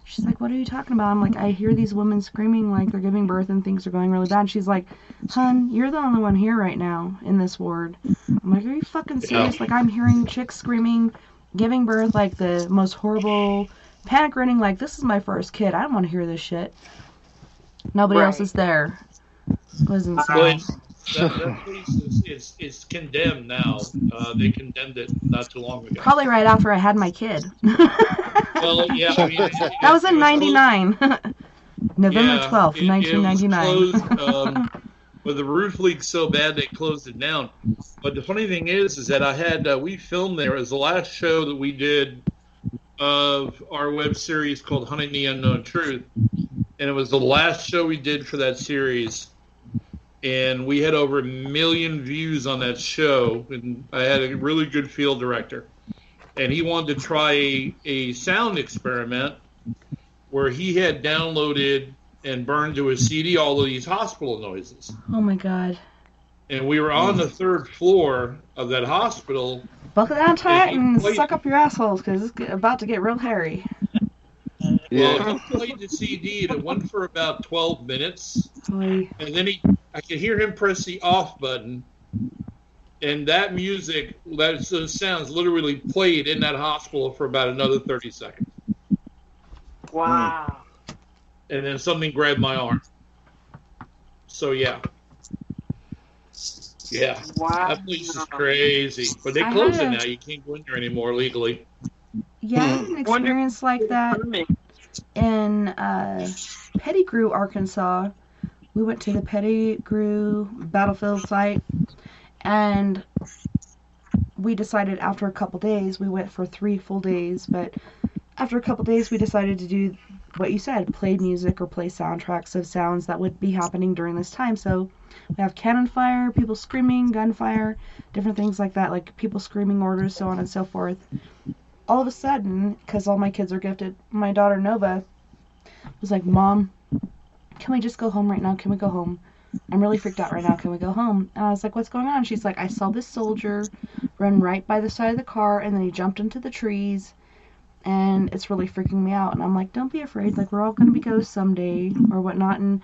A: She's like, what are you talking about? I'm like, I hear these women screaming like they're giving birth and things are going really bad. She's like, hun, you're the only one here right now in this ward. I'm like, are you fucking serious? Like, I'm hearing chicks screaming, giving birth, like the most horrible, panic running, like, this is my first kid. I don't want to hear this shit. Nobody else is there. It was insane.
D: That place is condemned now. They condemned it not too long ago.
A: Probably right after I had my kid.
D: Well, yeah. I mean,
A: that was in 99. November 12th, 1999.
D: It was closed, but the roof leaked so bad they closed it down. But the funny thing is that I had we filmed there. It was the last show that we did of our web series called Hunting the Unknown Truth, and it was the last show we did for that series. And we had over 1 million views on that show, and I had a really good field director. And he wanted to try a sound experiment where he had downloaded and burned to a CD all of these hospital noises.
A: Oh my God.
D: And we were on the 3rd floor of that hospital.
A: Buckle down tight and suck up your assholes because it's about to get real hairy.
D: Well, he played the CD and it went for about 12 minutes.
A: Oy.
D: And then I could hear him press the off button. And that music, those sounds literally played in that hospital for about another 30 seconds.
E: Wow.
D: And then something grabbed my arm. So, yeah. Yeah.
E: Wow.
D: That place is crazy. But they closed it now. You can't go in there anymore legally.
A: Yeah, I had an experience like that in Pettigrew, Arkansas. We went to the Pettigrew battlefield site, and we decided after a couple days, we went for 3 full days, but after a couple days we decided to do what you said, play music or play soundtracks of sounds that would be happening during this time. So we have cannon fire, people screaming, gunfire, different things like that, like people screaming orders, so on and so forth. All of a sudden, because all my kids are gifted, my daughter Nova was like, Mom, can we just go home right now? Can we go home? I'm really freaked out right now. Can we go home? And I was like, what's going on? She's like, I saw this soldier run right by the side of the car, and then he jumped into the trees, and it's really freaking me out. And I'm like, don't be afraid. Like, we're all going to be ghosts someday or whatnot. And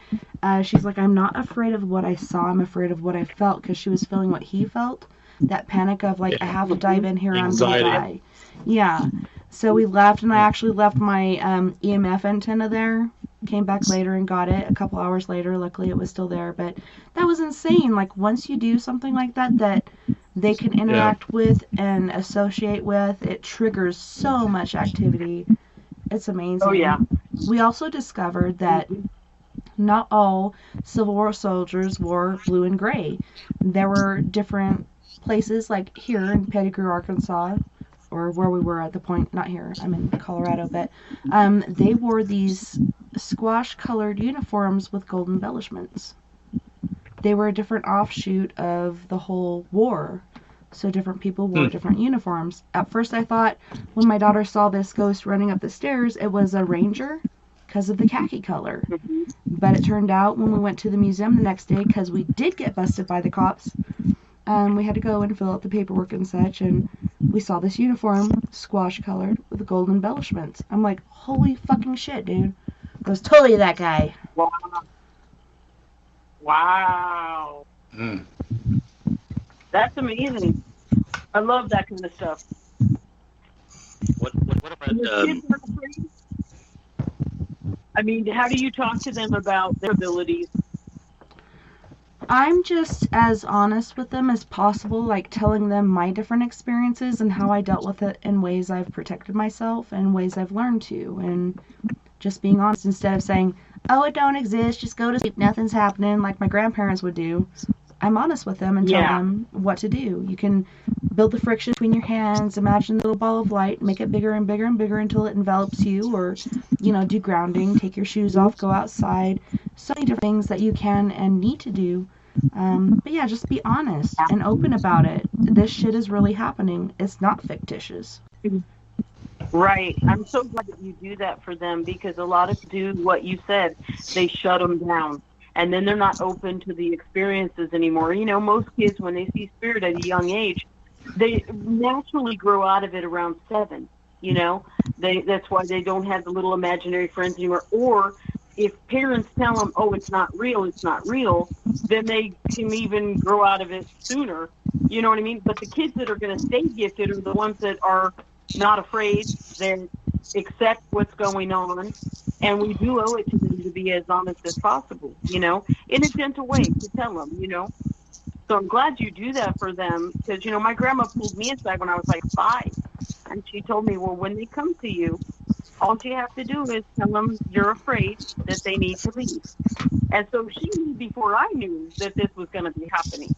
A: she's like, I'm not afraid of what I saw. I'm afraid of what I felt, because she was feeling what he felt. That panic of, like, I have to dive in here. I'm going to die. Yeah. So we left, and I actually left my EMF antenna there. Came back later and got it a couple hours later. Luckily, it was still there. But that was insane. Like, once you do something like that, that they can interact with and associate with, it triggers so much activity. It's amazing.
E: Oh, yeah.
A: We also discovered that not all Civil War soldiers wore blue and gray. There were different places, like here in Pettigrew, Arkansas, or where we were at the point, not here, I'm in Colorado, but they wore these squash-colored uniforms with gold embellishments. They were a different offshoot of the whole war, so different people wore different uniforms. At first I thought, when my daughter saw this ghost running up the stairs, it was a ranger, because of the khaki color. But it turned out when we went to the museum the next day, because we did get busted by the cops, we had to go and fill out the paperwork and such, and we saw this uniform, squash colored, with gold embellishments. I'm like, holy fucking shit, dude. I was totally that guy.
E: Wow. That's amazing. I love that kind of stuff.
B: What about
E: I mean, how do you talk to them about their abilities?
A: I'm just as honest with them as possible, like telling them my different experiences and how I dealt with it in ways I've protected myself and ways I've learned to, and just being honest instead of saying, oh, it don't exist, just go to sleep, nothing's happening, like my grandparents would do. I'm honest with them and tell them what to do. You can build the friction between your hands, imagine a little ball of light, make it bigger and bigger and bigger until it envelops you, or, do grounding, take your shoes off, go outside. So many different things that you can and need to do. But yeah, just be honest and open about it. This shit is really happening. It's not fictitious.
E: Right. I'm so glad that you do that for them, because a lot of do what you said. They shut them down. And then they're not open to the experiences anymore. Most kids, when they see spirit at a young age, they naturally grow out of it around 7. That's why they don't have the little imaginary friends anymore. Or if parents tell them, oh, it's not real, then they can even grow out of it sooner. You know what I mean? But the kids that are going to stay gifted are the ones that are not afraid, they accept what's going on, and we do owe it to them to be as honest as possible, in a gentle way to tell them, So I'm glad you do that for them, because, my grandma pulled me aside when I was like 5, and she told me, well, when they come to you, all you have to do is tell them you're afraid that they need to leave. And so she knew before I knew that this was going to be happening,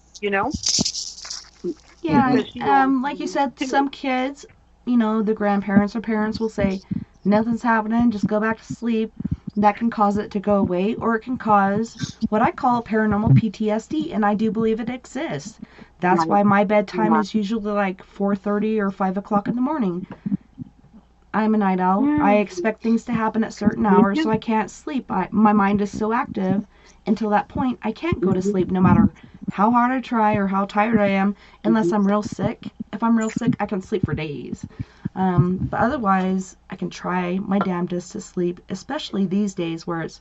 A: Yeah, like you said, some kids, the grandparents or parents will say, nothing's happening, just go back to sleep. That can cause it to go away, or it can cause what I call paranormal PTSD, and I do believe it exists. That's why my bedtime is usually like 4:30 or 5 o'clock in the morning. I'm a night owl. I expect things to happen at certain hours, so I can't sleep. My mind is so active until that point, I can't go to sleep no matter how hard I try or how tired I am, unless I'm real sick. If I'm real sick, I can sleep for days. But otherwise, I can try my damnedest to sleep, especially these days where it's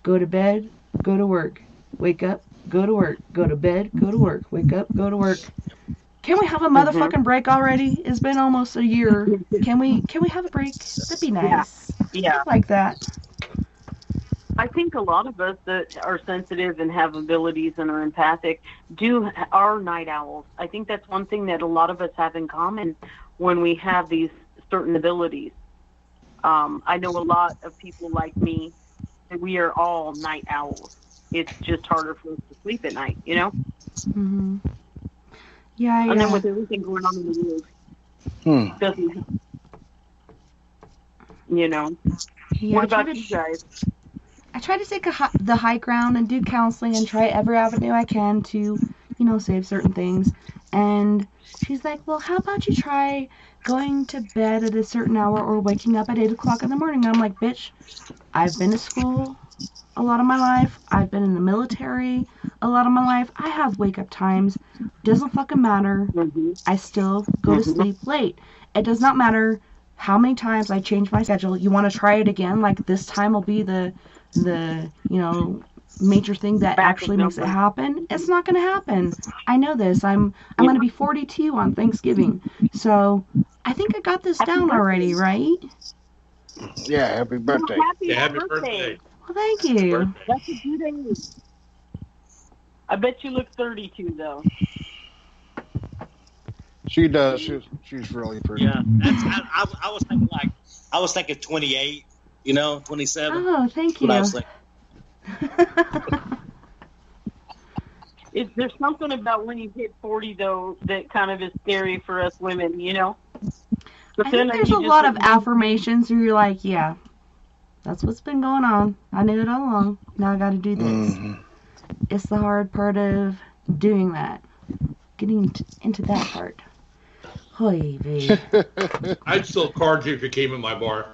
A: go to bed, go to work, wake up, go to work, go to bed, go to work, wake up, go to work. Can we have a motherfucking break already? It's been almost a year. Can we have a break? That'd be nice.
E: Yeah.
A: Like that.
E: I think a lot of us that are sensitive and have abilities and are empathic are night owls. I think that's one thing that a lot of us have in common when we have these certain abilities. I know a lot of people like me, and we are all night owls. It's just harder for us to sleep at night,
A: Mm-hmm. Yeah.
E: And then with everything going on in the world, doesn't help.
A: Yeah,
E: What about you guys?
A: I try to take the high ground and do counseling and try every avenue I can to, save certain things. And she's like, well, how about you try going to bed at a certain hour or waking up at 8 o'clock in the morning? And I'm like, bitch, I've been to school a lot of my life. I've been in the military a lot of my life. I have wake-up times. Doesn't fucking matter. I still go to sleep late. It does not matter how many times I change my schedule. You want to try it again? Like, this time will be the major thing that actually makes it happen. It's not going to happen. I know this. I'm going to be 42 on Thanksgiving. So I think I got this down already, right?
F: Yeah, happy birthday.
E: Happy birthday.
A: Well, thank you.
E: That's a good age. I bet you look 32, though.
F: She does. She's really pretty.
B: Yeah, I was thinking 28. 27.
A: Oh, thank you.
B: That's what I was thinking.
E: There's something about when you hit 40, though, that kind of is scary for us women, But
A: I think there's a lot of affirmations where you're like, yeah, that's what's been going on. I knew it all along. Now I got to do this. Mm-hmm. It's the hard part of doing that. Getting into that part. Hoy vey.
D: I'd still card you if you came in my bar.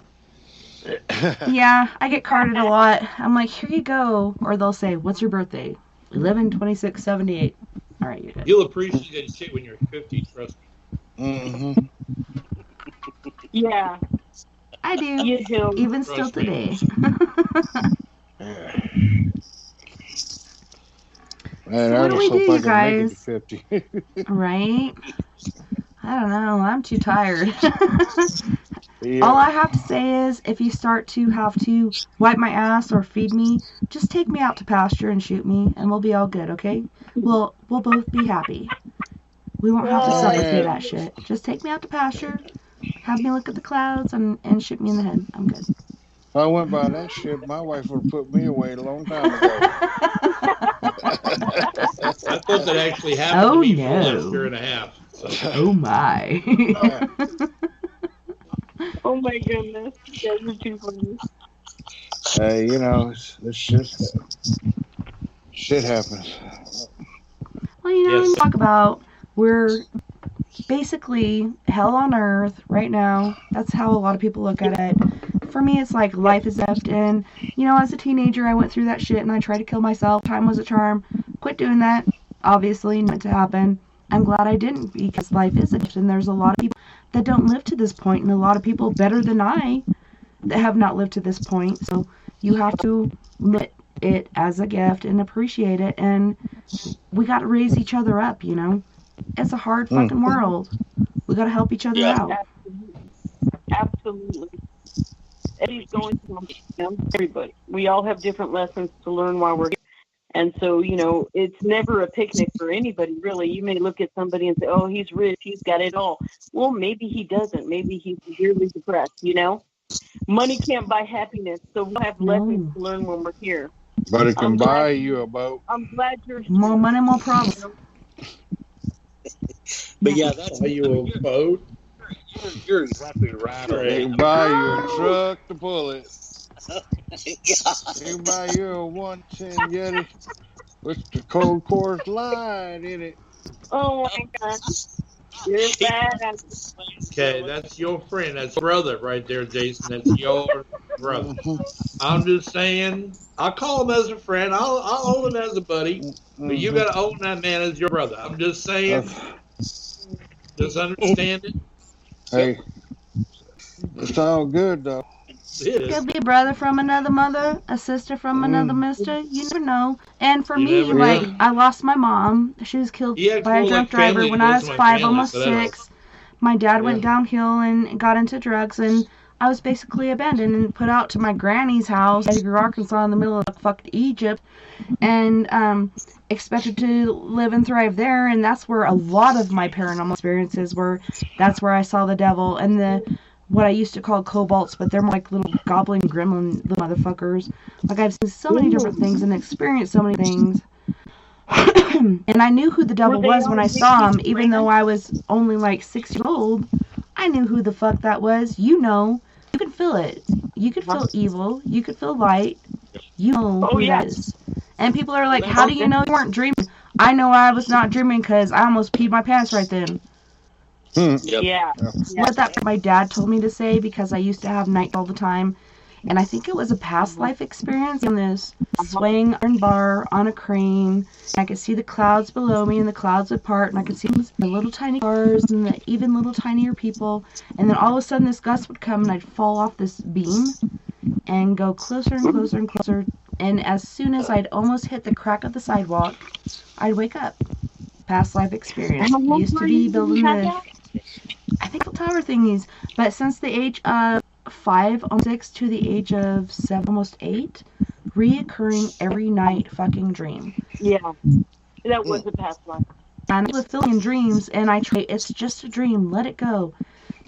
A: Yeah, I get carded a lot. I'm like, here you go. Or they'll say, what's your birthday? 11/26/78. All right, you're good.
D: You'll appreciate that shit when you're 50, trust me.
F: Mm-hmm.
E: Yeah,
A: I do.
E: you do.
A: Even still
D: Trust me.
A: today.
F: Man,
A: So
F: I
A: what do we
F: just hope
A: do,
F: I
A: you
F: can make it to
A: guys?
F: 50.
A: Right? I don't know. I'm too tired.
F: Yeah.
A: All I have to say is, if you start to have to wipe my ass or feed me, just take me out to pasture and shoot me, and we'll be all good, okay? We'll both be happy. We won't have to suffer through that shit. Just take me out to pasture, have me look at the clouds, and shoot me in the head. I'm good.
F: If I went by that shit, my wife would have put me away a long time ago.
D: I thought that actually happened to me for the last year
A: no.
D: and a half. So.
A: Oh my.
E: Oh my goodness, you guys are too funny.
F: Hey, this shit happens.
A: Well,
D: Yes.
A: we talk about we're basically hell on earth right now. That's how a lot of people look at it. For me, it's like life is left, and as a teenager, I went through that shit and I tried to kill myself. Time was a charm. Quit doing that. Obviously, not to happen. I'm glad I didn't, because life is a gift, and there's a lot of people that don't live to this point, and a lot of people better than I that have not lived to this point. So you have to look at it as a gift and appreciate it, and we got to raise each other up. It's a hard fucking world. We got to help each other out.
E: Absolutely. Eddie's going through everybody. We all have different lessons to learn while we're here. And so, it's never a picnic for anybody, really. You may look at somebody and say, oh, he's rich, he's got it all. Well, maybe he doesn't. Maybe he's severely depressed, Money can't buy happiness, so we'll have lessons to learn when we're here.
F: But it can buy you a boat.
E: I'm glad you're here.
A: More money, more problems.
B: But yeah, that's
D: Buy you a boat.
B: You're exactly right.
F: It can buy you a truck to pull it. It can buy you a 110 Yeti with the cold Coors Light in it.
E: Oh my God. You're bad.
D: Okay, that's your friend. That's your brother right there, Jason. That's your brother. I'm just saying, I'll call him as a friend. I'll own him as a buddy. But you got to own that man as your brother. I'm just saying. Just understand it.
F: Hey, it's all good, though.
A: It could be a brother from another mother, a sister from another mister. You never know. And for me, I lost my mom. She was killed by a drunk driver when I was 5, almost 6. My dad went downhill and got into drugs, and I was basically abandoned and put out to my granny's house in Arkansas in the middle of fucking Egypt, and expected to live and thrive there. And that's where a lot of my paranormal experiences were. That's where I saw the devil and what I used to call kobolds, but they're more like little goblin gremlin little motherfuckers. Like, I've seen so many different things and experienced so many things. And I knew who the devil was when I saw him, even though I was only like 6 years old. I knew who the fuck that was. You can feel it. You can feel evil. You can feel light. You know who that is. And people are like, how do you know you weren't dreaming? I know I was not dreaming because I almost peed my pants right then.
E: Yeah.
A: What that my dad told me to say, because I used to have night all the time, and I think it was a past life experience on this swaying iron bar on a crane. And I could see the clouds below me, and the clouds would part, and I could see the little tiny cars and the even little tinier people. And then all of a sudden, this gust would come, and I'd fall off this beam and go closer and closer and closer. And as soon as I'd almost hit the crack of the sidewalk, I'd wake up. Past life experience. Used to be building the, I think, tower thingies, but since the age of 5, almost 6 to the age of 7, almost 8, reoccurring every night fucking dream.
E: Yeah, that was a past life.
A: And I was filling dreams, and I try, it's just a dream, let it go.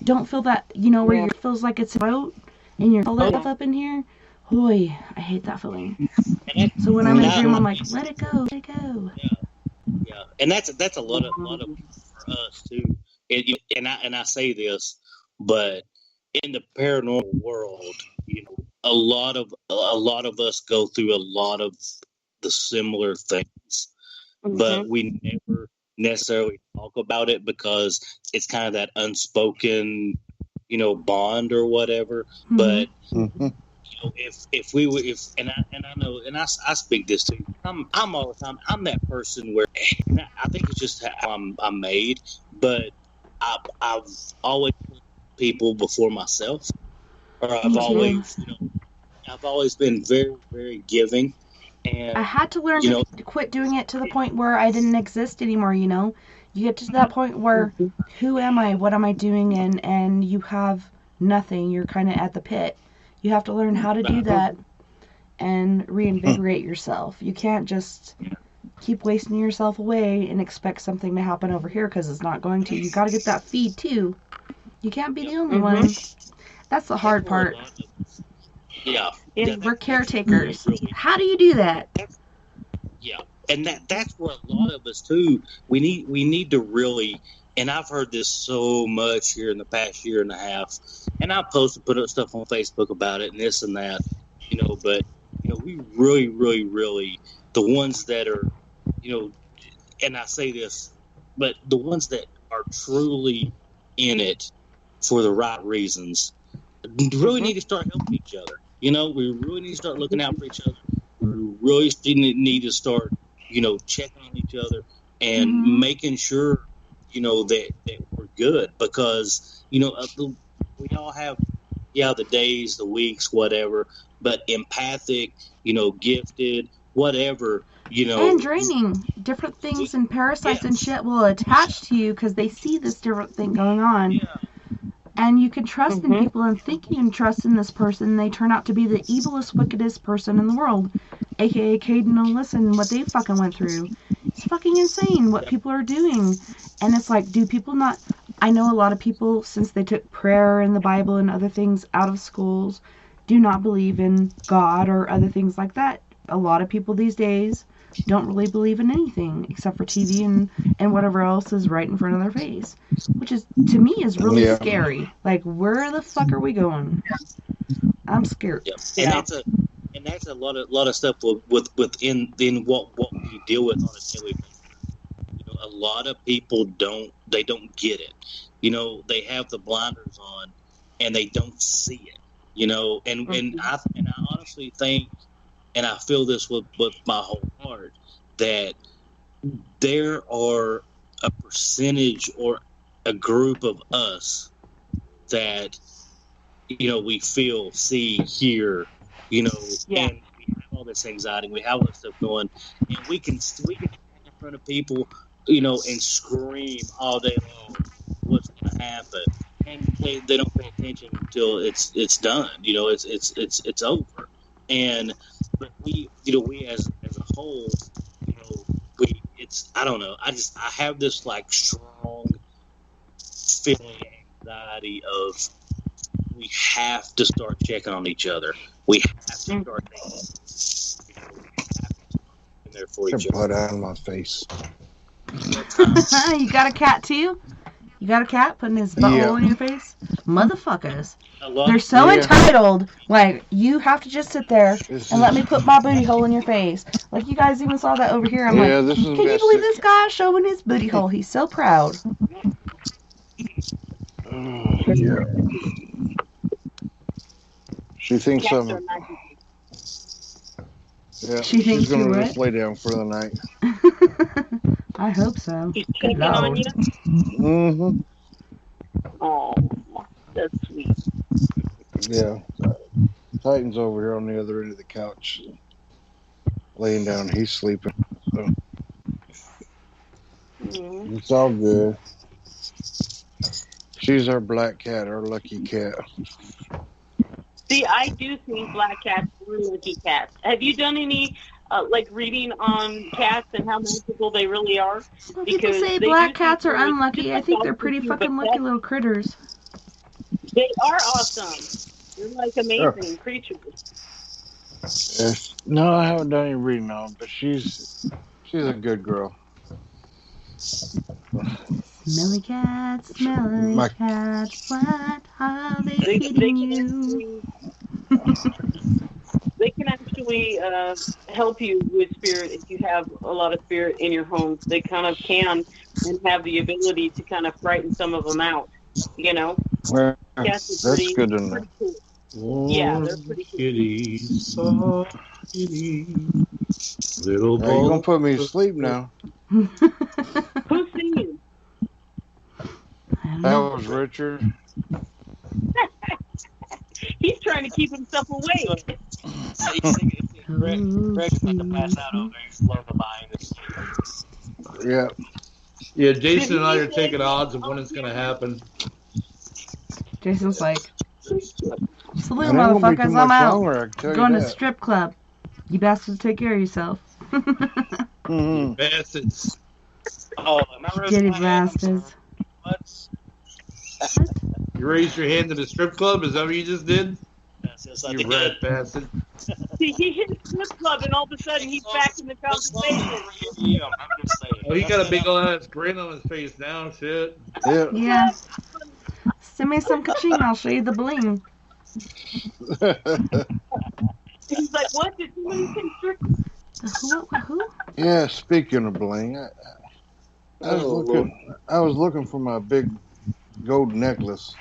A: Don't feel that, where it feels like it's a boat, and you're all up in here. Boy, I hate that feeling. So when I'm in a dream, I'm like, let it go, let it go.
B: Yeah, and that's a lot of for us too. And I say this, but in the paranormal world, a lot of us go through a lot of the similar things, but we never necessarily talk about it because it's kind of that unspoken, bond or whatever.
A: Mm-hmm.
B: But if we were, and I know, and I speak this to you, I'm all the time, I'm that person where, and I think it's just how I'm made, but I've always put people before myself, or I've always been very, very giving. And
A: I had to learn to quit doing it to the point where I didn't exist anymore, You get to that point where, who am I? What am I doing? And you have nothing. You're kind of at the pit. You have to learn how to do that and reinvigorate yourself. You can't just keep wasting yourself away and expect something to happen over here, because it's not going to. You got to get that feed, too. You can't be the only one. That's the hard part.
B: Yeah.
A: We're caretakers. How do you do that?
B: Yeah. And that's where a lot of us, too, we need to really, and I've heard this so much here in the past year and a half, and I put up stuff on Facebook about it and this and that, but, we really, really, really, the ones that are, and I say this, but the ones that are truly in it for the right reasons really need to start helping each other. We really need to start looking out for each other. We really need to start, checking on each other and making sure, that we're good, because, we all have, the days, the weeks, whatever, but empathic, gifted, whatever,
A: And draining. Different things and parasites and shit will attach to you because they see this different thing going on.
B: Yeah.
A: And you can trust in people and think you can trust in this person. They turn out to be the evilest, wickedest person in the world. AKA Caden and Listen, what they fucking went through. It's fucking insane what people are doing. And it's like, do people not... I know a lot of people, since they took prayer and the Bible and other things out of schools, do not believe in God or other things like that. A lot of people these days don't really believe in anything except for TV and whatever else is right in front of their face, which is, to me, is really scary. Like, where the fuck are we going? I'm scared.
B: Yeah. And that's a lot of stuff within what we deal with on a daily basis. A lot of people don't get it. They have the blinders on and they don't see it. And I honestly think, and I feel this with my whole heart, that there are a percentage or a group of us that, we feel, see, hear, and we have all this anxiety, we have all this stuff going, and we can stand in front of people, and scream all day long what's going to happen, and they don't pay attention until it's done. It's over. And but we as a whole, I don't know. I have this like strong feeling, anxiety of we have to start checking on each other. We have to start thinking, we have to start being there for each other.
F: Blood out of my face.
A: You got a cat too? You got a cat putting his butthole in your face? Motherfuckers. They're so entitled. Like, you have to just sit there and let me put my booty hole in your face. Like, you guys even saw that over here. I'm like, can you believe this guy showing his booty hole? He's so proud.
F: Yeah. She thinks I'm... Yeah,
A: she thinks
F: she's going
A: you're
F: to
A: what?
F: just lay down for the night.
A: I hope so.
E: He's checking on you?
F: Mm-hmm.
E: Oh, that's sweet.
F: Yeah. Titan's over here on the other end of the couch, laying down. He's sleeping. So. It's all good. She's our black cat, our lucky cat.
E: See, I do think black cats are lucky cats. Have you done any reading on cats and how magical they really are?
A: Well, people say black cats are unlucky. I think they're pretty fucking lucky little critters.
E: They are awesome. They're like amazing creatures.
F: Yes. No, I haven't done any reading on them, but she's a good girl.
A: Smelly cats, what are they feeding you?
E: They can actually help you with spirit if you have a lot of spirit in your home. They kind of can and have the ability to kind of frighten some of them out,
F: Well,
E: Cats are
F: that's
E: pretty,
F: good to know.
E: pretty cool. Yeah, they're pretty cool.
D: Kitty, soft kitty, little
F: Now, you're
D: ball.
F: gonna put me to sleep now.
E: Who's singing?
F: That was Richard.
E: He's trying to keep himself awake.
B: Greg's about to pass out over there. He's lullabying this.
F: Yeah.
D: Yeah, Jason and I are taking odds of when it's going to happen.
A: Jason's like, salute,
F: It ain't gonna be too
A: motherfuckers,
F: much
A: I'm out.
F: longer, I can tell you
A: Going to
F: that.
A: strip club. You bastards take care of yourself.
F: Mhm.
D: Bastards.
B: Oh, am I raising
A: Shitty
B: my hand?
A: bastards.
B: What?
D: You raised your hand to the strip club? Is that what you just did?
B: Yes, I
D: You
B: did.
D: rat bastard.
E: See, he hit the strip club, and all of a sudden he's back in the conversation.
B: Yeah, I'm just saying.
D: Oh, he got a big old ass grin on his face now, shit.
F: Yeah.
A: Yeah. Send me some kaching, I'll show you the bling.
E: He's like, what? Did somebody say strip?
A: Who?
F: Yeah, speaking of bling, I was looking for my big gold necklace.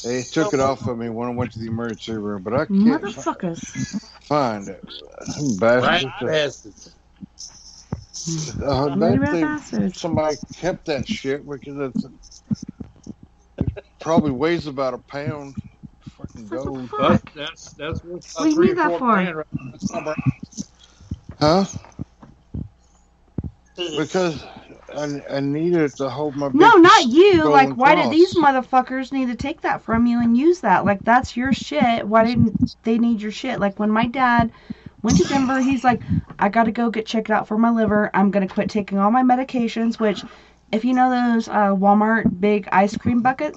F: They took it off of me when I went to the emergency room, but I can't
A: Motherfuckers.
F: find it.
D: Rat
F: Bastards.
D: bastards.
A: Bloody rat
F: Bet
A: bastards.
F: somebody kept that shit because it probably weighs about a pound. Fucking
A: What the
F: gold.
D: But
A: fuck?
D: that's worth
A: What
D: about
A: do you
D: 3
A: need
D: or
A: that
D: 4
A: for?
D: grand right now. That's not bad.
F: Huh? Because I needed it to hold my big
A: No, not you.
F: golden
A: Like, why did
F: cross.
A: these motherfuckers need to take that from you and use that? Like, that's your shit. Why didn't they need your shit? Like, when my dad went to Denver, he's like, I gotta go get checked out for my liver. I'm gonna quit taking all my medications, which, if you know those Walmart big ice cream buckets,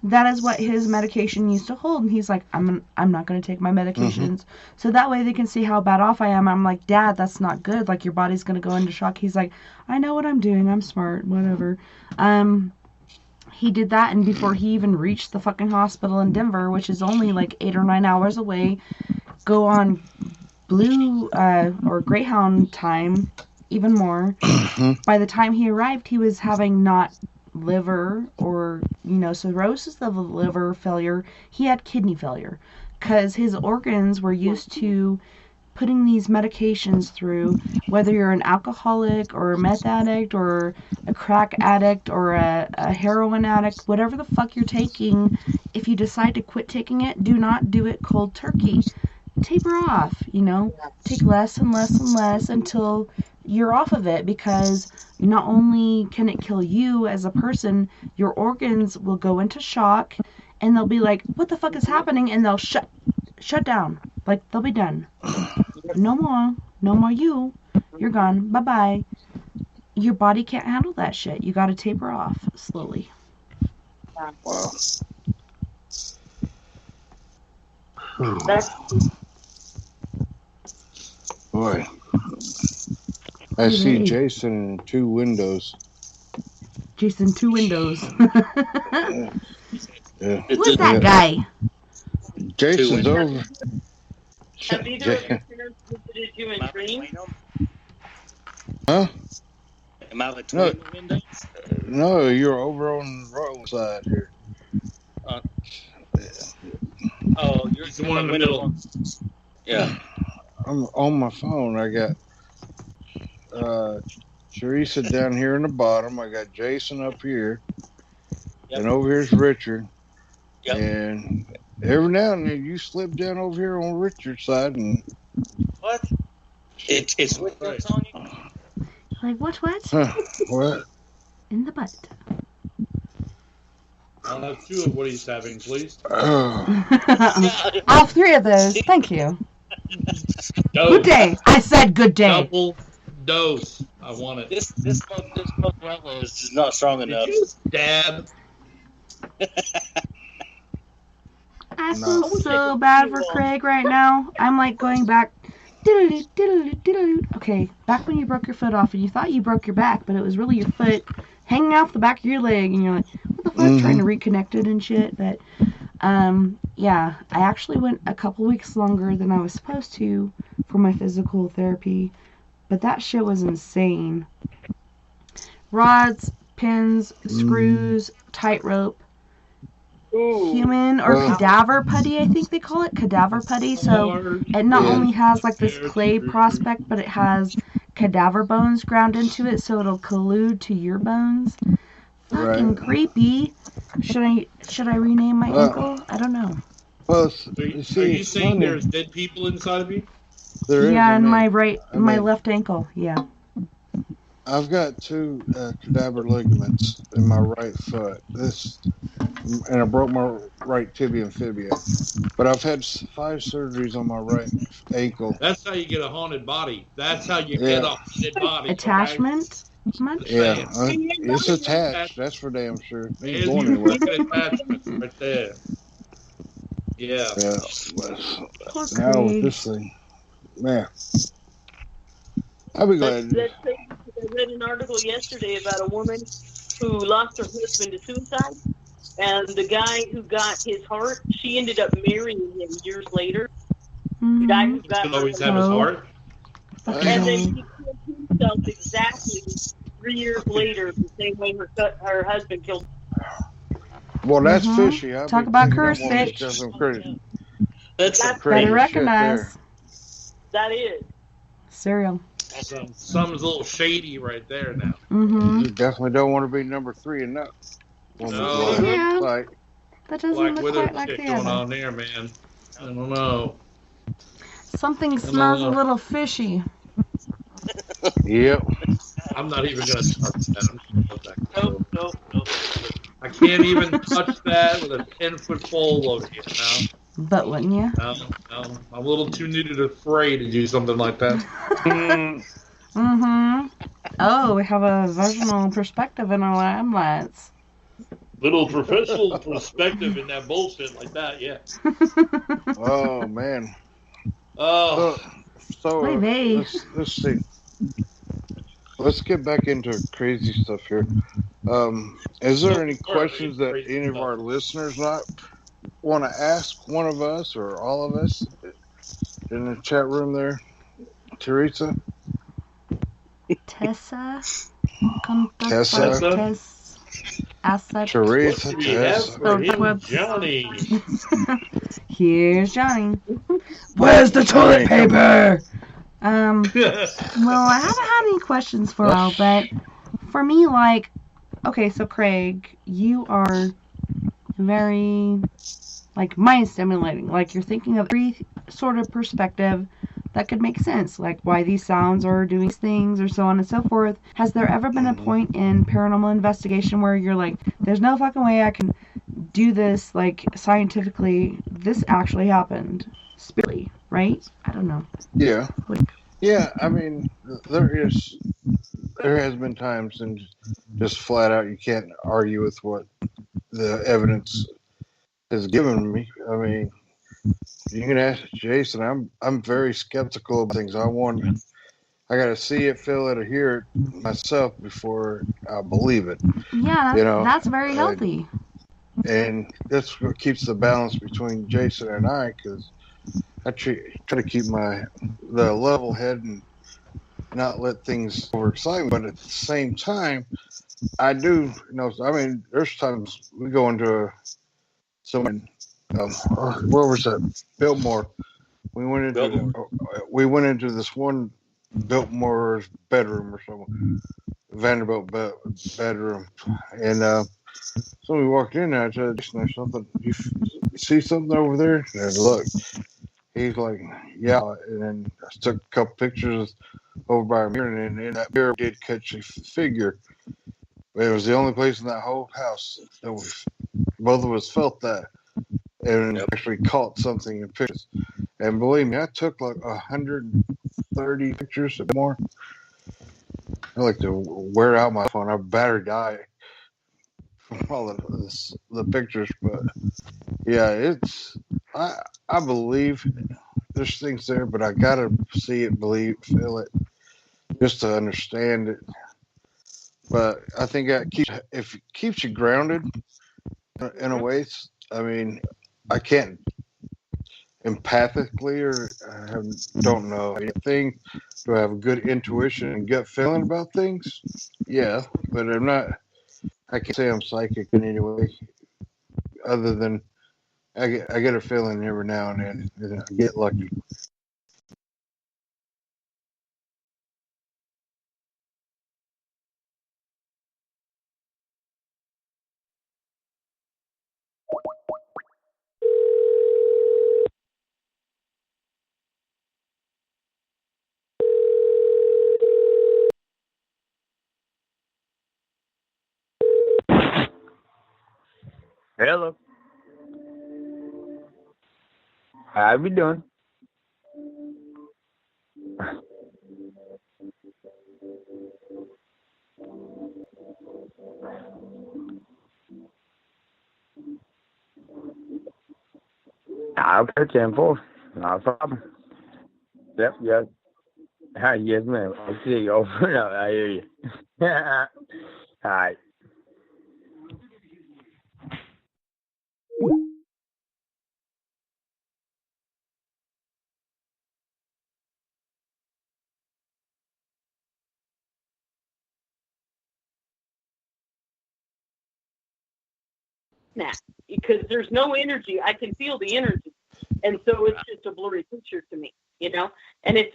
A: that is what his medication used to hold. And he's like, I'm not gonna take my medications, so that way they can see how bad off I am. I'm like, Dad, that's not good. Like, your body's gonna go into shock. He's like, I know what I'm doing. I'm smart. Whatever. He did that, and before he even reached the fucking hospital in Denver, which is only like 8 or 9 hours away, go on Blue or Greyhound time, even more. By the time he arrived, he was having not liver or, cirrhosis of the liver failure. He had kidney failure because his organs were used to putting these medications through, whether you're an alcoholic or a meth addict or a crack addict or a heroin addict, whatever the fuck you're taking. If you decide to quit taking it, do not do it cold turkey. Taper off, take less and less and less until you're off of it, because not only can it kill you as a person, your organs will go into shock and they'll be like, what the fuck is happening? And they'll shut down. Like, they'll be done. No more you. You're gone. Bye-bye. Your body can't handle that shit. You gotta taper off slowly.
F: Wow. Boy. I see Jason in 2 windows.
A: Jason, 2 windows.
F: Yeah.
A: Who's that guy?
F: Jason's over.
E: Have either of your parents visited you in dreams?
F: Huh?
B: Am I between the windows?
F: No, you're over on the wrong side here.
B: Oh, you're
D: the one in the middle.
B: Yeah.
F: I'm on my phone. I got Teresa down here in the bottom. I got Jason up here.
B: Yep.
F: And over here's Richard.
B: Yep.
F: And every now and then you slip down over here on Richard's side and
B: What? It's what they're telling you?
A: Like, what?
F: what?
A: In the butt.
D: I'll have 2 of what he's having, please.
A: All 3 of those. Thank you.
D: Dose.
A: Good day. I said good day.
D: Double dose. I want it.
B: This mozzarella is just not strong enough.
D: Dab.
A: I feel so bad for Craig right now. I'm like going back. Okay, back when you broke your foot off and you thought you broke your back, but it was really your foot hanging off the back of your leg, and you're like, what the fuck, trying to reconnect it and shit. But yeah, I actually went a couple weeks longer than I was supposed to for my physical therapy, but that shit was insane. Rods, pins, screws, tightrope,
E: Ooh.
A: human or cadaver putty, I think they call it, cadaver putty. So it not only has like this clay prospect, but it has cadaver bones ground into it, so it'll collude to your bones. Fucking creepy. Should I rename my ankle? I don't know.
F: Well,
D: Are you saying there's dead people inside of you?
F: There
A: yeah,
F: is,
A: in my my left ankle. Yeah.
F: I've got 2 cadaver ligaments in my right foot. And I broke my right tibia and fibia. But I've had 5 surgeries on my right ankle.
D: That's how you get a haunted body. That's how you get a haunted body.
A: Attachment? Much?
F: Yeah, it's attached. That's for damn sure. It ain't
D: There's
F: going
D: your
F: anywhere.
D: fucking attachments right there. Yeah.
F: Now with this thing, man, I'll be glad.
E: I read an article yesterday about a woman who lost her husband to suicide, and the guy who got his heart, she ended up marrying him years later. The guy who got
D: He'll always have his heart.
E: And then he killed himself exactly 3 years later, the same way her husband killed.
F: Well, that's fishy.
A: Talk about curse, bitch.
E: That's
A: crazy. Better recognize.
E: That is.
A: Cereal.
D: Something's a little shady right there now.
F: You definitely don't want to be number 3 in that.
D: No.
A: Yeah.
F: Like,
A: That doesn't
D: Black
A: look
D: Widow
A: quite like
D: shit
A: the
D: going
A: other.
D: on there, man. I don't know.
A: Something smells a little fishy.
F: Yep.
D: I'm not even going to start with that. I'm just gonna let that go. Nope. I can't even touch that with a 10-foot pole over here now.
A: But wouldn't you?
D: No. I'm a little too knitted afraid to do something like that.
A: Oh, we have a vaginal perspective in our limelights.
D: Little professional perspective in that bullshit like that, yeah.
F: Oh man.
D: Oh.
F: So let's see. Let's get back into crazy stuff here. Is there any questions that any of our listeners not want to ask one of us or all of us in the chat room there, Teresa?
A: Tessa.
F: Teresa.
D: Johnny.
A: Here's Johnny. Where's the toilet paper? Well, I haven't had any questions for a while, but for me, like, okay, so Craig, you are very, like, mind stimulating. Like, you're thinking of every sort of perspective that could make sense, like why these sounds are doing these things or so on and so forth. Has there ever been a point in paranormal investigation where you're like, there's no fucking way I can do this, like, scientifically, this actually happened spiritually, right? I don't know.
F: Yeah. Yeah, I mean, there has been times, and just flat out, you can't argue with what the evidence has given me. I mean, you can ask Jason. I'm very skeptical of things. I got to see it, feel it, or hear it myself before I believe it.
A: Yeah, that's very healthy.
F: And that's what keeps the balance between Jason and I, because I try to keep the level head and not let things overexcite me. But at the same time, I do know. I mean, there's times we go into someone. Where was that? Biltmore. We went into this one Biltmore's bedroom or something, Vanderbilt bedroom, and so we walked in there. I said, "There's something. You see something over there?" And look, he's like, "Yeah." And then I took a couple pictures over by a mirror, and in that mirror did catch a figure. It was the only place in that whole house that both of us felt that. And actually caught something in pictures. And believe me, I took like 130 pictures or more. I like to wear out my phone. Our battery died from all the pictures. But yeah, I believe there's things there, but I gotta see it, believe, feel it, just to understand it. But I think that if it keeps you grounded in a way. I mean, I can't empathically don't know anything. Do I have a good intuition and gut feeling about things? Yeah, but I can't say I'm psychic in any way. other than I get a feeling every now and then. And I get lucky.
L: Hello. How you doing? Okay, 10-4. No problem. Yep, yes. Yes, ma'am. I see you. Over. No, I hear you. All right.
E: Nah, because there's no energy. I can feel the energy, and so it's just a blurry picture to me, you know. And if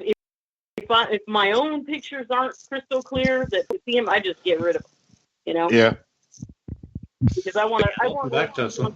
E: my own pictures aren't crystal clear that we see them, I just get rid of them, you know.
F: Yeah.
E: Because I want
D: Welcome back, Tessa.